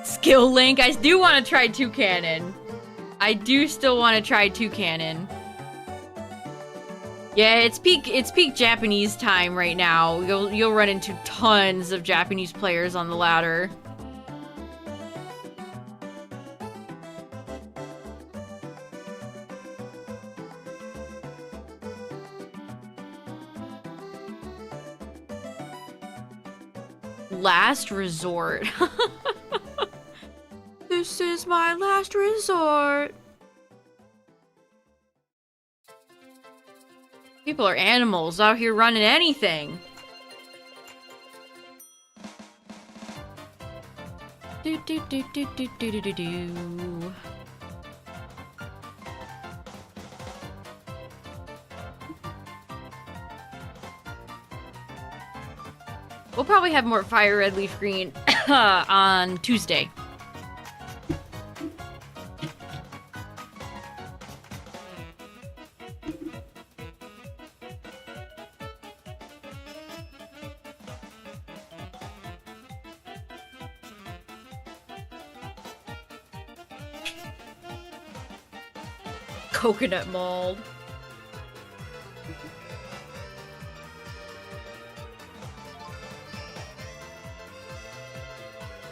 Skill Link. I do want to try Toucanon. I do still want to try Toucanon. Yeah, it's peak Japanese time right now. You'll run into tons of Japanese players on the ladder. Last resort. This is my last resort. People are animals out here running anything. Do do do do do do do do do. probably have more FireRed LeafGreen on Tuesday. Coconut mold.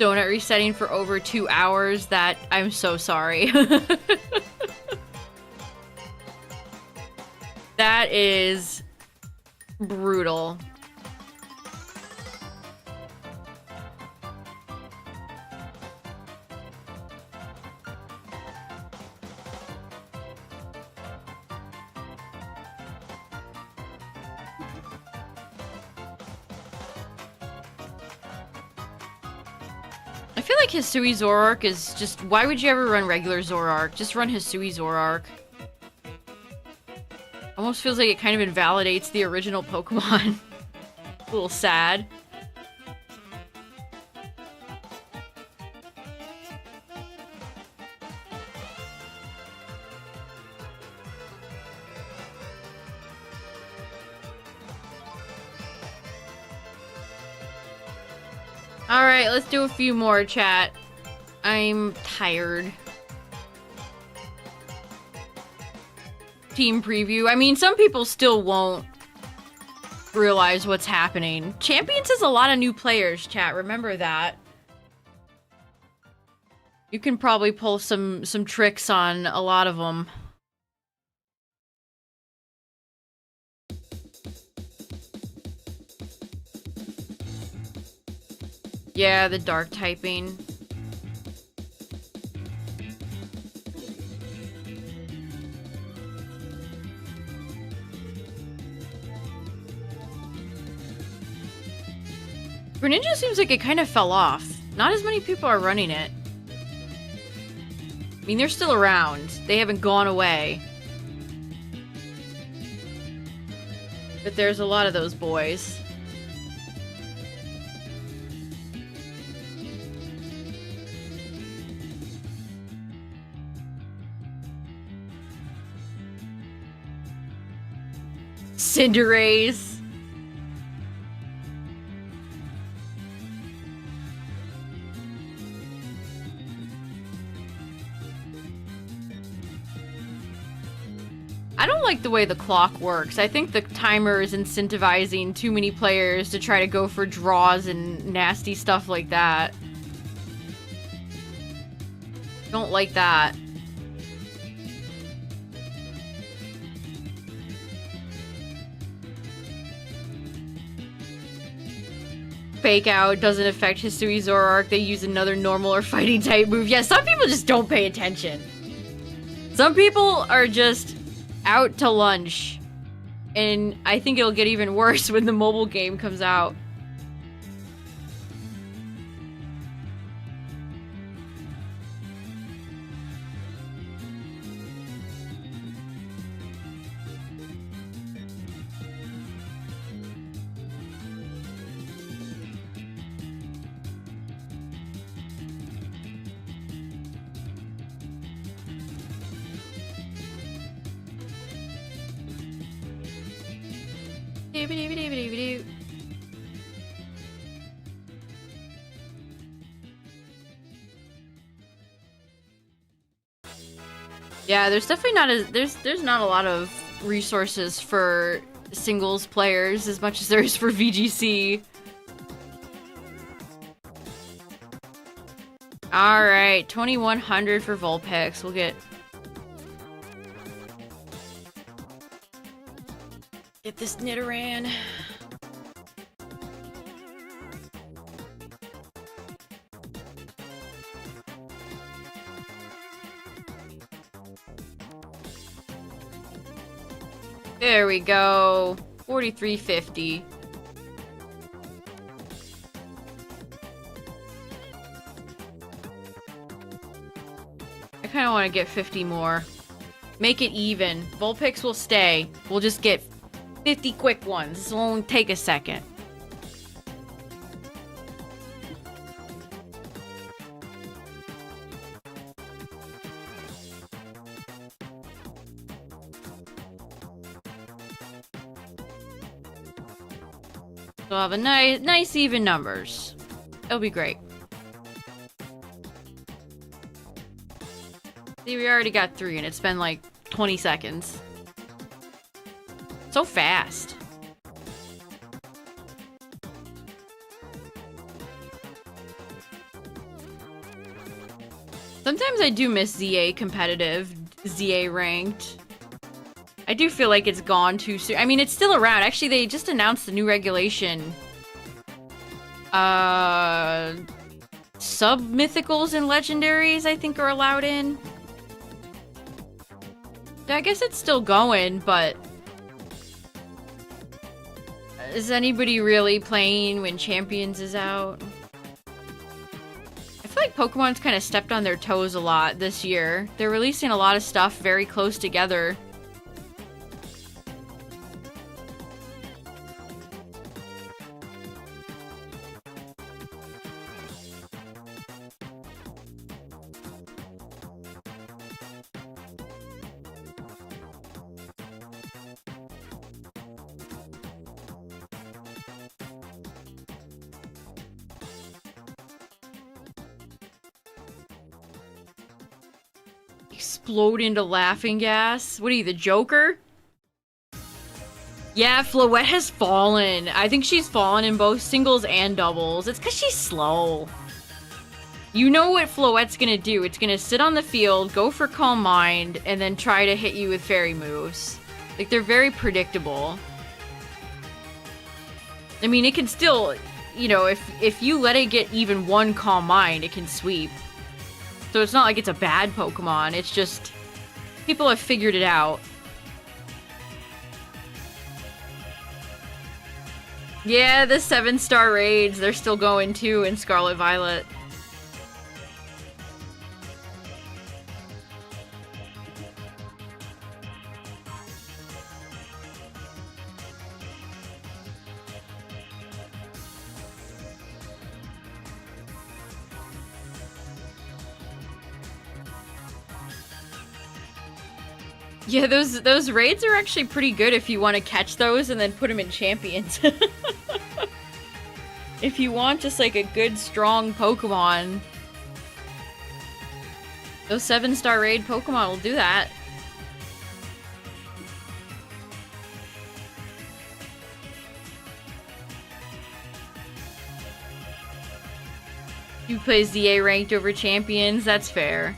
Donut resetting for over 2 hours. That I'm so sorry. That is brutal. I feel like Hisui Zoroark is just... Why would you ever run regular Zoroark? Just run Hisui Zoroark. Almost feels like it kind of invalidates the original Pokemon. A little sad. Alright, let's do a few more, chat. I'm tired. Team preview. I mean, some people still won't realize what's happening. Champions has a lot of new players, chat. Remember that. You can probably pull some tricks on a lot of them. Yeah, the dark typing. Greninja seems like it kind of fell off. Not as many people are running it. I mean, they're still around. They haven't gone away. But there's a lot of those boys. Cinderace. I don't like the way the clock works. I think the timer is incentivizing too many players to try to go for draws and nasty stuff like that. Don't like that. Fake out doesn't affect Hisui Zoroark. They use another normal or fighting type move. Yeah, some people just don't pay attention. Some people are just out to lunch. And I think it'll get even worse when the mobile game comes out. Yeah, there's definitely not there's not a lot of resources for singles players as much as there is for VGC. Alright, 2100 for Vulpix. We'll get this Nidoran. There we go. 4350. I kind of want to get 50 more. Make it even. Vulpix will stay. We'll just get 50 quick ones. This will only take a second. We'll have a nice even numbers. It'll be great. See, we already got 3 and it's been like 20 seconds. So fast. Sometimes I do miss ZA competitive, ZA ranked. I do feel like it's gone too soon. I mean, it's still around. Actually, they just announced the new regulation. Sub-mythicals and legendaries, I think, are allowed in. I guess it's still going, but... Is anybody really playing when Champions is out? I feel like Pokemon's kind of stepped on their toes a lot this year. They're releasing a lot of stuff very close together. Explode into laughing gas? What are you, the Joker? Yeah, Floette has fallen. I think she's fallen in both singles and doubles. It's because she's slow. You know what Floette's gonna do. It's gonna sit on the field, go for Calm Mind, and then try to hit you with fairy moves. Like, they're very predictable. I mean, it can still, you know, if you let it get even one Calm Mind, it can sweep. So it's not like it's a bad Pokemon, it's just... people have figured it out. Yeah, the 7-star raids, they're still going too in Scarlet Violet. Yeah, those raids are actually pretty good if you want to catch those and then put them in Champions. If you want just like a good, strong Pokemon, those 7-star raid Pokemon will do that. You play ZA ranked over Champions, that's fair.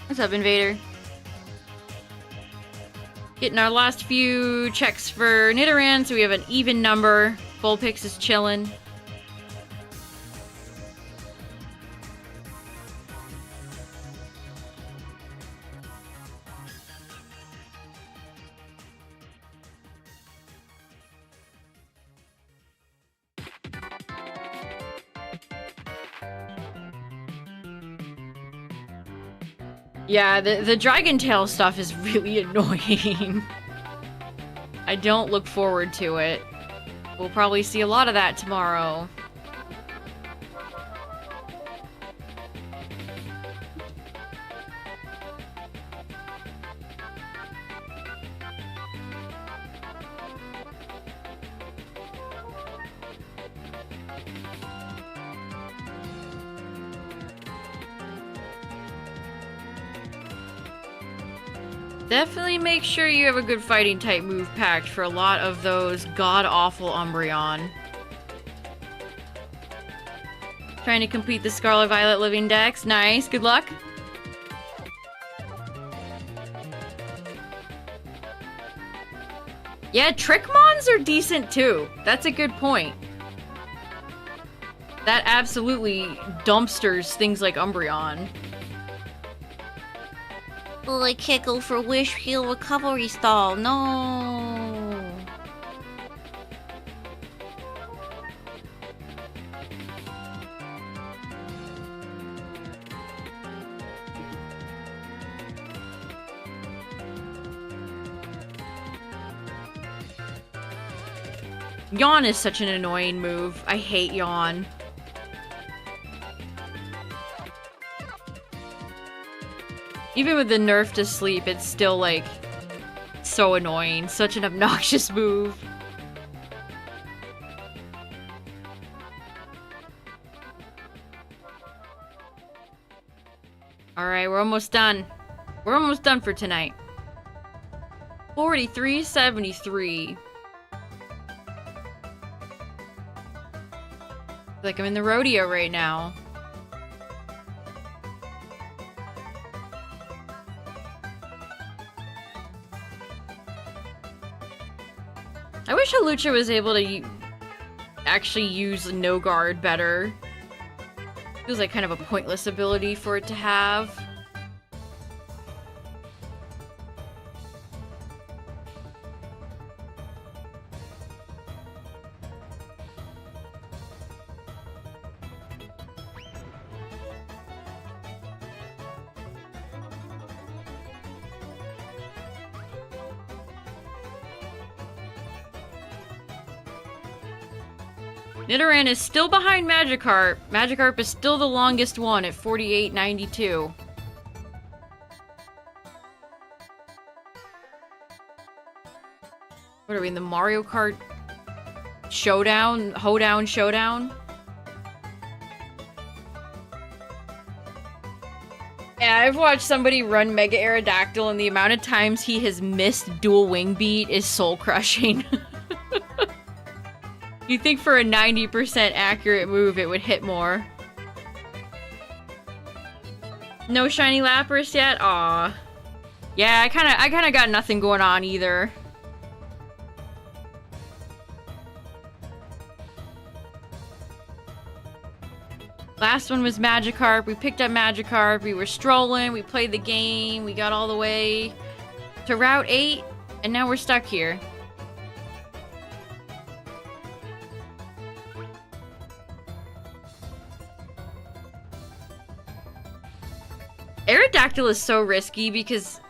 What's up, Invader? Getting our last few checks for Nidoran, so we have an even number. Vulpix is chillin'. Yeah, the Dragon Tail stuff is really annoying. I don't look forward to it. We'll probably see a lot of that tomorrow. Definitely make sure you have a good fighting type move packed for a lot of those god-awful Umbreon. Trying to complete the Scarlet Violet Living Dex. Nice, good luck. Yeah, Trickmons are decent too. That's a good point. That absolutely dumpsters things like Umbreon. Oh, I can't go for Wish Heal Recovery Stall. No. Yawn is such an annoying move. I hate Yawn. Even with the nerf to sleep, it's still, like, so so annoying. Such an obnoxious move. Alright, we're almost done. We're almost done for tonight. 4373. Like I'm in the rodeo right now. I wish Halucha was able to actually use no guard better. Feels like kind of a pointless ability for it to have. Nidoran is still behind Magikarp. Magikarp is still the longest one at 48.92. What are we in the Mario Kart Showdown? Hoedown Showdown? Yeah, I've watched somebody run Mega Aerodactyl and the amount of times he has missed dual wing beat is soul crushing. You'd think for a 90% accurate move it would hit more. No shiny Lapras yet? Aw. Yeah, I kinda got nothing going on either. Last one was Magikarp. We picked up Magikarp. We were strolling. We played the game. We got all the way to Route 8. And now we're stuck here. Aerodactyl is so risky because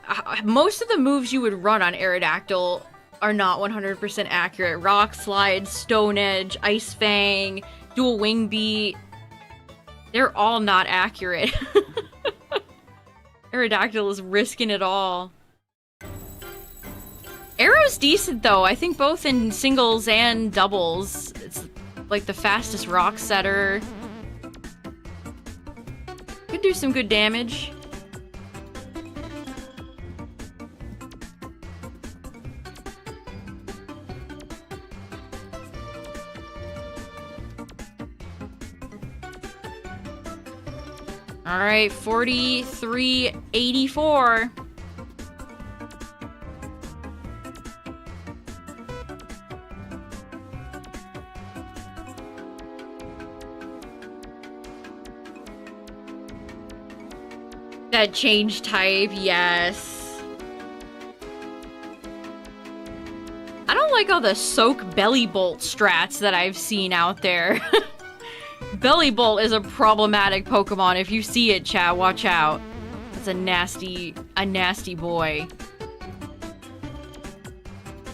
most of the moves you would run on Aerodactyl are not 100% accurate. Rock Slide, Stone Edge, Ice Fang, Dual Wing Beat. They're all not accurate. Aerodactyl is risking it all. Aero's decent though. I think both in singles and doubles. It's like the fastest rock setter. Could do some good damage. Alright, 4384. That change type, yes. I don't like all the soak belly bolt strats that I've seen out there. Belly Bolt is a problematic Pokemon. If you see it, chat, watch out. That's a nasty boy.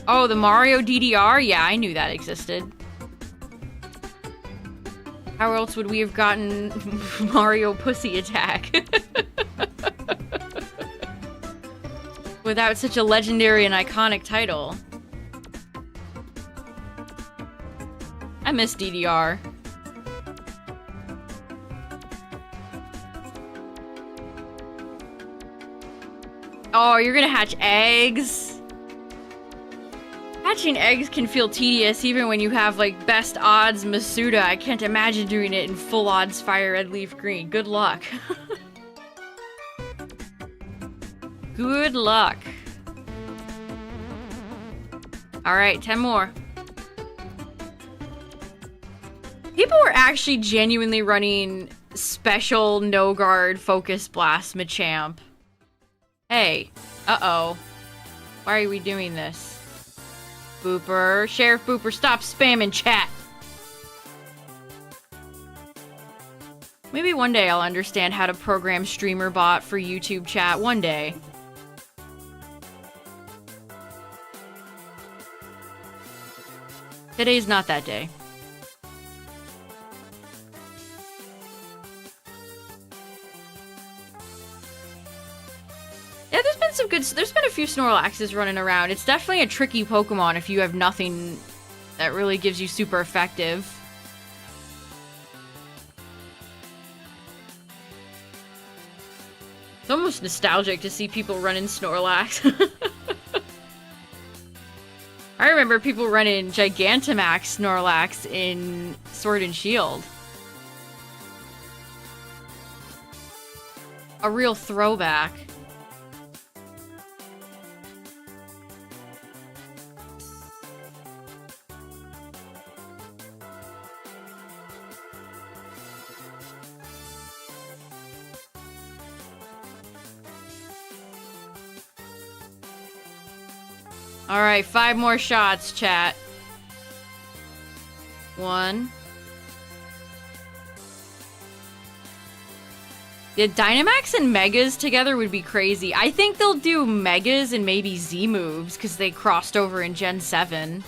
Oh, the Mario DDR? Yeah, I knew that existed. How else would we have gotten Mario Pussy Attack? Without such a legendary and iconic title. I miss DDR. Oh, you're gonna hatch eggs? Hatching eggs can feel tedious even when you have, like, best odds Masuda. I can't imagine doing it in full odds FireRed LeafGreen. Good luck. Good luck. Alright, 10 more. People were actually genuinely running special no-guard Focus Blast Machamp. Hey. Uh-oh. Why are we doing this? Booper. Sheriff Booper, stop spamming chat! Maybe one day I'll understand how to program streamer bot for YouTube chat. One day. Today's not that day. Yeah, there's been some good... There's been a few Snorlaxes running around. It's definitely a tricky Pokemon if you have nothing that really gives you super effective. It's almost nostalgic to see people running Snorlax. I remember people running Gigantamax Snorlax in Sword and Shield. A real throwback. Alright, 5 more shots, chat. 1. Yeah, Dynamax and Megas together would be crazy. I think they'll do Megas and maybe Z moves because they crossed over in Gen 7.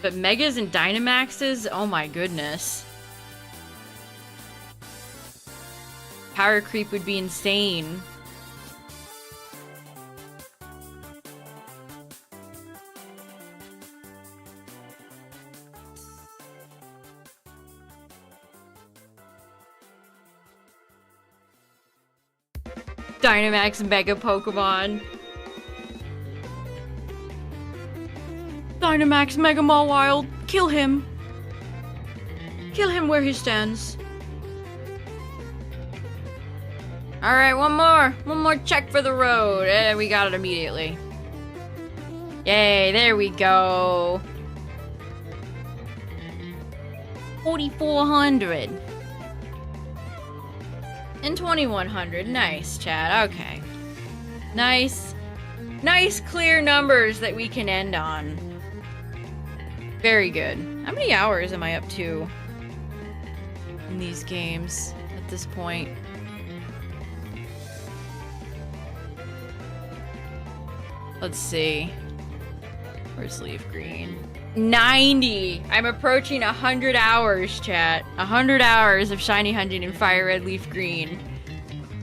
But Megas and Dynamaxes, oh my goodness. Power creep would be insane. Dynamax Mega Pokemon. Dynamax Mega Mawile. Kill him. Kill him where he stands. Alright, one more. One more check for the road. And we got it immediately. Yay, there we go. 4,400. And 2,100. Nice, chat. Okay. Nice. Nice clear numbers that we can end on. Very good. How many hours am I up to in these games at this point? Let's see. Where's LeafGreen? 90! I'm approaching 100 hours, chat. 100 hours of shiny hunting in FireRed LeafGreen.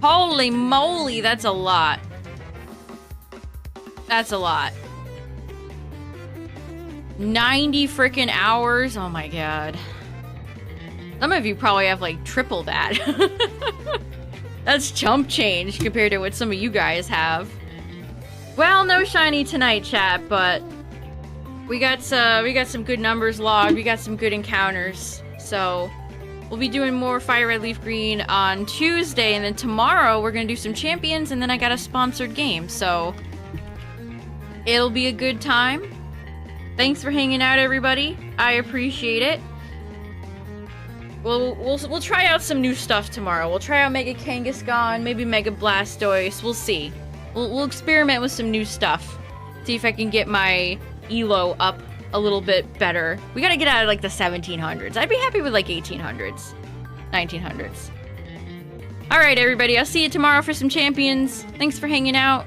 Holy moly, that's a lot. That's a lot. 90 freaking hours? Oh my god. Some of you probably have like triple that. That's chump change compared to what some of you guys have. Well, no shiny tonight, chat, but we got some good numbers logged. We got some good encounters. So we'll be doing more FireRed LeafGreen on Tuesday, and then tomorrow we're gonna do some champions, and then I got a sponsored game. So it'll be a good time. Thanks for hanging out, everybody. I appreciate it. We'll try out some new stuff tomorrow. We'll try out Mega Kangaskhan, maybe Mega Blastoise. We'll see. We'll experiment with some new stuff. See if I can get my Elo up a little bit better. We gotta get out of like the 1700s. I'd be happy with like 1800s, 1900s. All right, everybody. I'll see you tomorrow for some champions. Thanks for hanging out,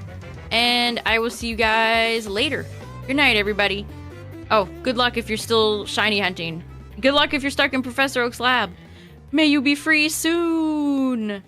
and I will see you guys later. Good night, everybody. Oh, good luck if you're still shiny hunting. Good luck if you're stuck in Professor Oak's lab. May you be free soon.